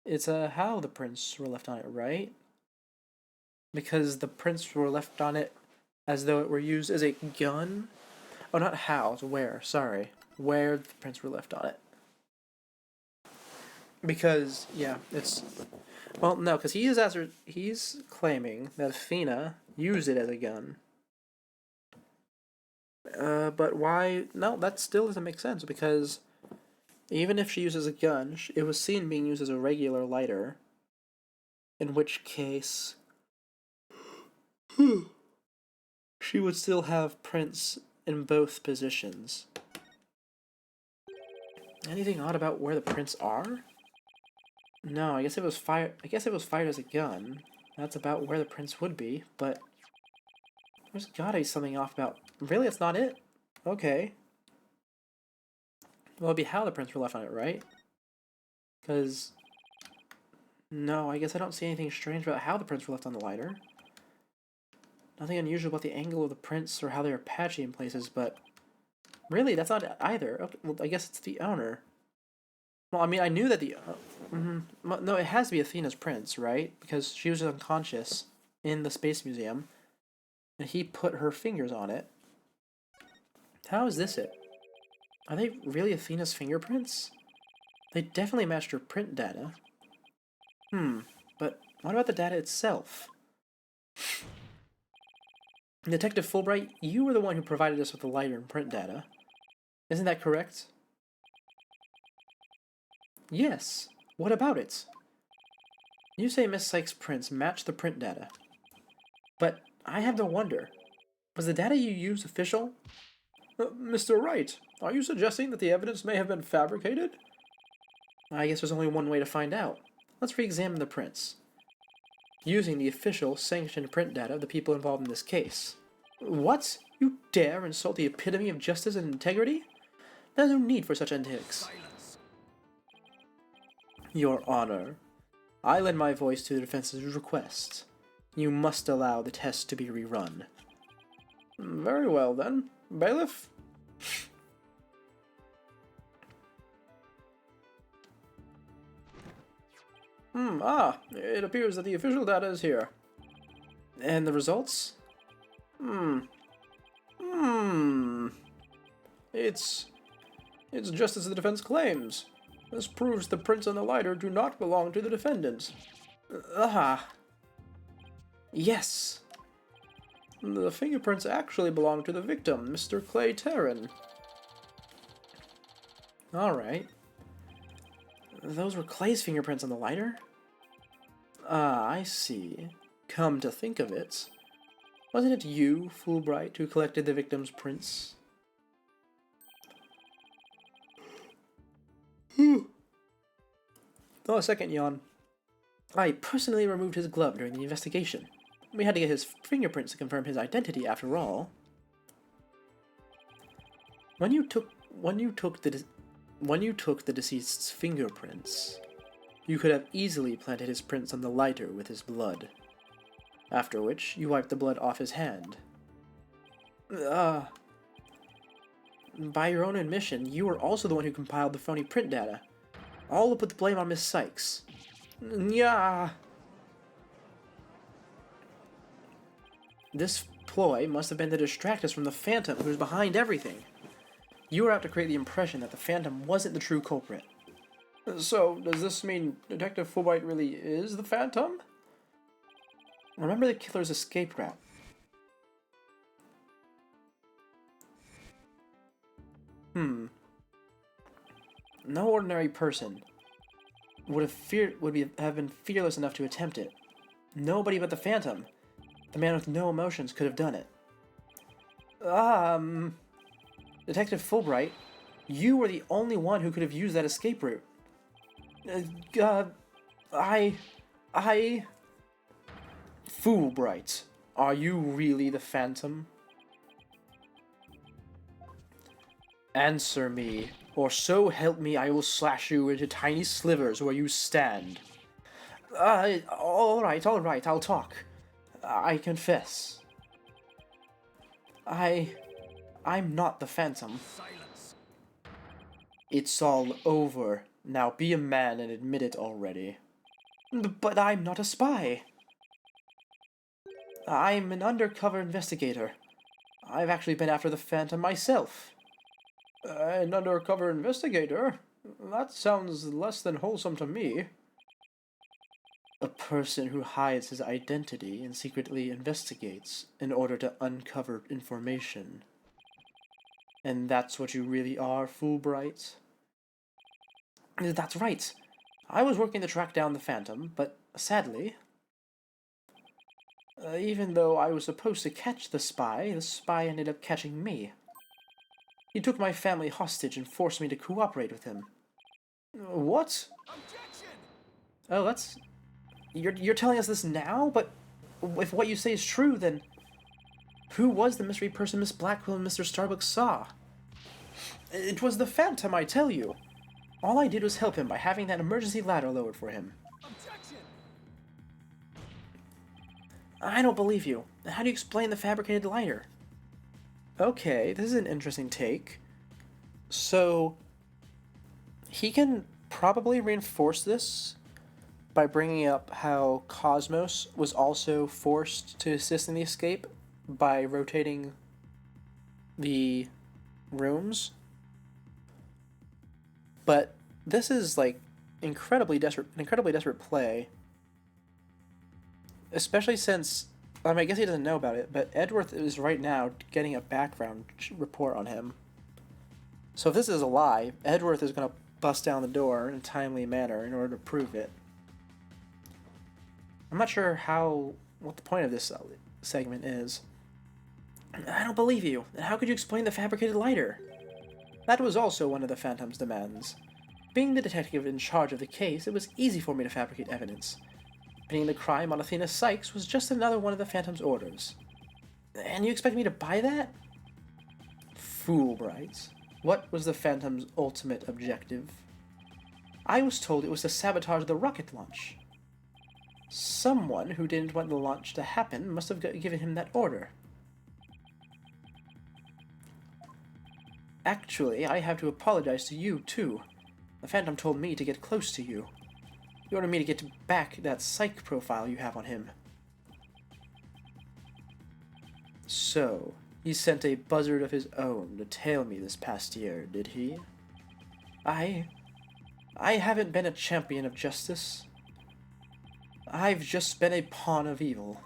It's how the prints were left on it, right? Because the prints were left on it as though it were used as a gun? Oh, not how, it's where, sorry. Where the prints were left on it. Because, yeah, it's... Well, no, because he's claiming that Athena used it as a gun. But why? No, that still doesn't make sense, because even if she uses a gun, it was seen being used as a regular lighter. In which case... she would still have prints in both positions. Anything odd about where the prints are? No, I guess it was fired as a gun. That's about where the prints would be, but there's gotta be something off about... Really, it's not it? Okay. Well, it'd be how the prints were left on it, right? Because... No, I guess I don't see anything strange about how the prints were left on the lighter. Nothing unusual about the angle of the prints or how they are patchy in places, but... Really, that's not either. Okay, well, I guess it's the owner. Well, I mean, I knew that the... No, it has to be Athena's prints, right? Because she was unconscious in the Space Museum, and he put her fingers on it. How is this it? Are they really Athena's fingerprints? They definitely matched her print data. But what about the data itself? Detective Fulbright, you were the one who provided us with the lighter and print data. Isn't that correct? Yes. What about it? You say Miss Sykes' prints match the print data. But I have to wonder, was the data you used official? Mr. Wright, are you suggesting that the evidence may have been fabricated? I guess there's only one way to find out. Let's re-examine the prints, using the official, sanctioned print data of the people involved in this case. What? You dare insult the epitome of justice and integrity? There's no need for such antics. Silence. Your Honor, I lend my voice to the defense's request. You must allow the test to be rerun. Very well, then. Bailiff? It appears that the official data is here. And the results? It's just as the defense claims. This proves the prints on the lighter do not belong to the defendant. Yes. The fingerprints actually belong to the victim, Mr. Clay Terran. Alright. Those were Clay's fingerprints on the lighter? Ah, I see. Come to think of it, wasn't it you, Fulbright, who collected the victim's prints? Oh, a second yawn. I personally removed his glove during the investigation. We had to get his fingerprints to confirm his identity after all. When you took the deceased's fingerprints, you could have easily planted his prints on the lighter with his blood. After which, you wiped the blood off his hand. By your own admission, you were also the one who compiled the phony print data. All to put the blame on Miss Sykes. Yeah. This ploy must have been to distract us from the Phantom, who's behind everything. You were out to create the impression that the Phantom wasn't the true culprit. So, does this mean Detective Fulbright really is the Phantom? Remember the killer's escape route. No ordinary person would have been fearless enough to attempt it. Nobody but the Phantom, the man with no emotions, could have done it. Detective Fulbright, you were the only one who could have used that escape route. Fulbright, are you really the Phantom? Answer me, or so help me I will slash you into tiny slivers where you stand. Alright, I'll talk. I confess. I'm not the Phantom. Silence. It's all over. Now be a man and admit it already. But I'm not a spy. I'm an undercover investigator. I've actually been after the Phantom myself. An undercover investigator? That sounds less than wholesome to me. A person who hides his identity and secretly investigates in order to uncover information. And that's what you really are, Fulbright? That's right. I was working to track down the Phantom, but sadly, even though I was supposed to catch the spy ended up catching me. He took my family hostage and forced me to cooperate with him. What? Objection! Oh, that's... You're telling us this now? But if what you say is true, then who was the mystery person Miss Blackwell and Mr. Starbucks saw? It was the Phantom, I tell you. All I did was help him by having that emergency ladder lowered for him. Objection! I don't believe you. How do you explain the fabricated lighter? Okay, this is an interesting take. So, he can probably reinforce this by bringing up how Cosmos was also forced to assist in the escape by rotating the rooms. But this is like an incredibly desperate play. Especially since, I guess he doesn't know about it, but Edgeworth is right now getting a background report on him. So if this is a lie, Edgeworth is going to bust down the door in a timely manner in order to prove it. I'm not sure what the point of this segment is. I don't believe you. How could you explain the fabricated lighter? That was also one of the Phantom's demands. Being the detective in charge of the case, it was easy for me to fabricate evidence. Pinning the crime on Athena Sykes was just another one of the Phantom's orders. And you expect me to buy that? Fulbright. What was the Phantom's ultimate objective? I was told it was to sabotage the rocket launch. Someone who didn't want the launch to happen must have given him that order. Actually, I have to apologize to you, too. The Phantom told me to get close to you. You ordered me to get back that psych profile you have on him. So, he sent a buzzard of his own to tail me this past year, did he? I haven't been a champion of justice. I've just been a pawn of evil.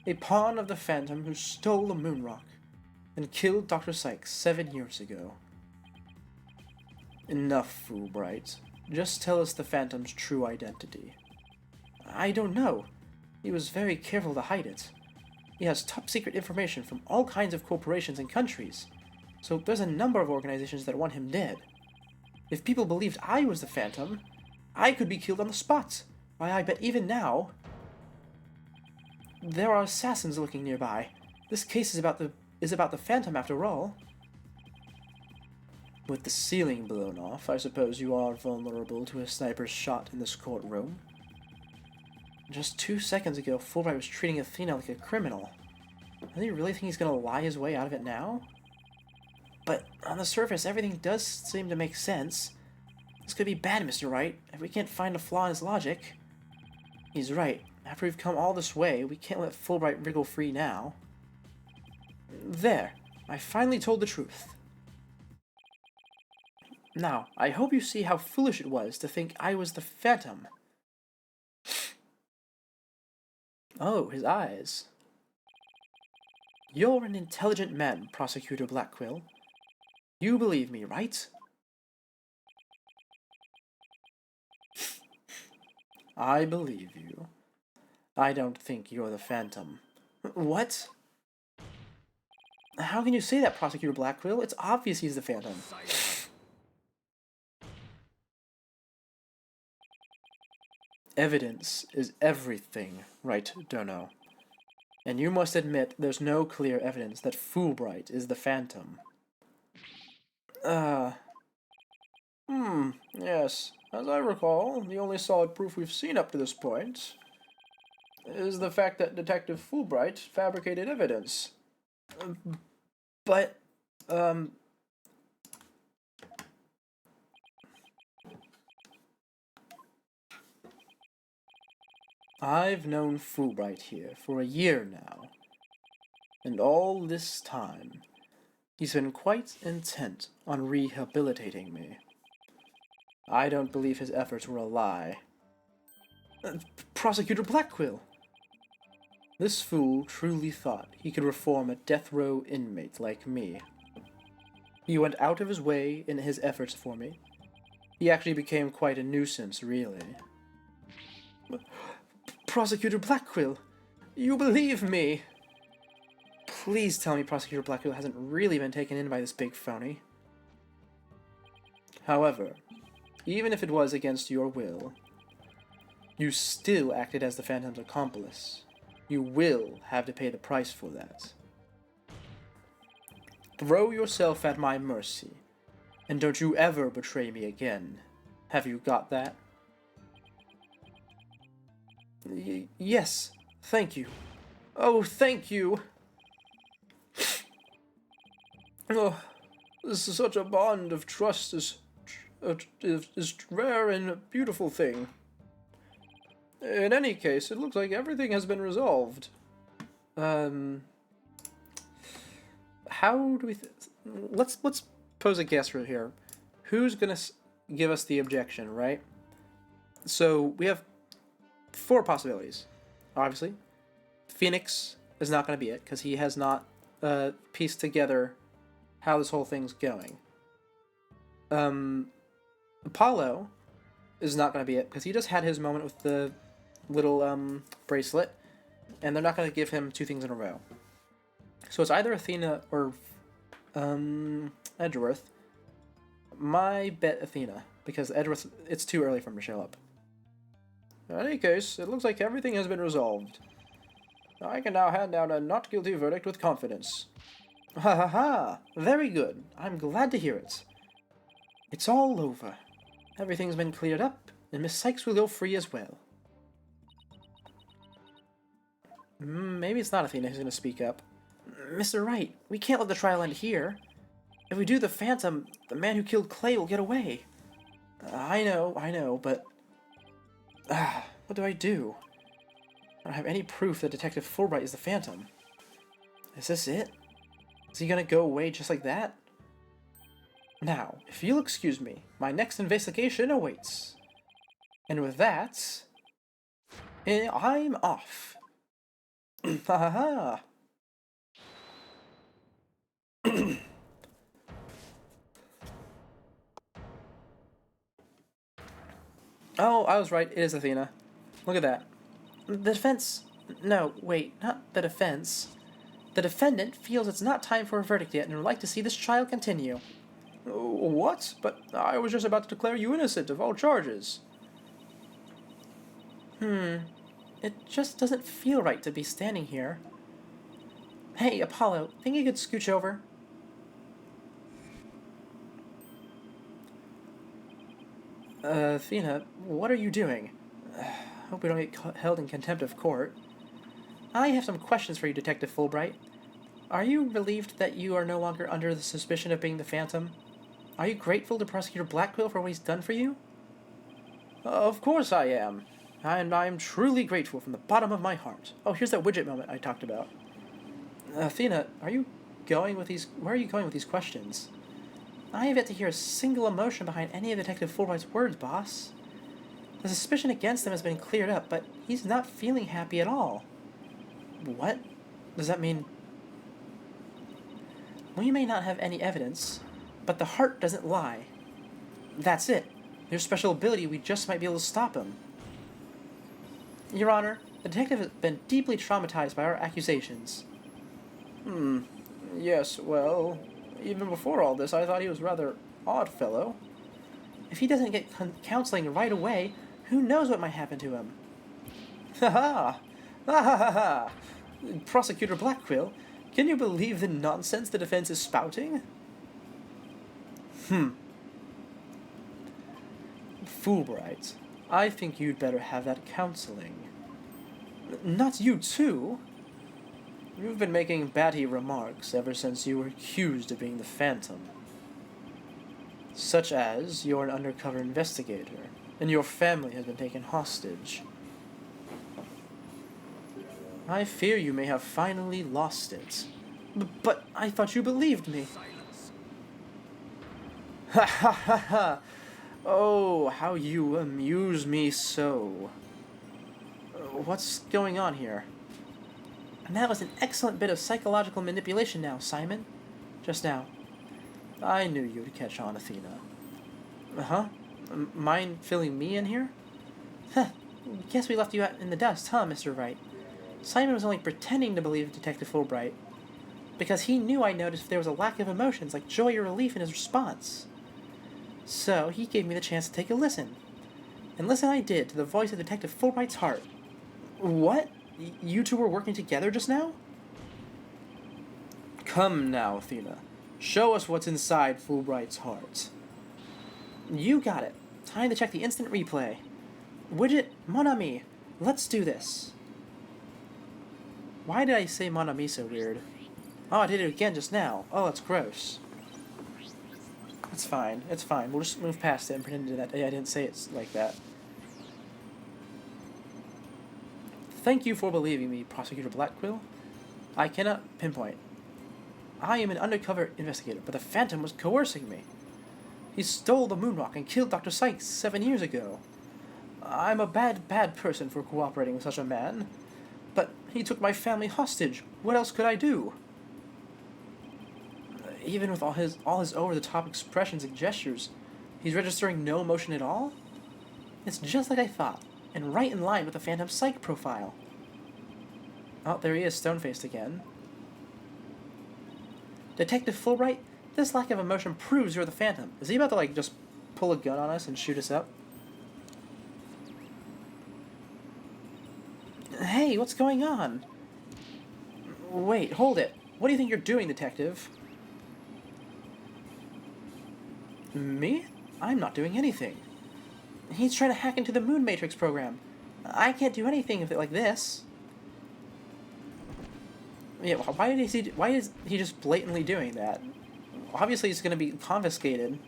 A pawn of the Phantom who stole the moon rock and killed Dr. Sykes 7 years ago. Enough, Fulbright. Just tell us the Phantom's true identity. I don't know. He was very careful to hide it. He has top secret information from all kinds of corporations and countries, so there's a number of organizations that want him dead. If people believed I was the Phantom, I could be killed on the spot. Why, I bet even now there are assassins lurking nearby. This case is about the Phantom after all. With the ceiling blown off, I suppose you are vulnerable to a sniper's shot in this courtroom. Just 2 seconds ago, Fulbright was treating Athena like a criminal. Does he really think he's gonna lie his way out of it now? But on the surface, everything does seem to make sense. This could be bad, Mr. Wright, if we can't find a flaw in his logic. He's right. After we've come all this way, we can't let Fulbright wriggle free now. There. I finally told the truth. Now, I hope you see how foolish it was to think I was the Phantom. Oh, his eyes. You're an intelligent man, Prosecutor Blackquill. You believe me, right? I believe you. I don't think you're the Phantom. What? How can you say that, Prosecutor Blackquill? It's obvious he's the Phantom. Evidence is everything, right, Dono? And you must admit there's no clear evidence that Fulbright is the Phantom. Yes. As I recall, the only solid proof we've seen up to this point is the fact that Detective Fulbright fabricated evidence. But, I've known Fulbright here for a year now, and all this time, he's been quite intent on rehabilitating me. I don't believe his efforts were a lie. Prosecutor Blackquill! This fool truly thought he could reform a death row inmate like me. He went out of his way in his efforts for me. He actually became quite a nuisance, really. Prosecutor Blackquill, you believe me! Please tell me Prosecutor Blackquill hasn't really been taken in by this big phony. However, even if it was against your will, you still acted as the Phantom's accomplice. You will have to pay the price for that. Throw yourself at my mercy, and don't you ever betray me again. Have you got that? Yes, thank you. Oh, thank you! Oh, this is such a bond of trust is rare and a beautiful thing. In any case, it looks like everything has been resolved. How do we... let's pose a guess right here. Who's gonna give us the objection, right? So, we have 4 possibilities. Obviously, Phoenix is not going to be it, because he has not pieced together how this whole thing's going. Apollo is not going to be it, because he just had his moment with the little bracelet, and they're not going to give him 2 things in a row. So it's either Athena or Edgeworth. My bet Athena, because Edgeworth, it's too early for him to show up. In any case, it looks like everything has been resolved. I can now hand down a not guilty verdict with confidence. Ha ha ha! Very good. I'm glad to hear it. It's all over. Everything's been cleared up, and Miss Sykes will go free as well. Maybe it's not Athena who's going to speak up. Mr. Wright, we can't let the trial end here. If we do, the Phantom, the man who killed Clay, will get away. I know, but... What do I do? I don't have any proof that Detective Fulbright is the Phantom. Is this it? Is he gonna go away just like that? Now, if you'll excuse me, my next investigation awaits. And with that, I'm off. Ha ha ha. Oh, I was right. It is Athena. Look at that. The defense... No, wait, not the defense. The defendant feels it's not time for a verdict yet and would like to see this trial continue. What? But I was just about to declare you innocent of all charges. It just doesn't feel right to be standing here. Hey, Apollo, think you could scooch over? Athena, what are you doing? Hope we don't get held in contempt of court. I have some questions for you, Detective Fulbright. Are you relieved that you are no longer under the suspicion of being the Phantom? Are you grateful to Prosecutor Blackquill for what he's done for you? Of course I am. And I'm truly grateful from the bottom of my heart. Oh, here's that widget moment I talked about. Athena, where are you going with these questions? I have yet to hear a single emotion behind any of Detective Fulbright's words, boss. The suspicion against him has been cleared up, but he's not feeling happy at all. What? Does that mean... We may not have any evidence, but the heart doesn't lie. That's it. There's special ability, we just might be able to stop him. Your Honor, the detective has been deeply traumatized by our accusations. Yes, well, even before all this, I thought he was rather odd fellow. If he doesn't get counseling right away, who knows what might happen to him? Ha ha! Ha ha ha ha! Prosecutor Blackquill, can you believe the nonsense the defense is spouting? Fulbright, I think you'd better have that counseling. Not you too? You've been making batty remarks ever since you were accused of being the Phantom. Such as, you're an undercover investigator, and your family has been taken hostage. I fear you may have finally lost it. But I thought you believed me. Silence. Ha ha ha ha! Oh, how you amuse me so. What's going on here? And that was an excellent bit of psychological manipulation now, Simon. Just now. I knew you'd catch on, Athena. Uh-huh. Mind filling me in here? Huh. Guess we left you out in the dust, huh, Mr. Wright? Simon was only pretending to believe Detective Fulbright, because he knew I noticed there was a lack of emotions like joy or relief in his response. So he gave me the chance to take a listen. And listen I did to the voice of Detective Fulbright's heart. What? You two were working together just now? Come now, Athena. Show us what's inside Fulbright's heart. You got it. Time to check the instant replay. Widget, mon ami, let's do this. Why did I say mon ami so weird? Oh, I did it again just now. Oh, that's gross. It's fine. It's fine. We'll just move past it and pretend that I didn't say it like that. Thank you for believing me, Prosecutor Blackquill. I cannot pinpoint. I am an undercover investigator, but the Phantom was coercing me. He stole the moonrock and killed Dr. Sykes 7 years ago. I'm a bad person for cooperating with such a man. But he took my family hostage. What else could I do? Even with all his over-the-top expressions and gestures, he's registering no emotion at all? It's just like I thought, and right in line with the Phantom Psych profile. Oh, there he is, stone-faced again. Detective Fulbright, this lack of emotion proves you're the Phantom. Is he about to, just pull a gun on us and shoot us up? Hey, what's going on? Wait, hold it. What do you think you're doing, Detective? Me? I'm not doing anything. He's trying to hack into the Moon Matrix program. I can't do anything with it like this. Yeah, why is he just blatantly doing that? Obviously, it's going to be confiscated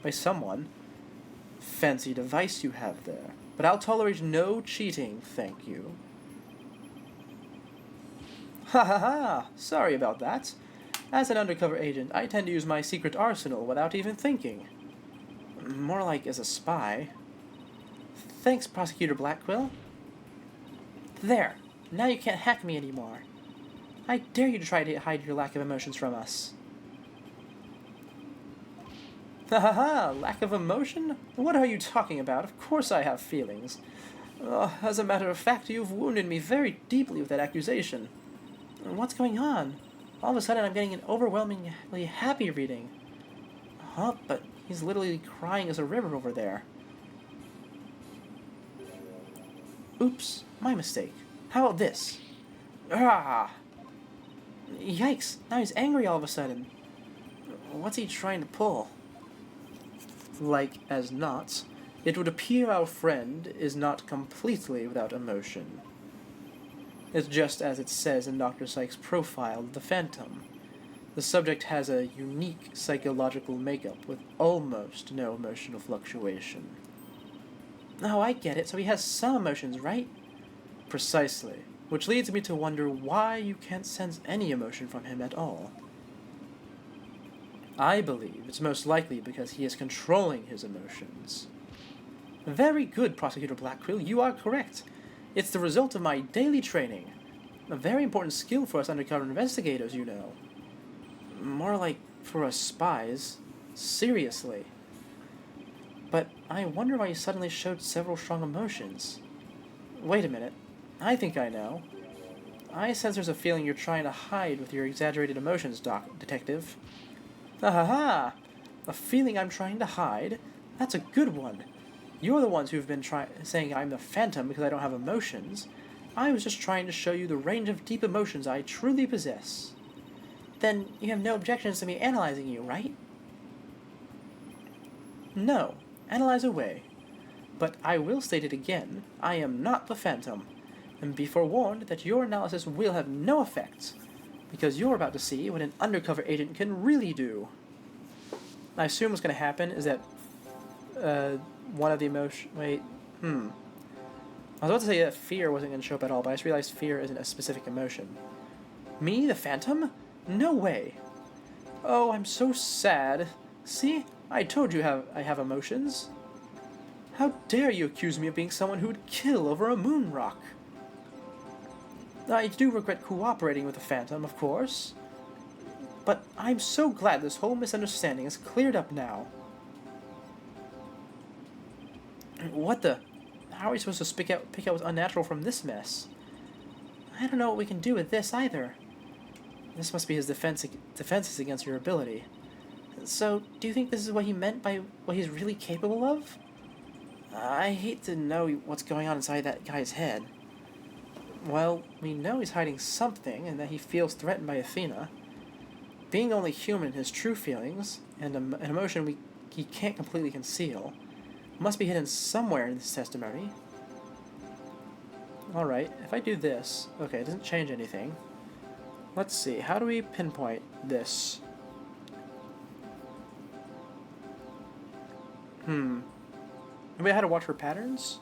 by someone. Fancy device you have there. But I'll tolerate no cheating, thank you. Ha ha ha! Sorry about that. As an undercover agent, I tend to use my secret arsenal without even thinking. More like as a spy. Thanks, Prosecutor Blackquill. There! Now you can't hack me anymore. I dare you to try to hide your lack of emotions from us. Ha ha ha! Lack of emotion? What are you talking about? Of course I have feelings. As a matter of fact, you've wounded me very deeply with that accusation. What's going on? All of a sudden I'm getting an overwhelmingly happy reading. Huh? But he's literally crying as a river over there. Oops, my mistake. How about this? Ah! Yikes, now he's angry all of a sudden. What's he trying to pull? Like as not, it would appear our friend is not completely without emotion. It's just as it says in Dr. Sykes' profile of the Phantom. The subject has a unique psychological makeup with almost no emotional fluctuation. Oh, I get it, so he has some emotions, right? Precisely. Which leads me to wonder why you can't sense any emotion from him at all. I believe it's most likely because he is controlling his emotions. Very good, Prosecutor Blackquill, you are correct. It's the result of my daily training. A very important skill for us undercover investigators, you know. More like for us spies. Seriously. But I wonder why you suddenly showed several strong emotions. Wait a minute. I think I know. I sense there's a feeling you're trying to hide with your exaggerated emotions, Detective. Ah ha ha! A feeling I'm trying to hide? That's a good one. You're the ones who've been saying I'm the Phantom because I don't have emotions. I was just trying to show you the range of deep emotions I truly possess. Then you have no objections to me analyzing you, right? No. Analyze away. But I will state it again, I am not the Phantom, and be forewarned that your analysis will have no effect, because you're about to see what an undercover agent can really do. I assume what's going to happen is that one of the emotion... Wait, I was about to say that fear wasn't going to show up at all, but I just realized fear isn't a specific emotion. Me, the Phantom? No way. Oh, I'm so sad. See? I told you I have emotions. How dare you accuse me of being someone who would kill over a moon rock? I do regret cooperating with the Phantom, of course. But I'm so glad this whole misunderstanding is cleared up now. What the? How are we supposed to pick out what's unnatural from this mess? I don't know what we can do with this either. This must be his defenses against your ability. So, do you think this is what he meant by what he's really capable of? I hate to know what's going on inside that guy's head. Well, we know he's hiding something and that he feels threatened by Athena. Being only human in his true feelings, and an emotion he can't completely conceal, must be hidden somewhere in this testimony. Alright, if I do this... Okay, it doesn't change anything. Let's see, how do we pinpoint this? Maybe how to watch for patterns?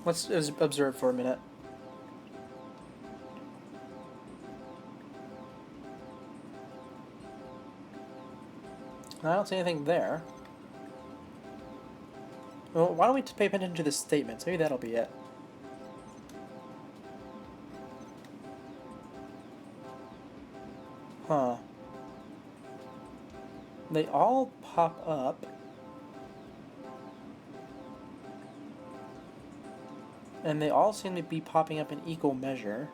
Let's observe for a minute. I don't see anything there. Well, why don't we pay attention to the statements? Maybe that'll be it. Huh. They all pop up. And they all seem to be popping up in equal measure.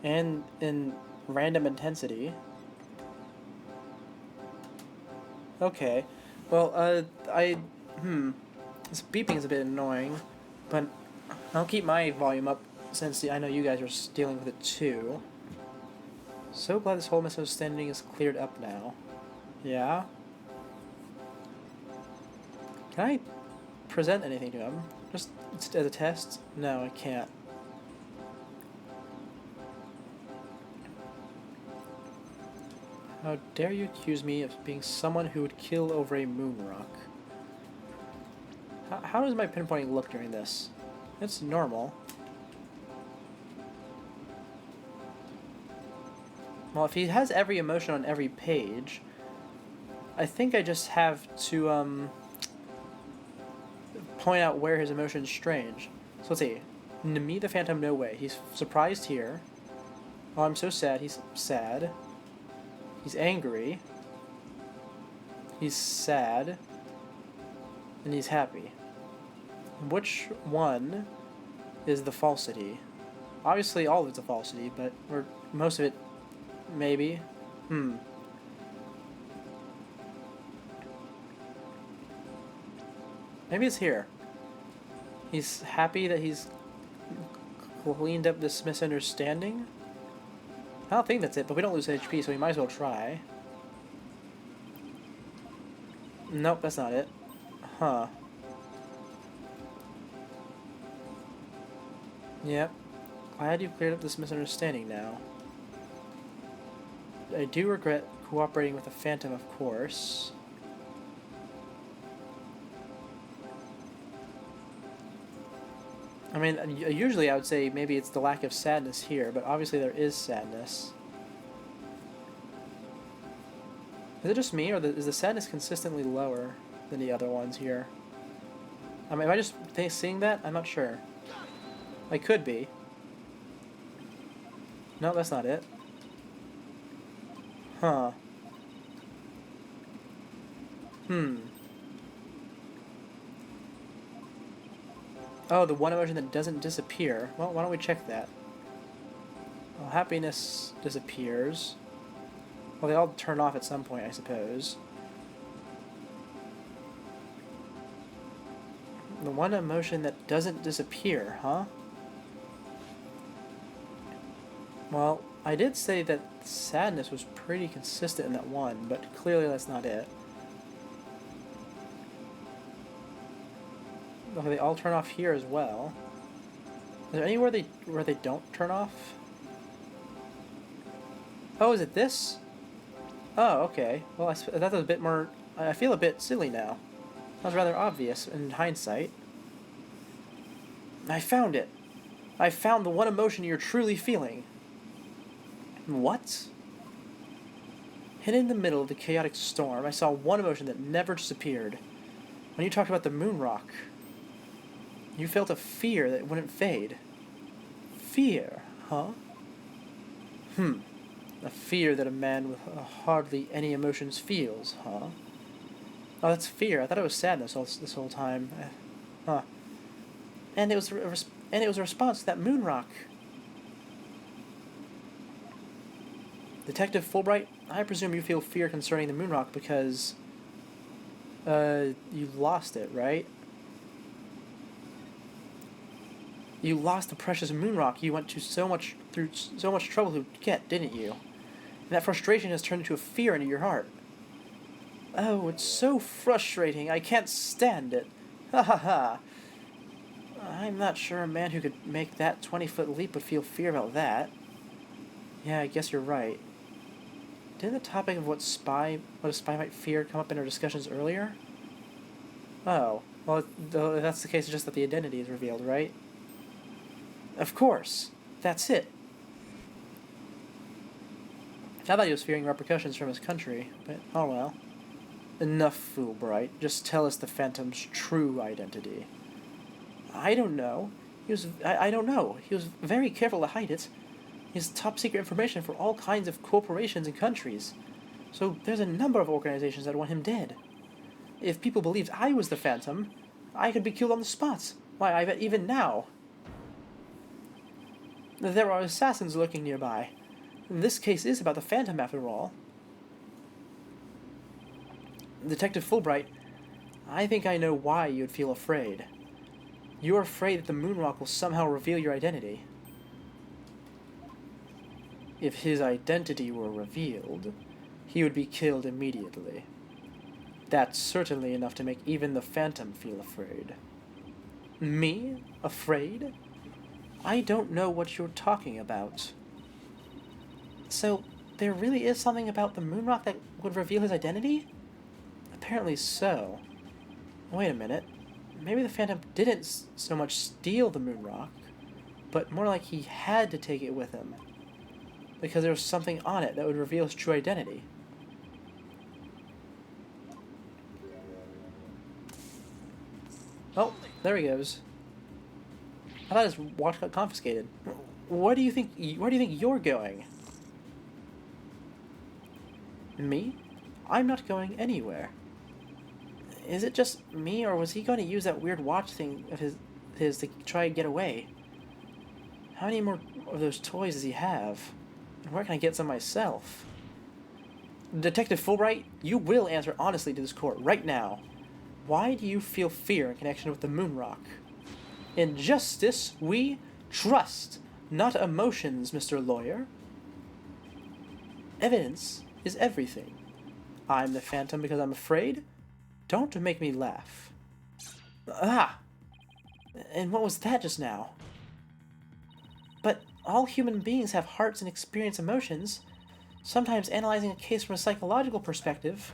And in random intensity. Okay. Well, this beeping is a bit annoying, but I'll keep my volume up since I know you guys are dealing with it too. So glad this whole misunderstanding is cleared up now. Yeah? Can I present anything to him? Just as a test? No, I can't. How dare you accuse me of being someone who would kill over a moon rock? How does my pinpointing look during this? It's normal. Well, if he has every emotion on every page, I think I just have to point out where his emotion's strange. So let's see. Me the Phantom, no way. He's surprised here. Oh, I'm so sad. He's sad. He's angry. He's sad. And he's happy. Which one is the falsity? Obviously all of it's a falsity, but or most of it maybe. Maybe it's here. He's happy that he's cleaned up this misunderstanding. I don't think that's it, but we don't lose HP, so we might as well try. Nope, that's not it. Huh. Yep. Glad you've cleared up this misunderstanding now. I do regret cooperating with the Phantom, of course. I mean, usually I would say maybe it's the lack of sadness here, but obviously there is sadness. Is it just me, or is the sadness consistently lower than the other ones here? I mean, am I just seeing that? I'm not sure. I could be. No, that's not it. Huh. Oh, the one emotion that doesn't disappear. Well, why don't we check that? Well, happiness disappears. Well, they all turn off at some point, I suppose. The one emotion that doesn't disappear, huh? Well, I did say that sadness was pretty consistent in that one, but clearly that's not it. Okay, they all turn off here as well. Is there anywhere where they don't turn off? Oh, is it this? Oh, okay. Well, that was a bit more... I feel a bit silly now. That was rather obvious in hindsight. I found it! I found the one emotion you're truly feeling. What? Hidden in the middle of the chaotic storm, I saw one emotion that never disappeared. When you talked about the moon rock, you felt a fear that wouldn't fade. Fear, huh? A fear that a man with hardly any emotions feels, huh? Oh, that's fear. I thought it was sadness this whole time. Huh. And it was a response to that moon rock. Detective Fulbright, I presume you feel fear concerning the moon rock because you lost it, right? You lost the precious moon rock you went through so much trouble to get, didn't you? And that frustration has turned into a fear into your heart. Oh, it's so frustrating. I can't stand it. Ha ha ha. I'm not sure a man who could make that 20-foot leap would feel fear about that. Yeah, I guess you're right. Didn't the topic of what a spy might fear come up in our discussions earlier? Oh, well, if that's the case, it's just that the identity is revealed, right? Of course. That's it. I thought he was fearing repercussions from his country, but oh well. Enough, Fulbright. Just tell us the Phantom's true identity. I don't know. I don't know. He was very careful to hide it. He has top secret information for all kinds of corporations and countries. So there's a number of organizations that want him dead. If people believed I was the Phantom, I could be killed on the spot. Why, I bet even now. There are assassins lurking nearby. This case is about the Phantom, after all. Detective Fulbright, I think I know why you'd feel afraid. You're afraid that the moonrock will somehow reveal your identity. If his identity were revealed, he would be killed immediately. That's certainly enough to make even the Phantom feel afraid. Me? Afraid? I don't know what you're talking about. So, there really is something about the Moonrock that would reveal his identity? Apparently so. Wait a minute. Maybe the Phantom didn't so much steal the Moonrock, but more like he had to take it with him, because there was something on it that would reveal his true identity. Oh, there he goes. I thought his watch got confiscated. Where do you think you're going? Me? I'm not going anywhere. Is it just me, or was he going to use that weird watch thing of his to try and get away? How many more of those toys does he have? And where can I get some myself? Detective Fulbright, you will answer honestly to this court right now. Why do you feel fear in connection with the Moonrock? In justice, we trust, not emotions, Mr. Lawyer. Evidence is everything. I'm the Phantom because I'm afraid? Don't make me laugh. Ah! And what was that just now? But all human beings have hearts and experience emotions. Sometimes analyzing a case from a psychological perspective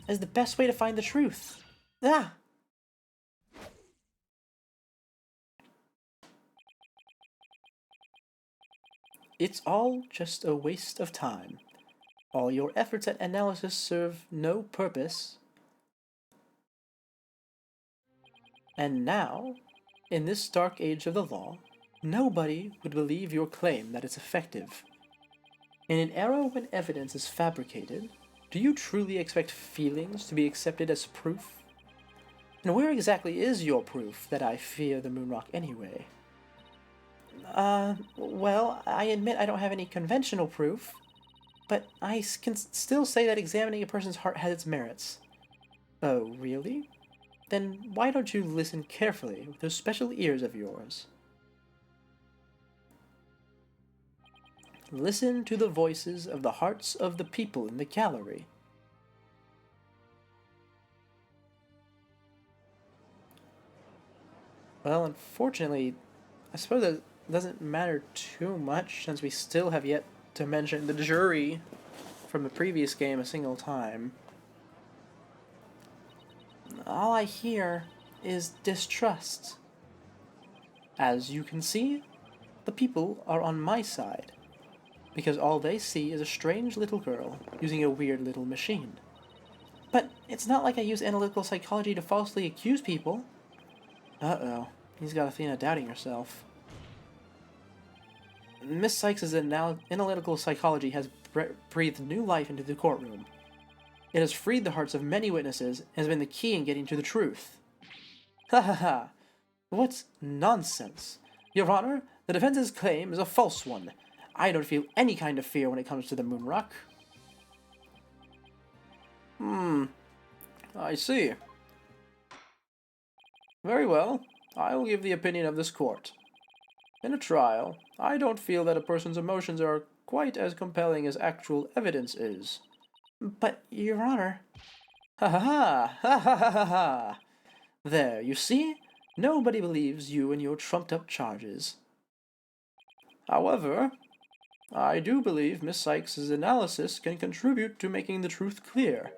is the best way to find the truth. Ah! It's all just a waste of time. All your efforts at analysis serve no purpose. And now, in this dark age of the law, nobody would believe your claim that it's effective. In an era when evidence is fabricated, do you truly expect feelings to be accepted as proof? And where exactly is your proof that I fear the Moonrock anyway? Well, I admit I don't have any conventional proof, but I can still say that examining a person's heart has its merits. Oh, really? Then why don't you listen carefully with those special ears of yours? Listen to the voices of the hearts of the people in the gallery. Well, unfortunately, I suppose it doesn't matter too much, since we still have yet to mention the jury from the previous game a single time. All I hear is distrust. As you can see, the people are on my side, because all they see is a strange little girl using a weird little machine. But it's not like I use analytical psychology to falsely accuse people. Uh-oh, he's got Athena doubting herself. Miss Sykes' analytical psychology has breathed new life into the courtroom. It has freed the hearts of many witnesses and has been the key in getting to the truth. Ha ha ha! What nonsense! Your Honor, the defense's claim is a false one. I don't feel any kind of fear when it comes to the Moonrock. I see. Very well. I will give the opinion of this court. In a trial, I don't feel that a person's emotions are quite as compelling as actual evidence is. But, Your Honor... Ha ha ha! Ha ha ha ha ha! There, you see? Nobody believes you and your trumped-up charges. However, I do believe Miss Sykes' analysis can contribute to making the truth clear.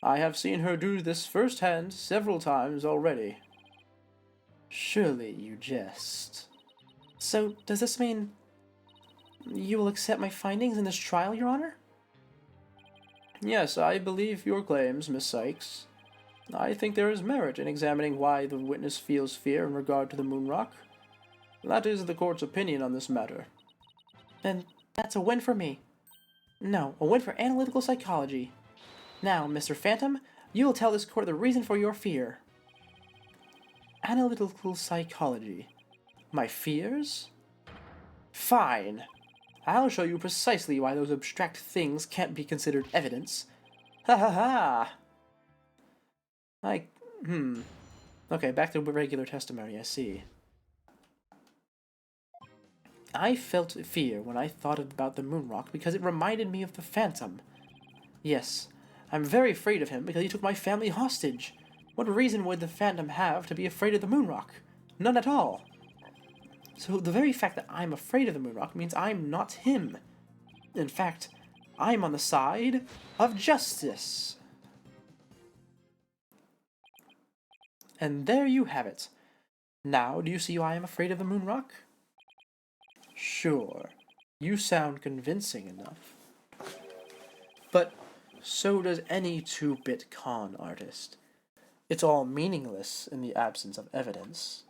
I have seen her do this firsthand several times already. Surely you jest. So, does this mean you will accept my findings in this trial, Your Honor? Yes, I believe your claims, Miss Sykes. I think there is merit in examining why the witness feels fear in regard to the Moonrock. That is the court's opinion on this matter. Then that's a win for me. No, a win for analytical psychology. Now, Mr. Phantom, you will tell this court the reason for your fear. Analytical psychology. My fears? Fine. I'll show you precisely why those abstract things can't be considered evidence. Ha ha ha! Okay, back to regular testimony, I see. I felt fear when I thought about the Moonrock because it reminded me of the Phantom. Yes, I'm very afraid of him because he took my family hostage. What reason would the Phantom have to be afraid of the Moonrock? None at all. So the very fact that I'm afraid of the Moonrock means I'm not him. In fact, I'm on the side of justice. And there you have it. Now, do you see why I'm afraid of the moon rock? Sure, you sound convincing enough. But so does any two-bit con artist. It's all meaningless in the absence of evidence.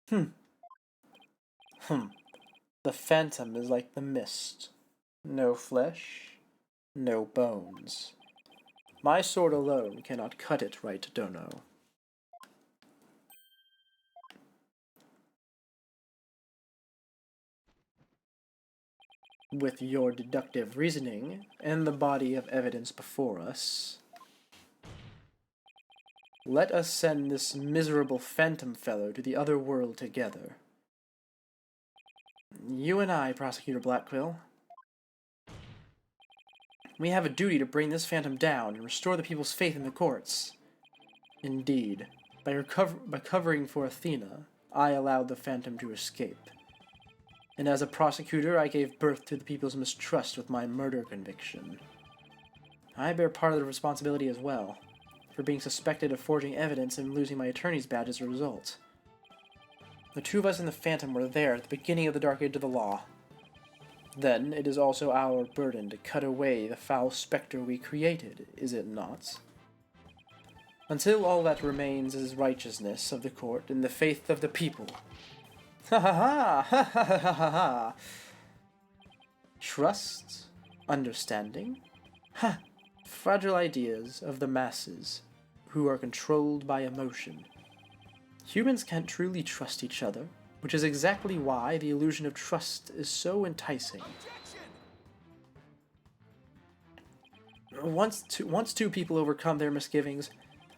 Hmm. The phantom is like the mist. No flesh, no bones. My sword alone cannot cut it right, Dono. With your deductive reasoning and the body of evidence before us, let us send this miserable phantom fellow to the other world together. You and I, Prosecutor Blackquill, we have a duty to bring this phantom down and restore the people's faith in the courts. Indeed, by covering for Athena, I allowed the phantom to escape. And as a prosecutor, I gave birth to the people's mistrust with my murder conviction. I bear part of the responsibility as well, for being suspected of forging evidence and losing my attorney's badge as a result. The two of us and the phantom were there at the beginning of the Dark Age of the Law. Then, it is also our burden to cut away the foul specter we created, is it not? Until all that remains is righteousness of the court and the faith of the people. Ha ha ha! Ha ha ha ha ha! Trust? Understanding? Ha! Fragile ideas of the masses, who are controlled by emotion. Humans can't truly trust each other, which is exactly why the illusion of trust is so enticing. Once two people overcome their misgivings,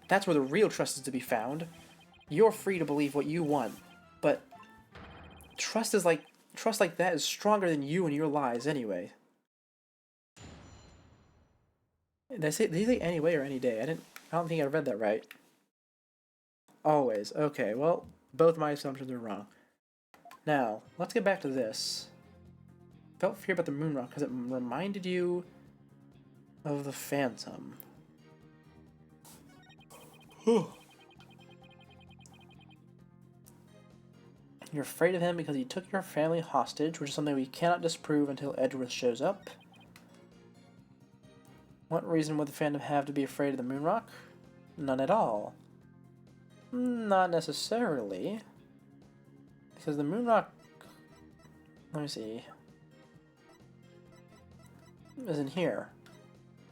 that's where the real trust is to be found. You're free to believe what you want, but trust like that is stronger than you and your lies anyway. Did they say anyway or any day? I don't think I read that right. Always. Okay, well, both my assumptions are wrong. Now, let's get back to this. Felt fear about the moon rock because it reminded you of the phantom. You're afraid of him because he took your family hostage, which is something we cannot disprove until Edgeworth shows up. What reason would the Phantom have to be afraid of the moon rock? None at all. Not necessarily. Because the moon rock... Let me see. Is in here.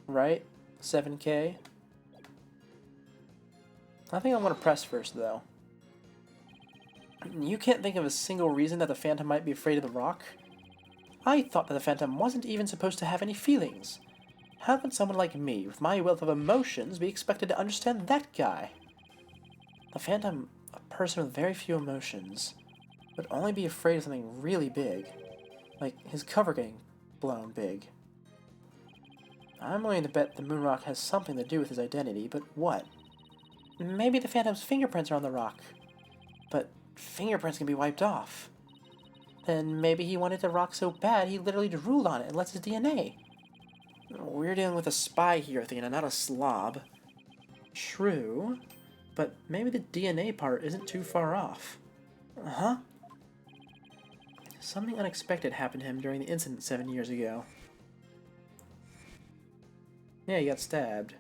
Right? 7K. I think I'm going to press first, though. You can't think of a single reason that the Phantom might be afraid of the rock? I thought that the Phantom wasn't even supposed to have any feelings. How could someone like me, with my wealth of emotions, be expected to understand that guy? The Phantom, a person with very few emotions, would only be afraid of something really big. Like his cover getting blown big. I'm willing to bet the moon rock has something to do with his identity, but what? Maybe the Phantom's fingerprints are on the rock. But fingerprints can be wiped off. Then maybe he wanted the rock so bad he literally drooled on it and left his DNA. We're dealing with a spy here, Athena, not a slob. True, but maybe the DNA part isn't too far off. Uh-huh. Something unexpected happened to him during the incident 7 years ago. Yeah, he got stabbed.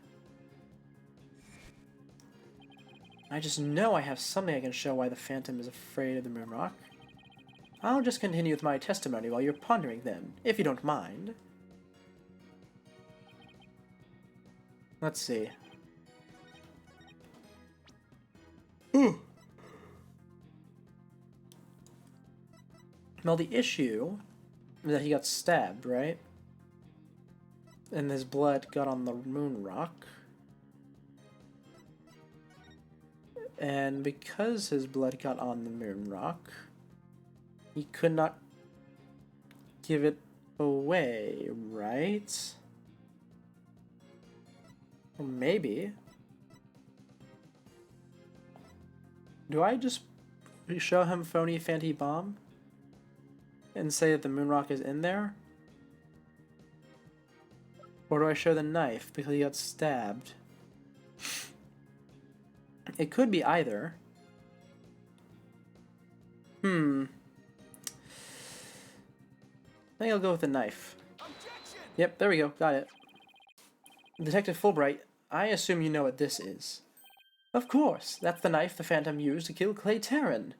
I just know I have something I can show why the Phantom is afraid of the moon rock. I'll just continue with my testimony while you're pondering then, if you don't mind. Let's see. Ooh. Well, the issue is that he got stabbed, right? And his blood got on the moon rock. And because his blood got on the moon rock, he could not give it away, right? Or maybe. Do I just show him phony Fanty Bomb and say that the moon rock is in there? Or do I show the knife because he got stabbed? It could be either. I think I'll go with the knife. Objection! Yep, there we go. Got it. Detective Fulbright, I assume you know what this is. Of course, that's the knife the Phantom used to kill Clay Terran.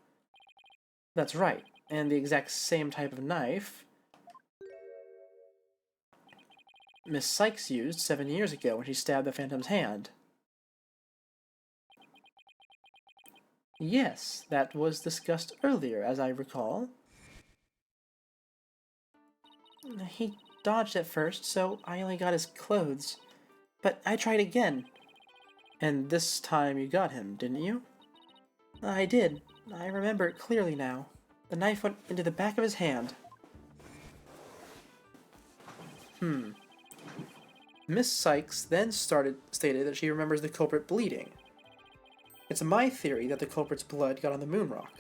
That's right, and the exact same type of knife Miss Sykes used 7 years ago when she stabbed the Phantom's hand. Yes, that was discussed earlier, as I recall. He dodged at first, so I only got his clothes. But I tried again. And this time you got him, didn't you? I did. I remember it clearly now. The knife went into the back of his hand. Miss Sykes then stated that she remembers the culprit bleeding. It's my theory that the culprit's blood got on the moon rock,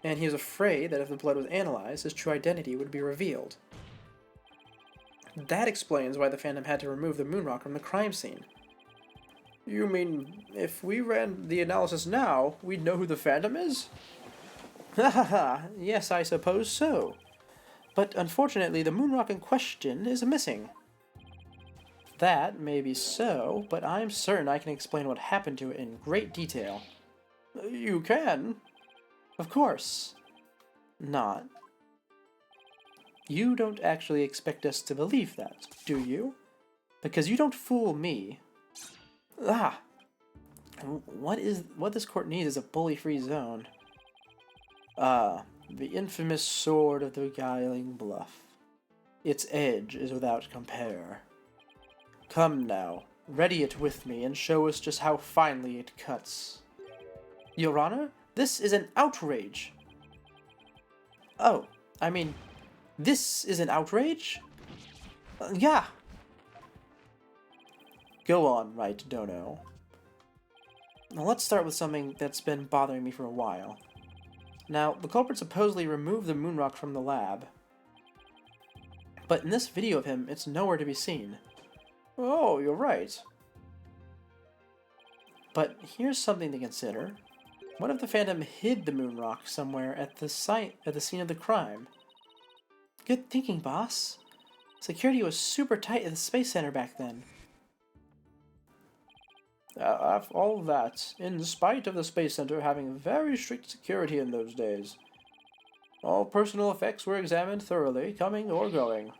and he was afraid that if the blood was analyzed, his true identity would be revealed. That explains why the Phantom had to remove the moon rock from the crime scene. You mean, if we ran the analysis now, we'd know who the Phantom is? Ha ha ha, yes, I suppose so. But unfortunately, the moon rock in question is missing. That may be so, but I'm certain I can explain what happened to it in great detail. You can? Of course. Not. You don't actually expect us to believe that, do you? Because you don't fool me. Ah! What this court needs is a bully-free zone. Ah, the infamous sword of the beguiling bluff. Its edge is without compare. Come now, ready it with me and show us just how finely it cuts. Your Honor, this is an outrage! Oh, I mean, this is an outrage? Yeah! Go on, right, Dono. Now let's start with something that's been bothering me for a while. Now, the culprit supposedly removed the moon rock from the lab. But in this video of him, it's nowhere to be seen. Oh, you're right. But here's something to consider. What if the Phantom hid the moon rock somewhere at the scene of the crime? Good thinking, boss. Security was super tight at the Space Center back then. All that, in spite of the Space Center having very strict security in those days. All personal effects were examined thoroughly, coming or going.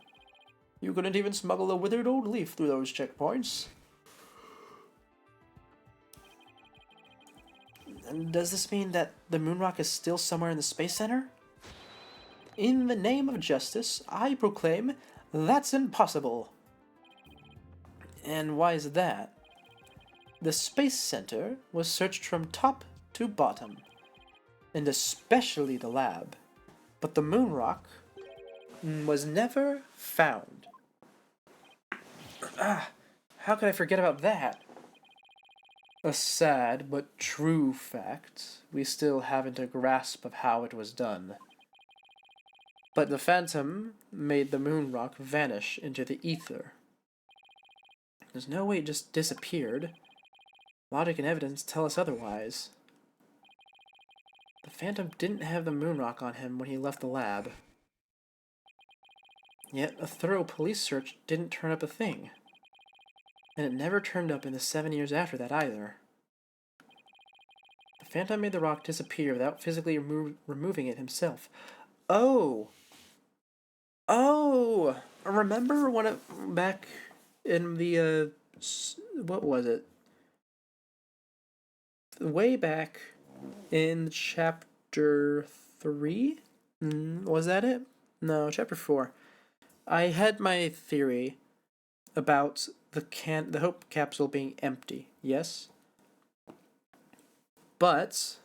You couldn't even smuggle a withered old leaf through those checkpoints. And does this mean that the moon rock is still somewhere in the Space Center? In the name of justice, I proclaim that's impossible. And why is that? The Space Center was searched from top to bottom, and especially the lab. But the moon rock was never found. How could I forget about that? A sad but true fact. We still haven't a grasp of how it was done. But the Phantom made the moon rock vanish into the ether. There's no way it just disappeared. Logic and evidence tell us otherwise. The Phantom didn't have the moon rock on him when he left the lab. Yet a thorough police search didn't turn up a thing. And it never turned up in the 7 years after that either. The Phantom made the rock disappear without physically removing it himself. Oh! Oh! Remember back in the, what was it? Way back in chapter 3? Was that it? No, chapter 4. I had my theory about the Hope capsule being empty, yes? But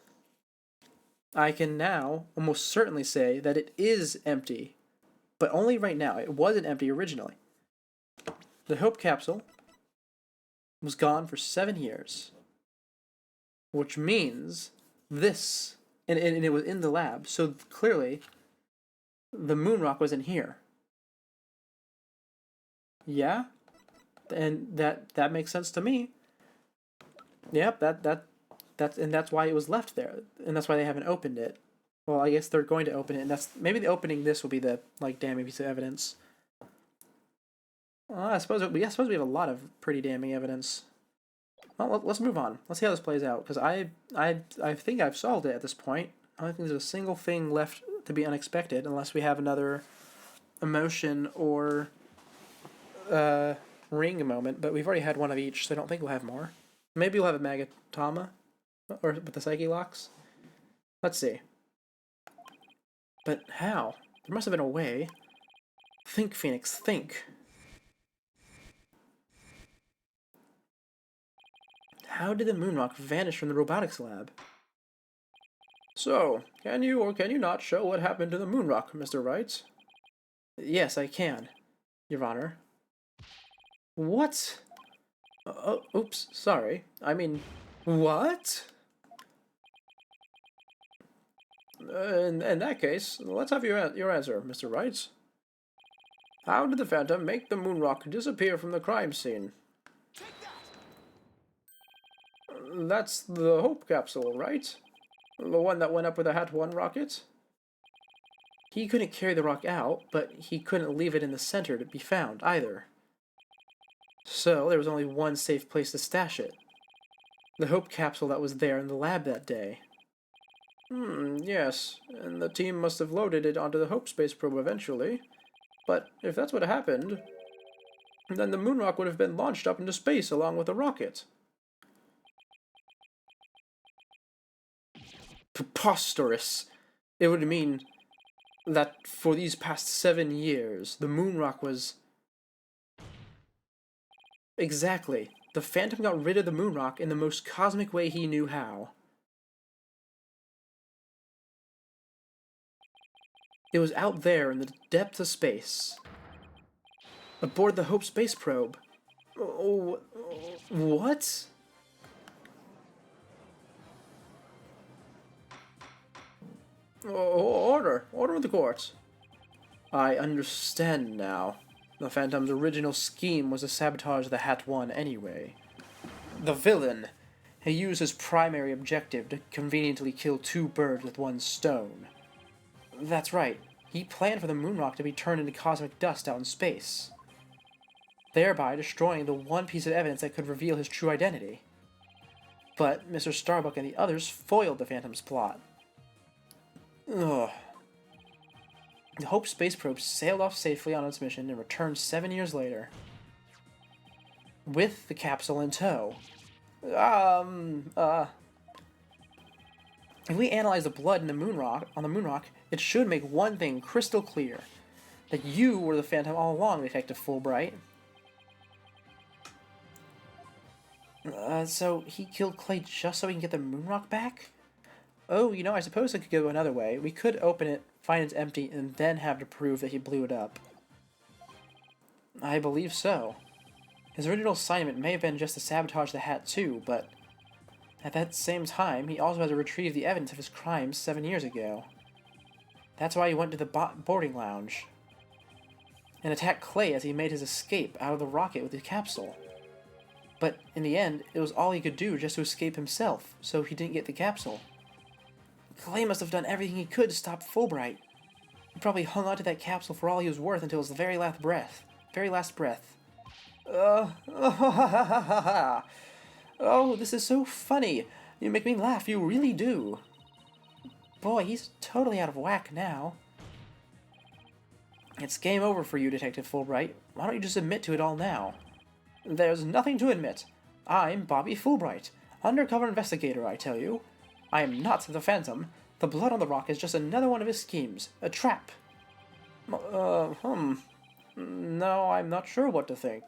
I can now almost certainly say that it is empty, but only right now. It wasn't empty originally. The Hope capsule was gone for 7 years, which means this, and it was in the lab, so clearly the moon rock was in here. Yeah? And that makes sense to me. Yep, that's why it was left there, and that's why they haven't opened it. Well, I guess they're going to open it, and that's maybe the opening. This will be the like damning piece of evidence. I suppose we have a lot of pretty damning evidence. Well, let's move on. Let's see how this plays out, because I think I've solved it at this point. I don't think there's a single thing left to be unexpected, unless we have another emotion or ring moment. But we've already had one of each, so I don't think we'll have more. Maybe we'll have a Magatama, or with the Psyche Locks. Let's see. But how? There must have been a way. Think, Phoenix, think. How did the moonrock vanish from the robotics lab? So, can you or can you not show what happened to the moonrock, Mr. Wright? Yes, I can, Your Honor. What? Oops, sorry. I mean, what? In that case, let's have your answer, Mr. Wright. How did the Phantom make the moonrock disappear from the crime scene? That's the Hope capsule, right? The one that went up with the Hat 1 rocket? He couldn't carry the rock out, but he couldn't leave it in the center to be found, either. So, there was only one safe place to stash it. The Hope capsule that was there in the lab that day. Yes, and the team must have loaded it onto the Hope space probe eventually. But if that's what happened, then the moonrock would have been launched up into space along with the rocket. Preposterous! It would mean that for these past 7 years, the moonrock was... Exactly. The Phantom got rid of the moonrock in the most cosmic way he knew how. It was out there in the depths of space, aboard the Hope space probe. Oh, what? Order of the court. I understand now. The Phantom's original scheme was to sabotage the Hat 1 anyway. The villain. He used his primary objective to conveniently kill two birds with one stone. That's right. He planned for the moonrock to be turned into cosmic dust out in space, thereby destroying the one piece of evidence that could reveal his true identity. But Mr. Starbuck and the others foiled the Phantom's plot. Ugh. The Hope space probe sailed off safely on its mission and returned 7 years later, with the capsule in tow. If we analyze the blood in the moonrock, it should make one thing crystal clear. That you were the Phantom all along, Detective Fulbright. So he killed Clay just so he can get the moonrock back? Oh, I suppose it could go another way. We could open it, find it's empty, and then have to prove that he blew it up. I believe so. His original assignment may have been just to sabotage the Hat too, but at that same time, he also had to retrieve the evidence of his crimes 7 years ago. That's why he went to the boarding lounge and attacked Clay as he made his escape out of the rocket with the capsule. But in the end, it was all he could do just to escape himself, so he didn't get the capsule. Clay must have done everything he could to stop Fulbright. He probably hung on to that capsule for all he was worth until his very last breath. Oh, this is so funny. You make me laugh, you really do. Boy, he's totally out of whack now. It's game over for you, Detective Fulbright. Why don't you just admit to it all now? There's nothing to admit. I'm Bobby Fulbright, undercover investigator, I tell you. I am not the Phantom. The blood on the rock is just another one of his schemes. A trap. No, I'm not sure what to think.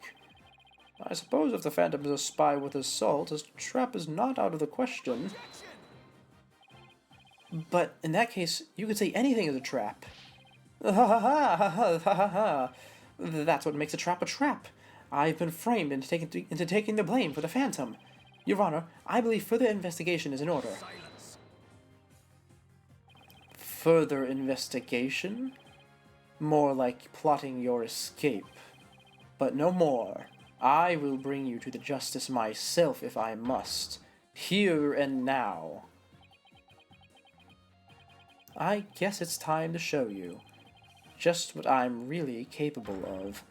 I suppose if the Phantom is a spy with his salt, his trap is not out of the question. But in that case, you could say anything is a trap. That's what makes a trap a trap. I've been framed into taking the blame for the Phantom. Your Honor, I believe further investigation is in order. Silence. further investigation? More like plotting your escape. But no more. I will bring you to the justice myself if I must. Here and now. I guess it's time to show you just what I'm really capable of.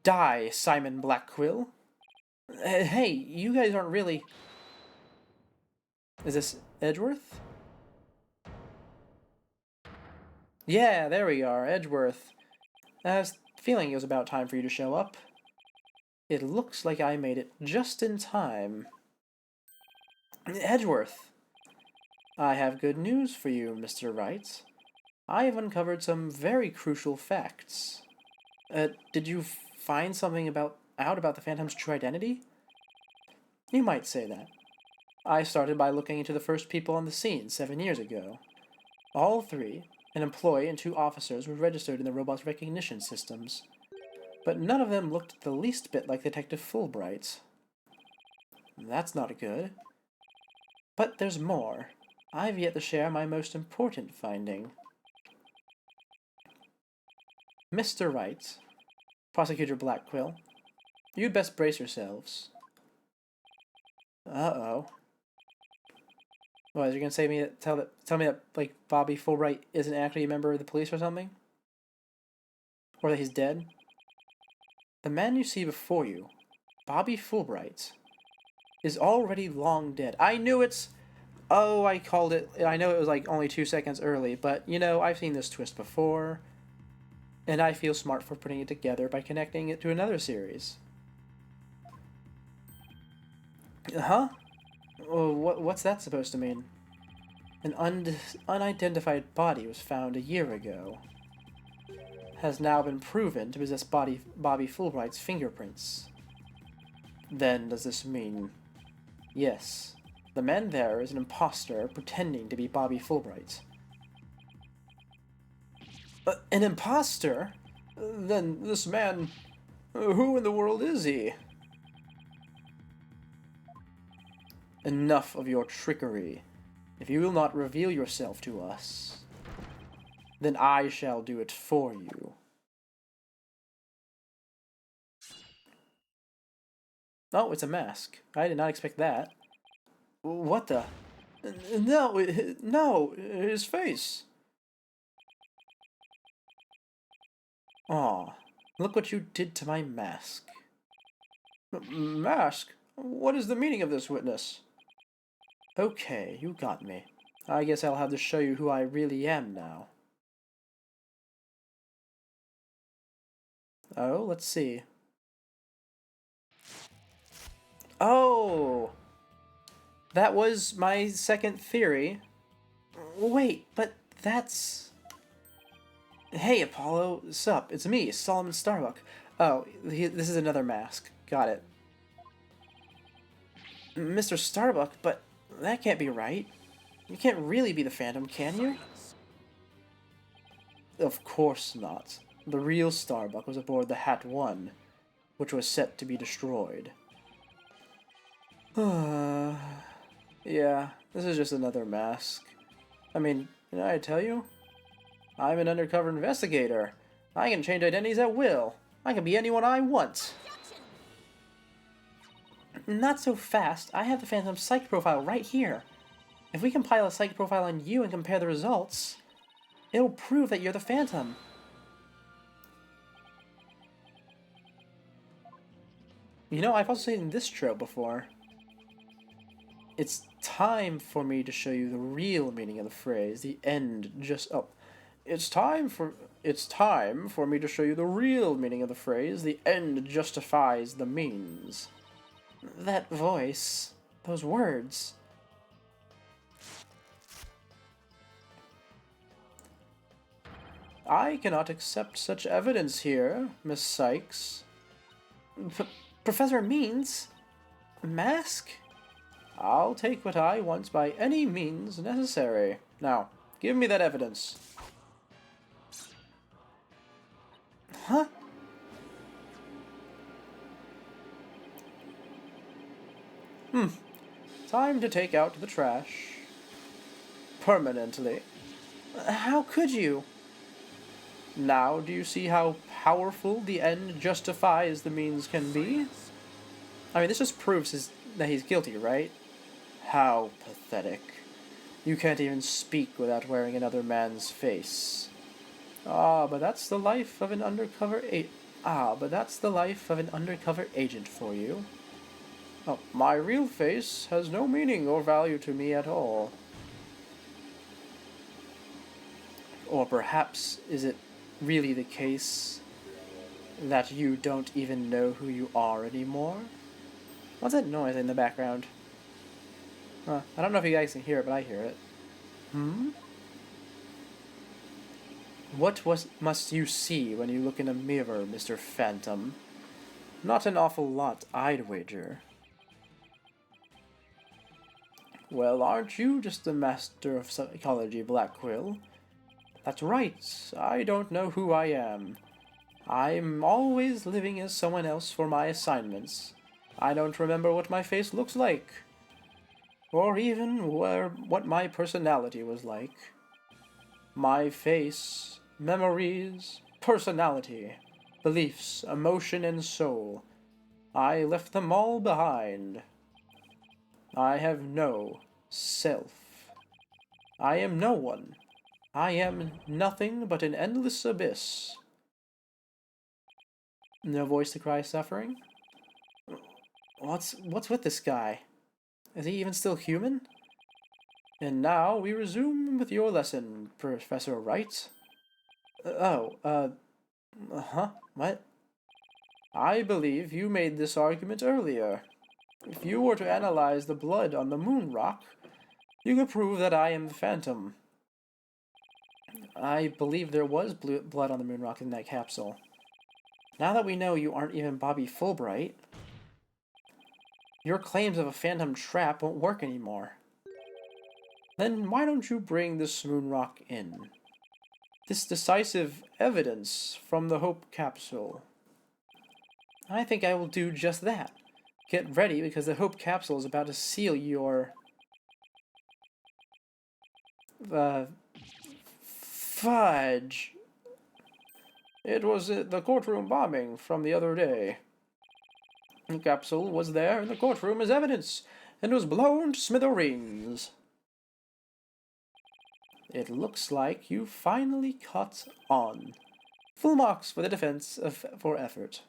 Die, Simon Blackquill. Hey, you guys aren't really... Is this Edgeworth? Yeah, there we are, Edgeworth. I was feeling it was about time for you to show up. It looks like I made it just in time. Edgeworth, I have good news for you, Mr. Wright. I have uncovered some very crucial facts. Did you find something out about the Phantom's true identity? You might say that. I started by looking into the first people on the scene 7 years ago. All three, an employee and 2 officers, were registered in the robot's recognition systems. But none of them looked the least bit like Detective Fulbright. That's not good. But there's more. I've yet to share my most important finding. Mr. Wright, Prosecutor Blackquill, you'd best brace yourselves. Uh-oh. What, is you gonna say me tell me that like Bobby Fulbright isn't actually a member of the police or something? Or that he's dead? The man you see before you, Bobby Fulbright, is already long dead. I knew it's... Oh, I called it... I know it was like only 2 seconds early, but, you know, I've seen this twist before. And I feel smart for putting it together by connecting it to another series. Huh? Oh, what's that supposed to mean? An unidentified body was found a year ago. Has now been proven to possess Bobby Fulbright's fingerprints. Then does this mean... Yes, the man there is an imposter pretending to be Bobby Fulbright. An imposter? Then this man... who in the world is he? Enough of your trickery. If you will not reveal yourself to us, then I shall do it for you. Oh, it's a mask. I did not expect that. What the? No, no, his face. Aw, look what you did to my mask. Mask? What is the meaning of this, witness? Okay, you got me. I guess I'll have to show you who I really am now. Oh, let's see. Oh! That was my second theory. Wait, but that's... Hey, Apollo. Sup? It's me, Solomon Starbuck. Oh, this is another mask. Got it. Mr. Starbuck, but that can't be right. You can't really be the Phantom, can you? Of course not. The real Starbuck was aboard the Hat 1, which was set to be destroyed. Yeah, this is just another mask. I mean, did I tell you? I'm an undercover investigator. I can change identities at will. I can be anyone I want. Not so fast. I have the Phantom's psych profile right here. If we compile a psych profile on you and compare the results, it'll prove that you're the Phantom. You know, I've also seen this trope before. It's time for me to show you the real meaning of the phrase, the end just... Oh. It's time for me to show you the real meaning of the phrase, the end justifies the means. That voice, those words. I cannot accept such evidence here, Miss Sykes. Professor Means? Mask? I'll take what I want by any means necessary. Now, give me that evidence. Huh? Time to take out the trash. Permanently. How could you? Now do you see how powerful the end justifies the means can be? I mean, this just proves that he's guilty, right? How pathetic. You can't even speak without wearing another man's face. But that's the life of an undercover agent for you. Oh, my real face has no meaning or value to me at all. Or perhaps is it really the case that you don't even know who you are anymore? What's that noise in the background? I don't know if you guys can hear it, but I hear it. What must you see when you look in a mirror, Mr. Phantom? Not an awful lot, I'd wager. Well, aren't you just the master of psychology, Black Quill? That's right, I don't know who I am. I'm always living as someone else for my assignments. I don't remember what my face looks like, or even what my personality was like. My face, memories, personality, beliefs, emotion, and soul. I left them all behind. I have no self. I am no one. I am nothing but an endless abyss. No voice to cry suffering? What's with this guy? Is he even still human? And now we resume with your lesson, Professor Wright. What? I believe you made this argument earlier. If you were to analyze the blood on the moon rock, you could prove that I am the Phantom. I believe there was blood on the moon rock in that capsule. Now that we know you aren't even Bobby Fulbright, your claims of a phantom trap won't work anymore. Then why don't you bring this moon rock in? This decisive evidence from the Hope capsule. I think I will do just that. Get ready, because the Hope capsule is about to seal your... fudge. It was the courtroom bombing from the other day. The capsule was there in the courtroom as evidence, and was blown to smithereens. It looks like you finally caught on. Full marks for the defense for effort.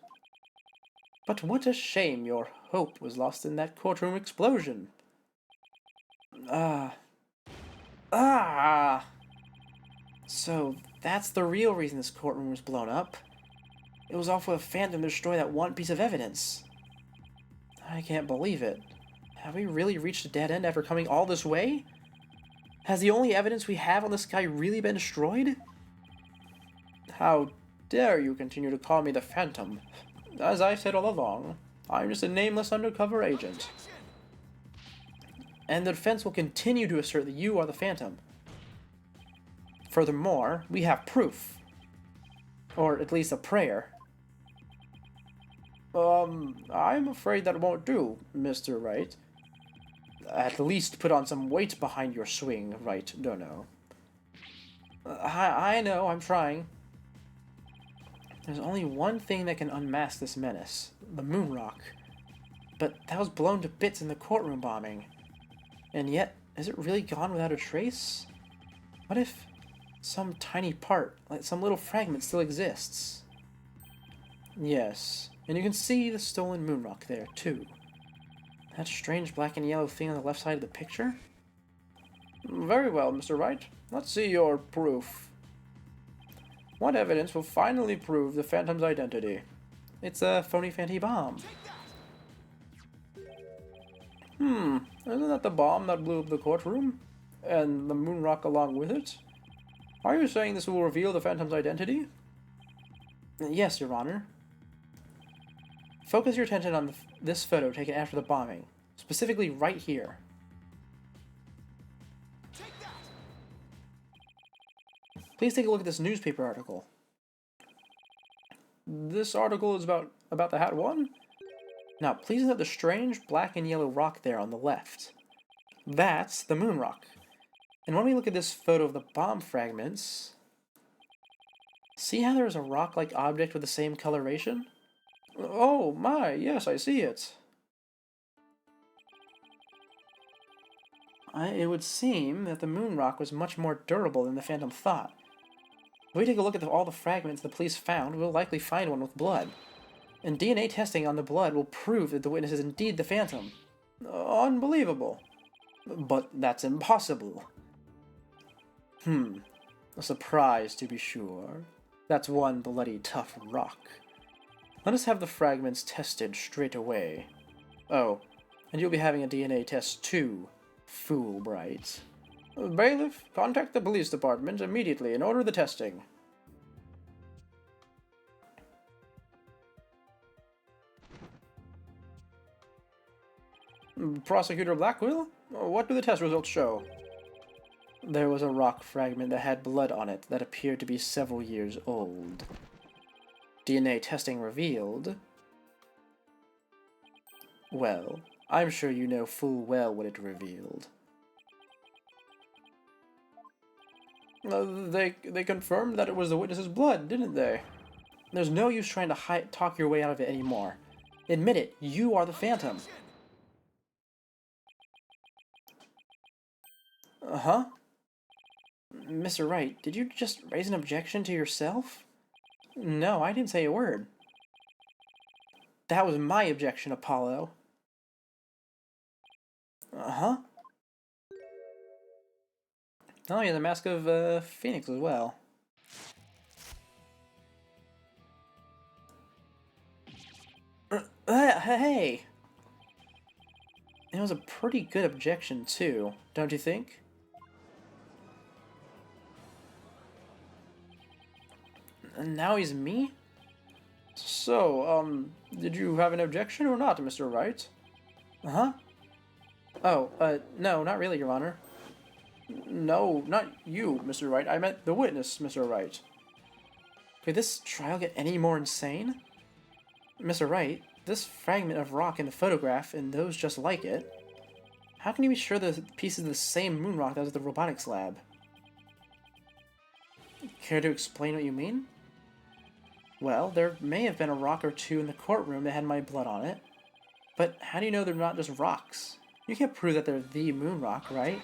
But what a shame your hope was lost in that courtroom explosion. So that's the real reason this courtroom was blown up. It was all for the Phantom to destroy that one piece of evidence. I can't believe it. Have we really reached a dead end after coming all this way? Has the only evidence we have on this guy really been destroyed? How dare you continue to call me the Phantom? As I said all along, I'm just a nameless undercover agent. And the defense will continue to assert that you are the Phantom. Furthermore, we have proof. Or at least a prayer. I'm afraid that won't do, Mr. Wright. At least put on some weight behind your swing, Wright Dono. I know, I'm trying. There's only one thing that can unmask this menace. The moon rock. But that was blown to bits in the courtroom bombing. And yet, is it really gone without a trace? What if some tiny part, like some little fragment, still exists? Yes, and you can see the stolen moon rock there, too. That strange black and yellow thing on the left side of the picture? Very well, Mr. Wright. Let's see your proof. What evidence will finally prove the Phantom's identity? It's a phony Phanty bomb. Isn't that the bomb that blew up the courtroom? And the moon rock along with it? Are you saying this will reveal the Phantom's identity? Yes, Your Honor. Focus your attention on this photo taken after the bombing, specifically right here. Please take a look at this newspaper article. This article is about the Hat One? Now, please note the strange black and yellow rock there on the left. That's the moon rock. And when we look at this photo of the bomb fragments, see how there's a rock-like object with the same coloration? Oh my, yes, I see it. It would seem that the moon rock was much more durable than the Phantom thought. If we take a look at all the fragments the police found, we'll likely find one with blood. And DNA testing on the blood will prove that the witness is indeed the Phantom. Unbelievable. But that's impossible. A surprise to be sure. That's one bloody tough rock. Let us have the fragments tested straight away. Oh, and you'll be having a DNA test too, Fulbright. Bailiff, contact the police department immediately and order the testing. Prosecutor Blackwell, what do the test results show? There was a rock fragment that had blood on it that appeared to be several years old. DNA testing revealed... Well, I'm sure you know full well what it revealed. They confirmed that it was the witness's blood, didn't they? There's no use trying to talk your way out of it anymore. Admit it, you are the Phantom. Uh-huh? Mr. Wright, did you just raise an objection to yourself? No, I didn't say a word. That was my objection, Apollo. Uh-huh. Oh, he has a mask of Phoenix as well. Hey! It was a pretty good objection, too, don't you think? And now he's me? So, did you have an objection or not, Mr. Wright? Uh-huh. Oh, no, not really, Your Honor. No, not you, Mr. Wright. I meant the witness, Mr. Wright. Could this trial get any more insane? Mr. Wright, this fragment of rock in the photograph and those just like it, how can you be sure the piece is the same moon rock that was at the robotics lab? Care to explain what you mean? Well, there may have been a rock or two in the courtroom that had my blood on it, but how do you know they're not just rocks? You can't prove that they're the moon rock, right?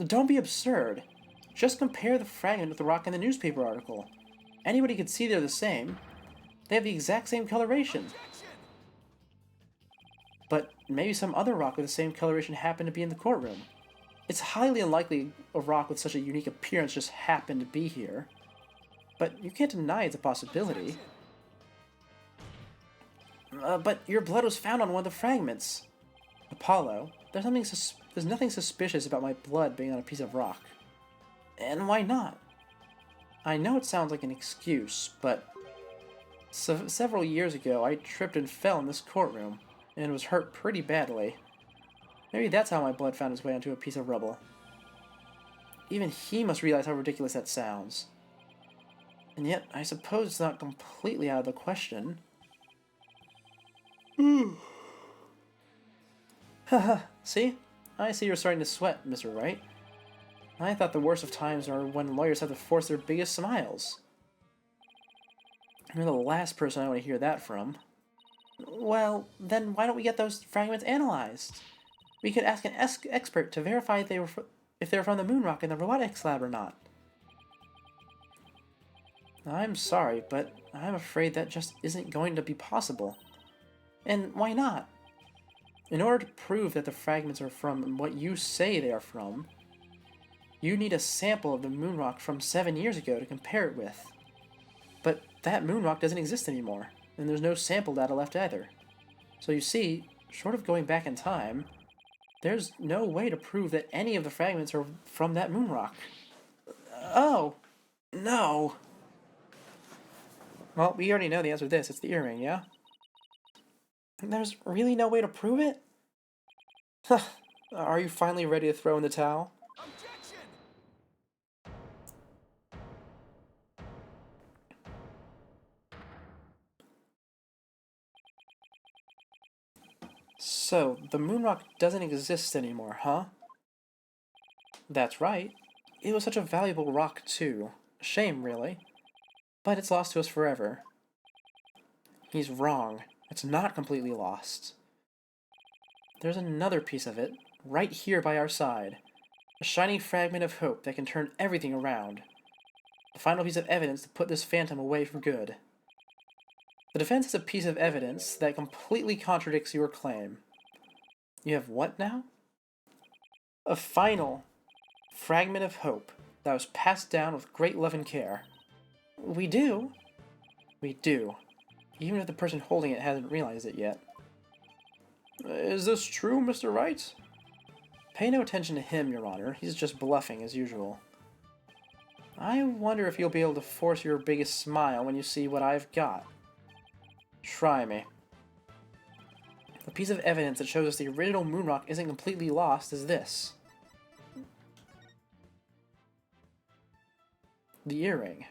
Don't be absurd. Just compare the fragment with the rock in the newspaper article. Anybody could see they're the same. They have the exact same coloration. But maybe some other rock with the same coloration happened to be in the courtroom. It's highly unlikely a rock with such a unique appearance just happened to be here. But you can't deny it's a possibility. But your blood was found on one of the fragments. Apollo, there's nothing suspicious about my blood being on a piece of rock. And why not? I know it sounds like an excuse, but several years ago I tripped and fell in this courtroom, and was hurt pretty badly. Maybe that's how my blood found its way onto a piece of rubble. Even he must realize how ridiculous that sounds. And yet, I suppose it's not completely out of the question. Haha, see? I see you're starting to sweat, Mr. Wright. I thought the worst of times are when lawyers have to force their biggest smiles. You're the last person I want to hear that from. Well, then why don't we get those fragments analyzed? We could ask an expert to verify if they were from the moon rock in the robotics lab or not. I'm sorry, but I'm afraid that just isn't going to be possible. And why not? In order to prove that the fragments are from what you say they are from, you need a sample of the moon rock from 7 years ago to compare it with. But that moon rock doesn't exist anymore, and there's no sample data left either. So you see, short of going back in time, there's no way to prove that any of the fragments are from that moon rock. Oh, no. Well, we already know the answer to this. It's the earring, yeah? And there's really no way to prove it? Are you finally ready to throw in the towel? Objection! So, the moon rock doesn't exist anymore, huh? That's right. It was such a valuable rock, too. Shame, really. But it's lost to us forever. He's wrong. It's not completely lost. There's another piece of it, right here by our side. A shining fragment of hope that can turn everything around. The final piece of evidence to put this phantom away for good. The defense has a piece of evidence that completely contradicts your claim. You have what now? A final fragment of hope that was passed down with great love and care. We do. We do. Even if the person holding it hasn't realized it yet. Is this true, Mr. Wright? Pay no attention to him, Your Honor. He's just bluffing as usual. I wonder if you'll be able to force your biggest smile when you see what I've got. Try me. The piece of evidence that shows us the original moon rock isn't completely lost is this. The earring.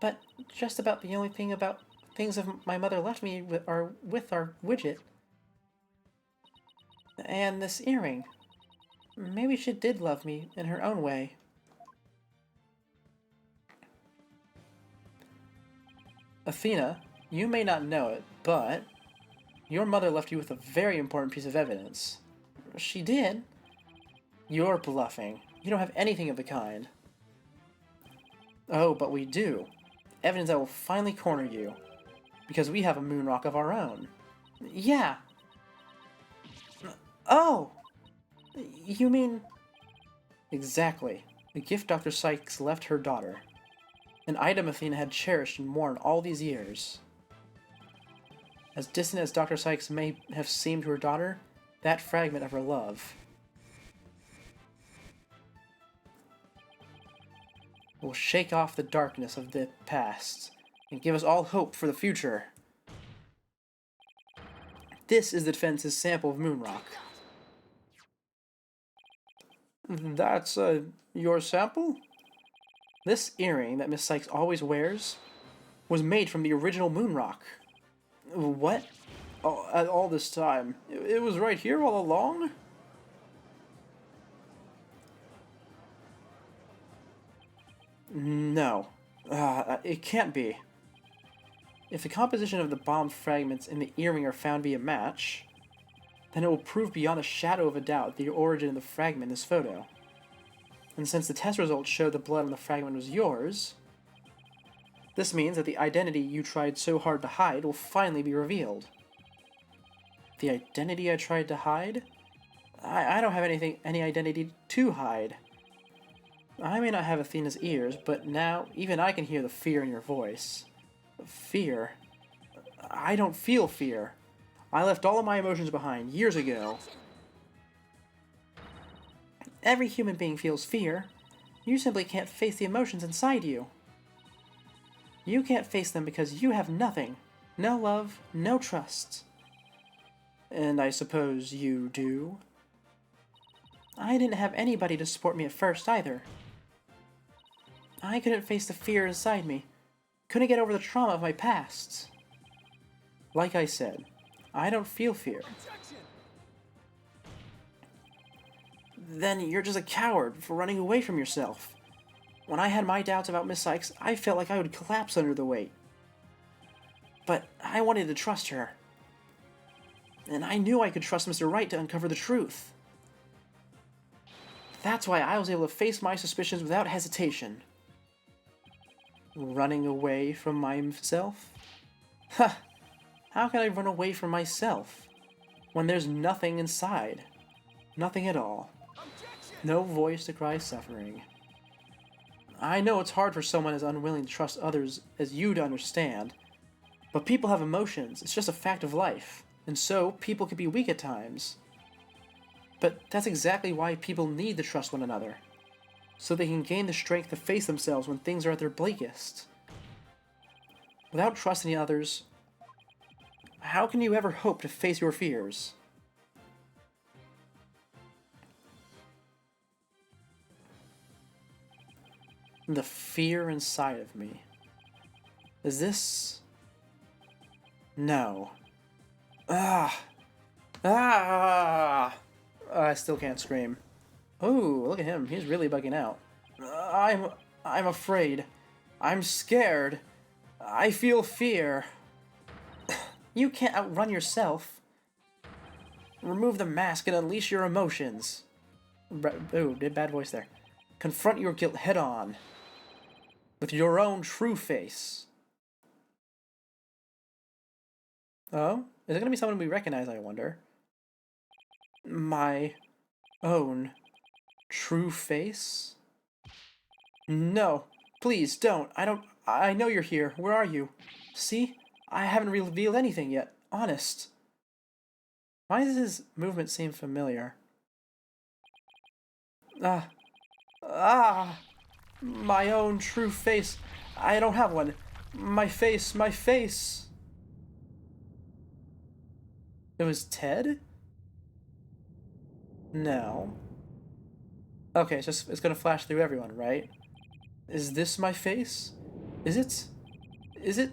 But just about the only thing about things of my mother left me are with our widget. And this earring. Maybe she did love me in her own way. Athena, you may not know it, but your mother left you with a very important piece of evidence. She did? You're bluffing. You don't have anything of the kind. Oh, but we do. Evidence that will finally corner you. Because we have a moon rock of our own. Yeah. Oh! You mean... Exactly. The gift Dr. Sykes left her daughter. An item Athena had cherished and worn all these years. As distant as Dr. Sykes may have seemed to her daughter, that fragment of her love will shake off the darkness of the past and give us all hope for the future. This is the defense's sample of Moonrock. That's, your sample? This earring that Miss Sykes always wears was made from the original Moonrock. What? Oh, all this time. It was right here all along? No. It can't be. If the composition of the bomb fragments in the earring are found to be a match, then it will prove beyond a shadow of a doubt the origin of the fragment in this photo. And since the test results showed the blood on the fragment was yours, this means that the identity you tried so hard to hide will finally be revealed. The identity I tried to hide? I don't have any identity to hide. I may not have Athena's ears, but now even I can hear the fear in your voice. Fear? I don't feel fear. I left all of my emotions behind years ago. Every human being feels fear. You simply can't face the emotions inside you. You can't face them because you have nothing. No love, no trust. And I suppose you do? I didn't have anybody to support me at first either. I couldn't face the fear inside me. Couldn't get over the trauma of my past. Like I said, I don't feel fear. Then you're just a coward for running away from yourself. When I had my doubts about Miss Sykes, I felt like I would collapse under the weight. But I wanted to trust her. And I knew I could trust Mr. Wright to uncover the truth. That's why I was able to face my suspicions without hesitation. Running away from myself? Ha! How can I run away from myself when there's nothing inside? Nothing at all. No voice to cry suffering. I know it's hard for someone as unwilling to trust others as you to understand, but people have emotions. It's just a fact of life, and so people can be weak at times. But that's exactly why people need to trust one another, so they can gain the strength to face themselves when things are at their bleakest. Without trusting others, how can you ever hope to face your fears? The fear inside of me. Is this... No. Ah! Ah! I still can't scream. Oh, look at him. He's really bugging out. I'm afraid. I'm scared. I feel fear. You can't outrun yourself. Remove the mask and unleash your emotions. Ooh, did bad voice there. Confront your guilt head on. With your own true face. Oh? Is it gonna be someone we recognize, I wonder? My own true face? No. Please, don't. I know you're here. Where are you? See? I haven't revealed anything yet. Honest. Why does his movement seem familiar? Ah. Ah! My own true face. I don't have one. My face, my face. It was Ted? No. Okay, it's gonna flash through everyone, right? Is this my face? Is it? Is it?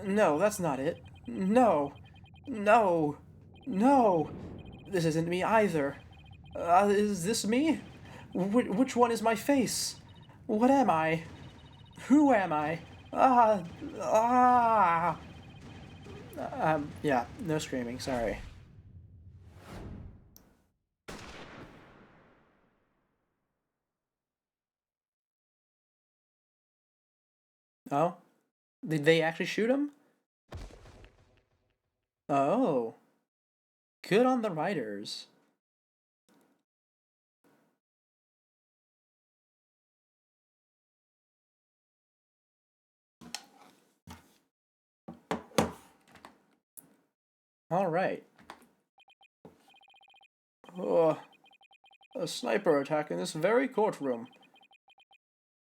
No, that's not it. No. No. No. This isn't me either. Is this me? Which one is my face? What am I? Who am I? Ah. Ah. Yeah, no screaming, sorry. Oh? Did they actually shoot him? Oh. Good on the writers. Alright. Oh, a sniper attack in this very courtroom.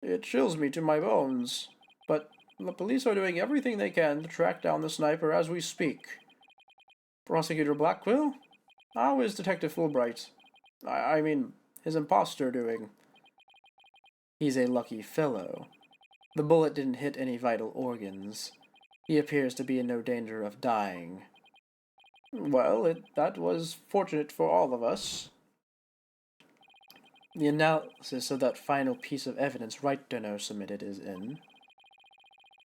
It chills me to my bones. But the police are doing everything they can to track down the sniper as we speak. Prosecutor Blackquill? How is Detective Fulbright? I mean, his imposter doing? He's a lucky fellow. The bullet didn't hit any vital organs. He appears to be in no danger of dying. Well, that was fortunate for all of us. The analysis of that final piece of evidence Right Dono submitted is in.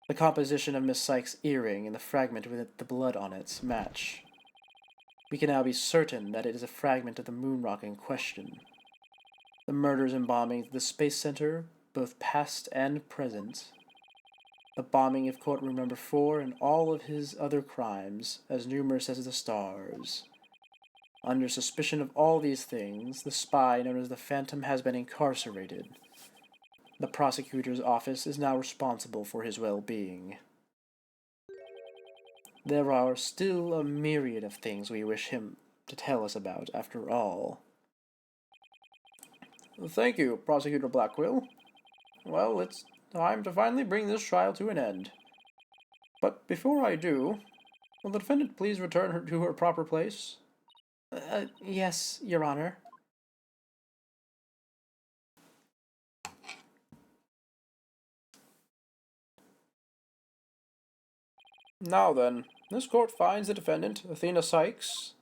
The composition of Miss Sykes' earring and the fragment with the blood on it match. We can now be certain that it is a fragment of the moon rock in question. The murders and bombings of the Space Center, both past and present. The bombing of courtroom number 4 and all of his other crimes, as numerous as the stars. Under suspicion of all these things, the spy known as the Phantom has been incarcerated. The prosecutor's office is now responsible for his well-being. There are still a myriad of things we wish him to tell us about, after all. Thank you, Prosecutor Blackquill. Well, it's time to finally bring this trial to an end. But before I do, will the defendant please return her to her proper place? Yes, Your Honor. Now then, this court finds the defendant, Athena Sykes.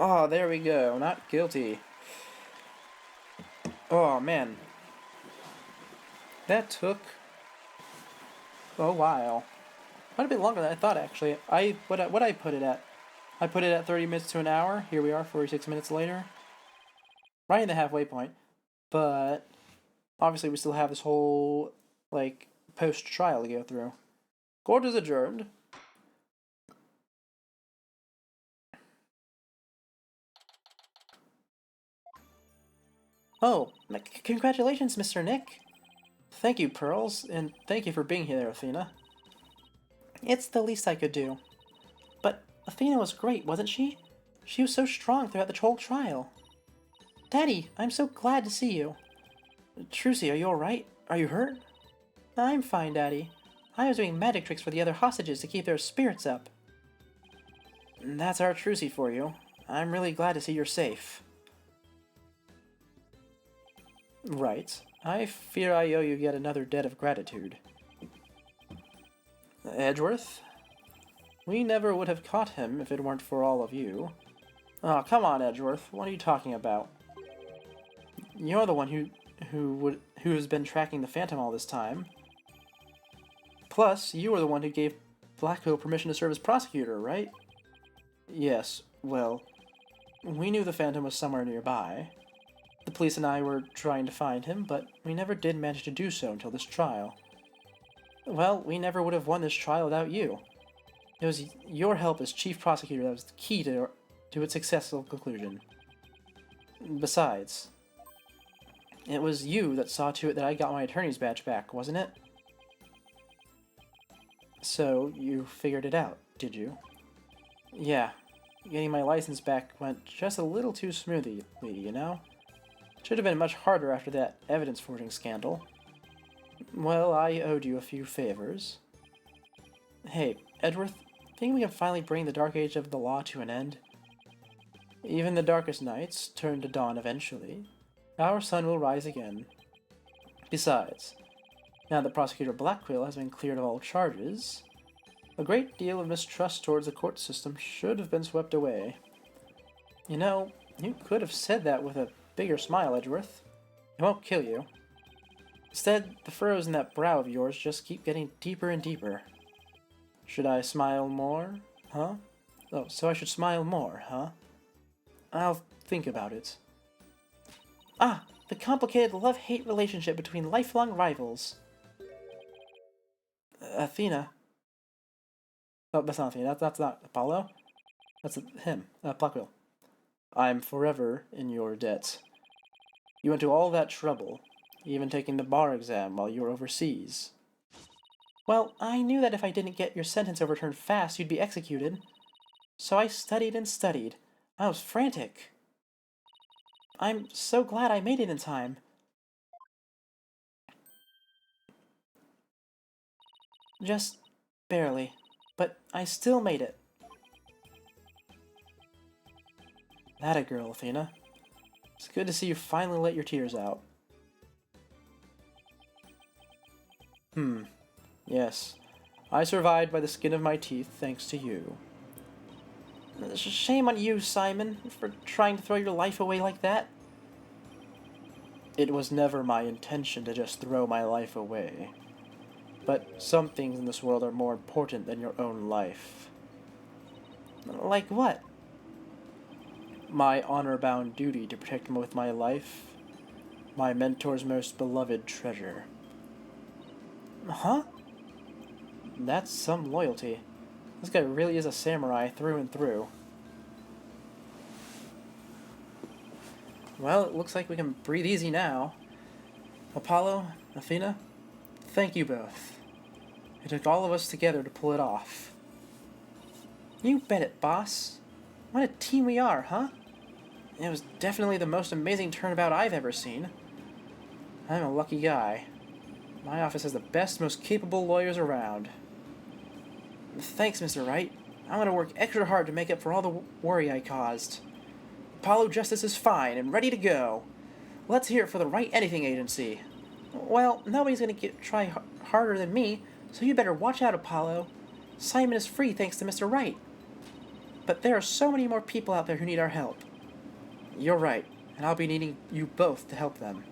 Ah, there we go, not guilty. Oh, man. That took a while. Quite a bit longer than I thought, actually. What I put it at? I put it at 30 minutes to an hour. Here we are, 46 minutes later. Right in the halfway point. But obviously we still have this whole, like, post-trial to go through. Court is adjourned. Oh, congratulations, Mr. Nick. Thank you, Pearls, and thank you for being here, Athena. It's the least I could do. But Athena was great, wasn't she? She was so strong throughout the whole trial. Daddy, I'm so glad to see you. Trucy, are you alright? Are you hurt? I'm fine, Daddy. I was doing magic tricks for the other hostages to keep their spirits up. That's our Trucy for you. I'm really glad to see you're safe. Right. I fear I owe you yet another debt of gratitude. Edgeworth? We never would have caught him if it weren't for all of you. Oh, come on, Edgeworth. What are you talking about? You're the one who has been tracking the Phantom all this time. Plus, you were the one who gave Blacko permission to serve as prosecutor, right? Yes, well, we knew the Phantom was somewhere nearby. The police and I were trying to find him, but we never did manage to do so until this trial. Well, we never would have won this trial without you. It was your help as chief prosecutor that was the key to its successful conclusion. Besides, it was you that saw to it that I got my attorney's badge back, wasn't it? So, you figured it out, did you? Yeah. Getting my license back went just a little too smoothly, you know? Should have been much harder after that evidence forging scandal. Well, I owed you a few favors. Hey, Edgeworth, think we can finally bring the Dark Age of the Law to an end? Even the darkest nights turn to dawn eventually. Our sun will rise again. Besides, now that Prosecutor Blackquill has been cleared of all charges, a great deal of mistrust towards the court system should have been swept away. You know, you could have said that with a bigger smile, Edgeworth. It won't kill you. Instead, the furrows in that brow of yours just keep getting deeper and deeper. Should I smile more, huh? Oh, so I should smile more, huh? I'll think about it. Ah, the complicated love-hate relationship between lifelong rivals. Athena. Oh, that's not Athena. That's not Apollo. That's him, Blackwell. I'm forever in your debt. You went to all that trouble, even taking the bar exam while you were overseas. Well, I knew that if I didn't get your sentence overturned fast, you'd be executed. So I studied and studied. I was frantic. I'm so glad I made it in time. Just barely. But I still made it. That a girl, Athena. It's good to see you finally let your tears out. Yes. I survived by the skin of my teeth thanks to you. Shame on you, Simon, for trying to throw your life away like that. It was never my intention to just throw my life away. But some things in this world are more important than your own life. Like what? My honor-bound duty to protect with my life, my mentor's most beloved treasure. Huh? That's some loyalty. This guy really is a samurai through and through. Well, it looks like we can breathe easy now. Apollo, Athena, thank you both. It took all of us together to pull it off. You bet it, boss. What a team we are, huh? It was definitely the most amazing turnabout I've ever seen. I'm a lucky guy. My office has the best, most capable lawyers around. Thanks, Mr. Wright. I'm going to work extra hard to make up for all the worry I caused. Apollo Justice is fine and ready to go. Let's hear it for the Right Anything Agency. Well, nobody's going to try harder than me, so you better watch out, Apollo. Simon is free thanks to Mr. Wright. But there are so many more people out there who need our help. You're right, and I'll be needing you both to help them.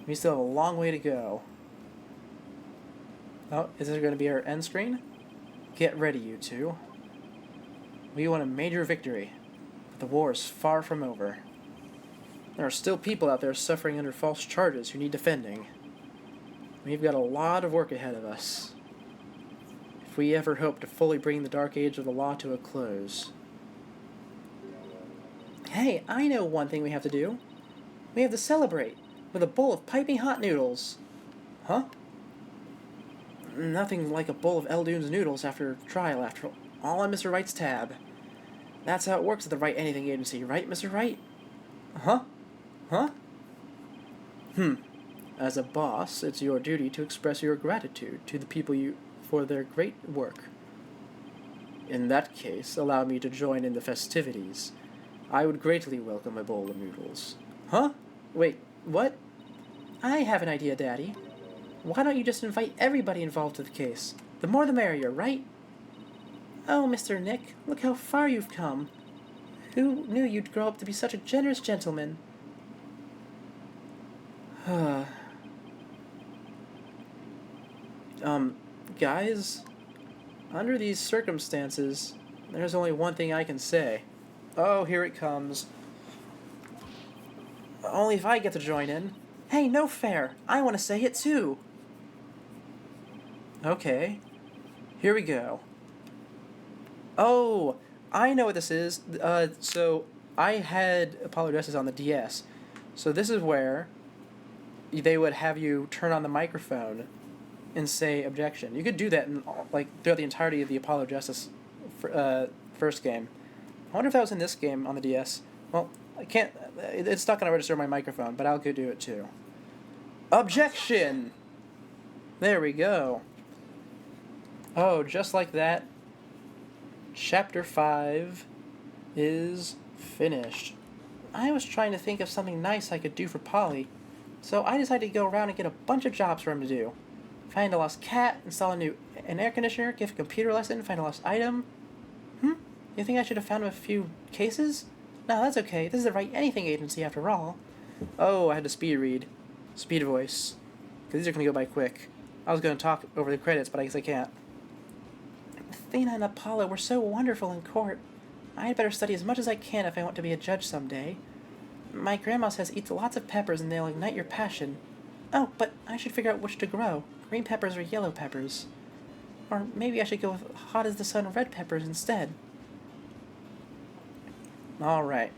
We still have a long way to go. Oh, is this going to be our end screen? Get ready, you two. We won a major victory, but the war is far from over. There are still people out there suffering under false charges who need defending. We've got a lot of work ahead of us, if we ever hope to fully bring the Dark Age of the Law to a close. Hey, I know one thing we have to do. We have to celebrate with a bowl of piping hot noodles. Huh? Nothing like a bowl of Eldoon's noodles after trial, after all on Mr. Wright's tab. That's how it works at the Right Anything Agency, right, Mr. Wright? Huh? Huh? As a boss, it's your duty to express your gratitude to the people for their great work. In that case, allow me to join in the festivities. I would greatly welcome a bowl of noodles. Huh? Wait, what? I have an idea, Daddy. Why don't you just invite everybody involved to the case? The more the merrier, right? Oh, Mr. Nick, look how far you've come. Who knew you'd grow up to be such a generous gentleman? Guys, under these circumstances, there's only one thing I can say. Oh, here it comes. Only if I get to join in. Hey, no fair. I want to say it too. Okay. Here we go. Oh, I know what this is. So I had Apollo Justice on the DS. So this is where they would have you turn on the microphone and say objection. You could do that in throughout the entirety of the Apollo Justice first game. I wonder if that was in this game on the DS. Well, I can't. It's not going to register my microphone, but I'll go do it too. Objection! There we go. Oh, just like that, Chapter 5 is finished. I was trying to think of something nice I could do for Polly, so I decided to go around and get a bunch of jobs for him to do. Find a lost cat, install an air conditioner, give a computer lesson, find a lost item. You think I should have found him a few cases? No, that's okay. This is the Write Anything agency after all. Oh, I had to speed read. Speed voice. Because these are going to go by quick. I was going to talk over the credits, but I guess I can't. Athena and Apollo were so wonderful in court. I had better study as much as I can if I want to be a judge someday. My grandma says eat lots of peppers and they'll ignite your passion. Oh, but I should figure out which to grow. Green peppers or yellow peppers. Or maybe I should go with hot as the sun red peppers instead. Alright.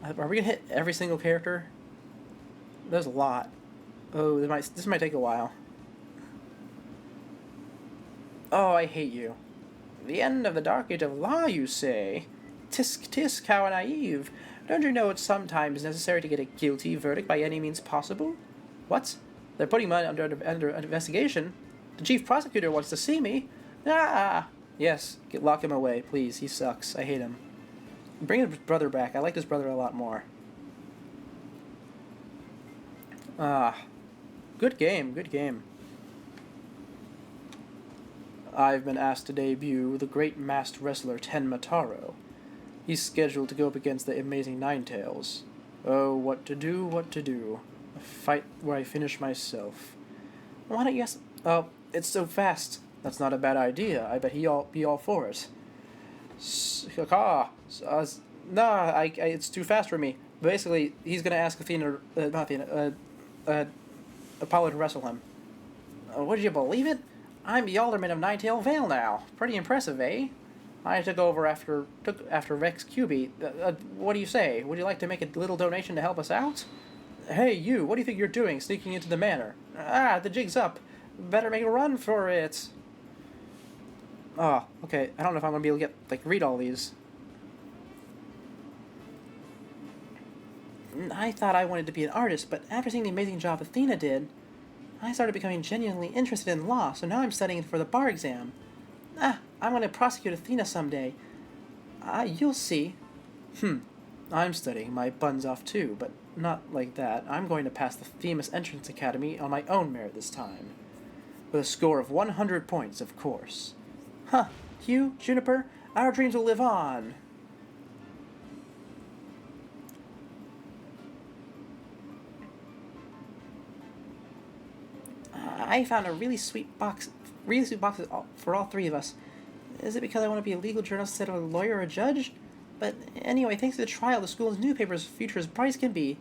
Are we gonna hit every single character? There's a lot. Oh, this might take a while. Oh, I hate you. The end of the dark age of law, you say? Tisk tisk, how naive. Don't you know it's sometimes necessary to get a guilty verdict by any means possible? What? They're putting me under investigation? The chief prosecutor wants to see me? Ah! Yes, lock him away, please. He sucks. I hate him. Bring his brother back. I liked his brother a lot more. Good game, good game. I've been asked to debut the great masked wrestler Ten Mataro. He's scheduled to go up against the amazing Ninetales. Oh, what to do, what to do. A fight where I finish myself. Why don't you ask... Oh, it's so fast. That's not a bad idea. I bet he'll be all for it. It's too fast for me. Basically, he's gonna ask Apollo to wrestle him. Would you believe it? I'm the alderman of Ninetale Vale now. Pretty impressive, eh? I took over after Rex QB. What do you say? Would you like to make a little donation to help us out? Hey, you! What do you think you're doing, sneaking into the manor? The jig's up. Better make a run for it. Oh, okay. I don't know if I'm gonna be able to read all these. I thought I wanted to be an artist, but after seeing the amazing job Athena did, I started becoming genuinely interested in law, so now I'm studying for the bar exam. I'm going to prosecute Athena someday. You'll see. I'm studying my buns off too, but not like that. I'm going to pass the famous entrance academy on my own merit this time. With a score of 100 points, of course. Hugh, Juniper, our dreams will live on. I found a really sweet boxes for all three of us. Is it because I want to be a legal journalist instead of a lawyer or a judge? But anyway, thanks to the trial, the school's newspaper's future as bright as can be.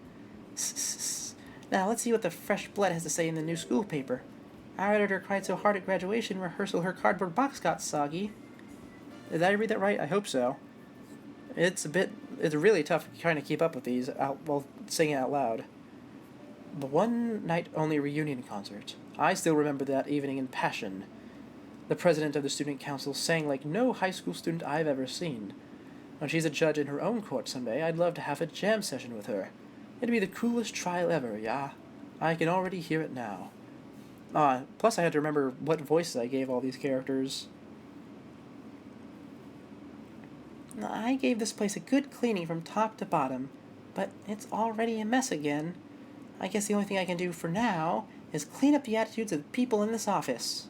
Now let's see what the fresh blood has to say in the new school paper. Our editor cried so hard at graduation rehearsal her cardboard box got soggy. Did I read that right? I hope so. It's really tough trying to keep up with these while saying it out loud. The one night only reunion concert. I still remember that evening in passion. The president of the student council sang like no high school student I've ever seen. When she's a judge in her own court someday, I'd love to have a jam session with her. It'd be the coolest trial ever, yeah. I can already hear it now. Plus I had to remember what voices I gave all these characters. I gave this place a good cleaning from top to bottom, but it's already a mess again. I guess the only thing I can do for now is clean up the attitudes of the people in this office.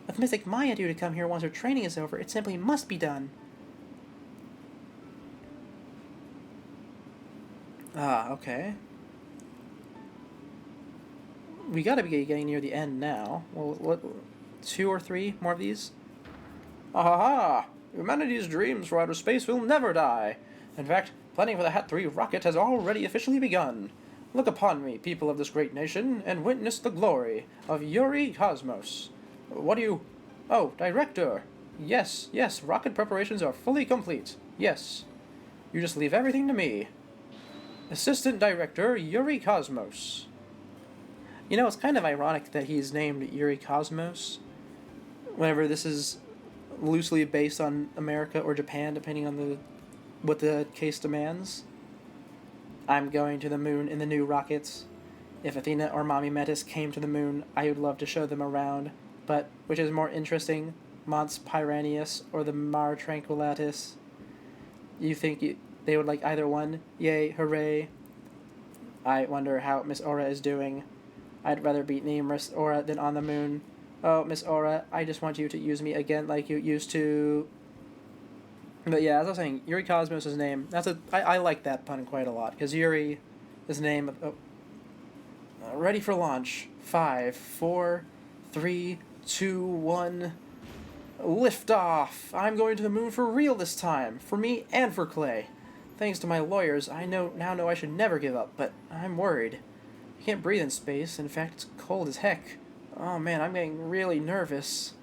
With Mystic Maya due to come here once her training is over, it simply must be done. Ah, okay. We gotta be getting near the end now. Well, what? 2 or 3 more of these? Ah ha ha! Humanity's dreams for outer space will never die. In fact, planning for the Hat 3 rocket has already officially begun. Look upon me, people of this great nation, and witness the glory of Yuri Cosmos. What do you... Oh, Director! Yes, yes, rocket preparations are fully complete. Yes. You just leave everything to me. Assistant Director Yuri Cosmos. You know, it's kind of ironic that he's named Yuri Cosmos, whenever this is loosely based on America or Japan, depending on what the case demands. I'm going to the moon in the new rockets. If Athena or Mommy Metis came to the moon, I would love to show them around. But which is more interesting, Mons Pyranneus or the Mar Tranquillatus? You think they would like either one? Yay, hooray. I wonder how Miss Aura is doing. I'd rather be near Miss Aura than on the moon. Oh, Miss Aura, I just want you to use me again like you used to. But yeah, as I was saying, Yuri Cosmos' name, I like that pun quite a lot, because Yuri is the name of... ready for launch. 5, 4, 3, 2, 1... Lift off! I'm going to the moon for real this time, for me and for Clay. Thanks to my lawyers, I now know I should never give up, but I'm worried. I can't breathe in space. In fact, it's cold as heck. Oh man, I'm getting really nervous.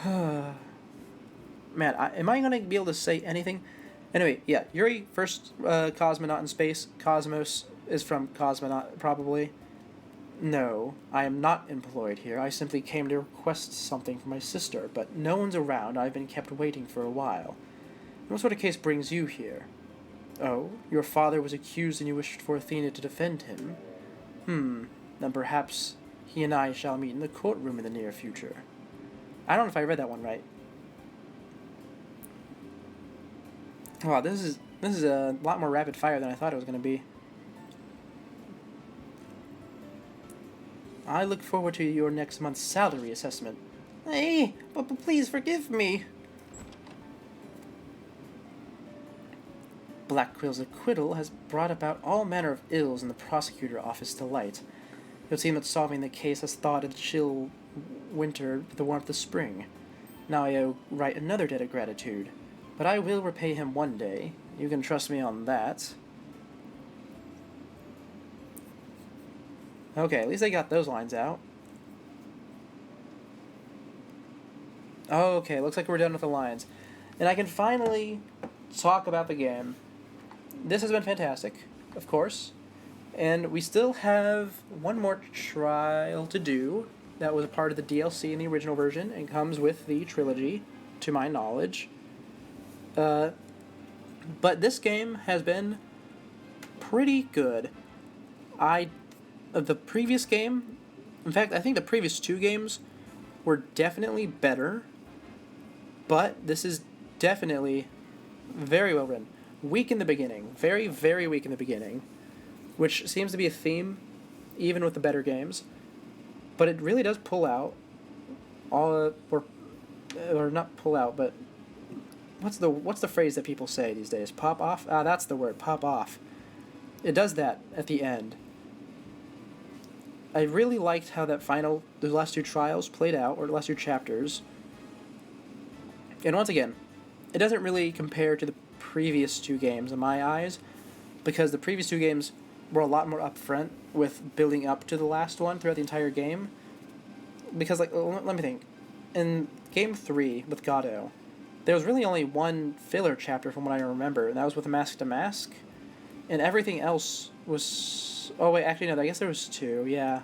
Man, am I going to be able to say anything? Anyway, yeah, Yuri, first cosmonaut in space. Cosmos is from cosmonaut, probably. No, I am not employed here. I simply came to request something from my sister, but no one's around. I've been kept waiting for a while. What sort of case brings you here? Oh, your father was accused and you wished for Athena to defend him? Then perhaps he and I shall meet in the courtroom in the near future. I don't know if I read that one right. Wow, this is a lot more rapid fire than I thought it was going to be. I look forward to your next month's salary assessment. Hey, but please forgive me. Black Quill's acquittal has brought about all manner of ills in the prosecutor office to light. It would seem that solving the case has thawed a chill winter with the warmth of spring. Now I owe Wright another debt of gratitude, but I will repay him one day. You can trust me on that. Okay, at least they got those lines out. Okay, looks like we're done with the lines. And I can finally talk about the game. This has been fantastic, of course. And we still have one more trial to do. That was a part of the DLC in the original version and comes with the trilogy, to my knowledge. But this game has been pretty good. The previous game, in fact, I think the previous 2 games were definitely better, but this is definitely very well written. Weak in the beginning, very, very weak in the beginning, which seems to be a theme even with the better games, but it really does pull out or not pull out, but what's the phrase that people say these days? Pop off? That's the word, pop off. It does that at the end. I really liked how the last 2 trials played out, or the last 2 chapters. And once again, it doesn't really compare to the previous 2 games in my eyes, because the previous 2 games were a lot more upfront with building up to the last one throughout the entire game. Because, like, let me think. In Game 3 with Godot, there was really only one filler chapter from what I remember, and that was with Mask to Mask. And everything else was... Oh, wait, actually, no, I guess there was 2, yeah.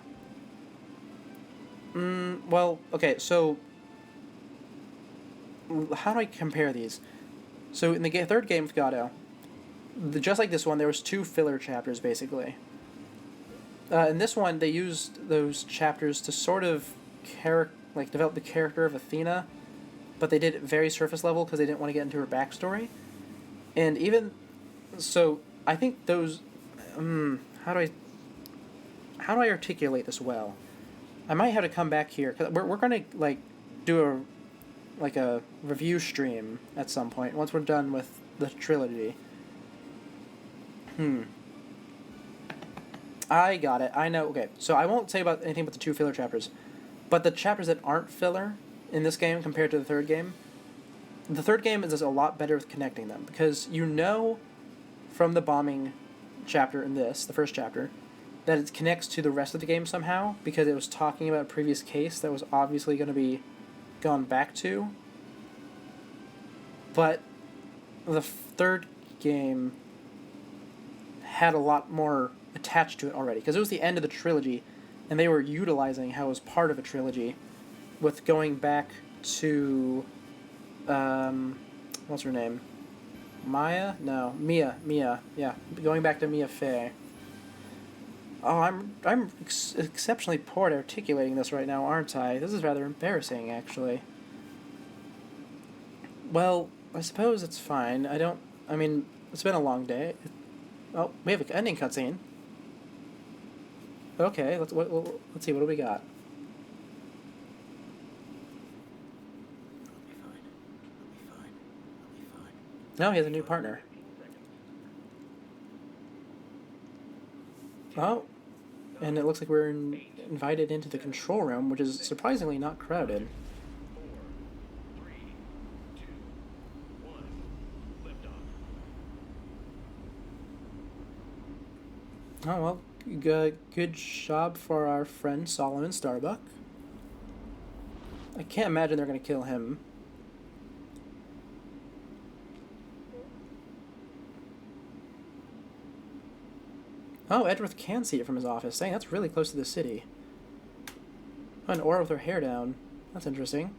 Well, okay, so... How do I compare these? So, in the third game with Godot, just like this one, there was 2 filler chapters, basically. In this one, they used those chapters to sort of develop the character of Athena, but they did it very surface level because they didn't want to get into her backstory. And even... So, I think those... How do I articulate this well? I might have to come back here, because we're going to, like, do a review stream at some point, once we're done with the trilogy. I got it. I know. Okay, so I won't say about anything but the two filler chapters, but the chapters that aren't filler in this game compared to the third game is a lot better with connecting them because you know from the bombing chapter in this, the first chapter, that it connects to the rest of the game somehow because it was talking about a previous case that was obviously going to be gone back to. But the third game had a lot more attached to it already because it was the end of the trilogy and they were utilizing how it was part of a trilogy with going back to what's her name? Maya? No, Mia. Yeah, going back to Mia Fey. Oh, I'm exceptionally poor at articulating this right now, aren't I? This is rather embarrassing, actually. Well, I suppose it's fine. I mean, it's been a long day. Oh, we have an ending cutscene. Okay, let's see. What do we got? No, he has a new partner. Oh, and it looks like we're invited into the control room, which is surprisingly not crowded. Oh, well, good job for our friend Solomon Starbuck. I can't imagine they're going to kill him. Oh, Edgeworth can see it from his office. Dang, that's really close to the city. Oh, an aura with her hair down. That's interesting.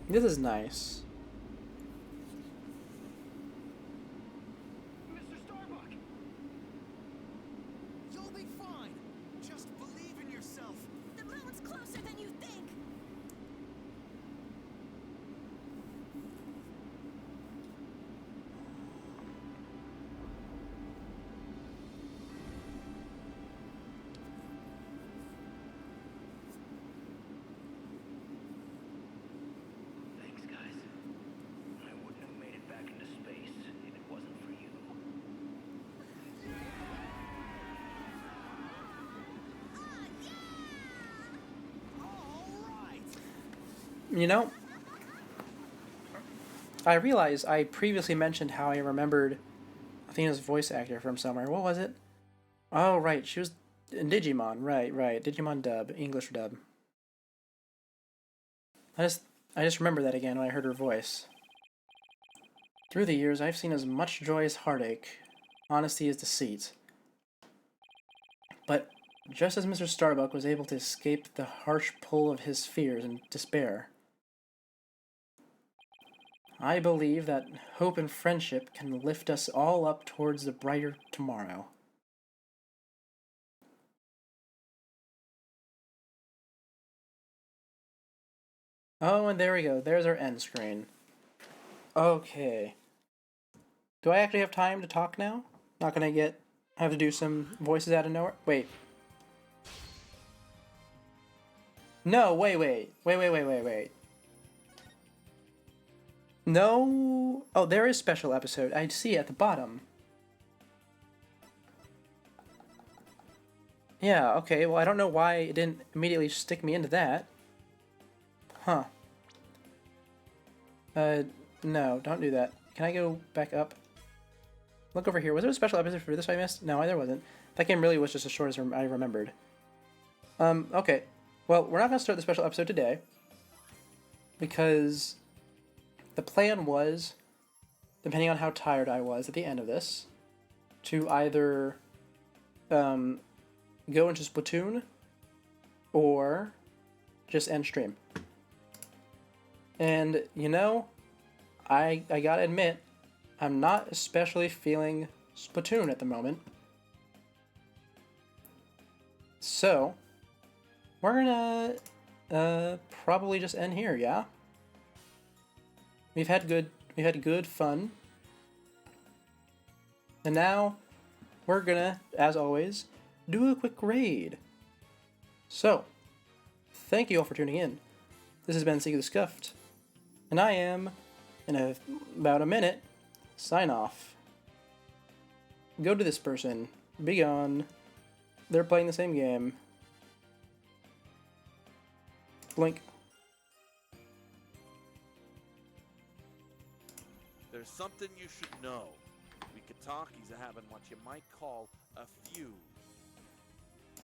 This is nice. Mr. Starbuck! You'll be fine. Just believe in yourself. The moon's closer than you think. Thanks, guys. I wouldn't have made it back into space if it wasn't for you. All right. You know, I realized I previously mentioned how I remembered Athena's voice actor from somewhere. What was it? Oh, right. She was in Digimon. Right. Digimon dub. English dub. I just remembered that again when I heard her voice. Through the years, I've seen as much joy as heartache, honesty as deceit. But just as Mr. Starbuck was able to escape the harsh pull of his fears and despair, I believe that hope and friendship can lift us all up towards the brighter tomorrow. Oh, and there we go. There's our end screen. Okay. Do I actually have time to talk now? Not gonna have to do some voices out of nowhere? Wait. No, wait. No. Oh, there is special episode. I see it at the bottom. Yeah, okay. Well, I don't know why it didn't immediately stick me into that. Huh. No, don't do that. Can I go back up? Look over here. Was there a special episode for this I missed? No, there wasn't. That game really was just as short as I remembered. Okay. Well, we're not going to start the special episode today. Because the plan was, depending on how tired I was at the end of this, to either go into Splatoon or just end stream. And, you know, I gotta admit, I'm not especially feeling Splatoon at the moment. So, we're gonna probably just end here, yeah? We've had good fun. And now, we're gonna, as always, do a quick raid. So, thank you all for tuning in. This has been Seek the Scuffed. And I am, in about a minute, sign off. Go to this person. Be gone. They're playing the same game. Blink. There's something you should know. We Katakis are having what you might call a feud.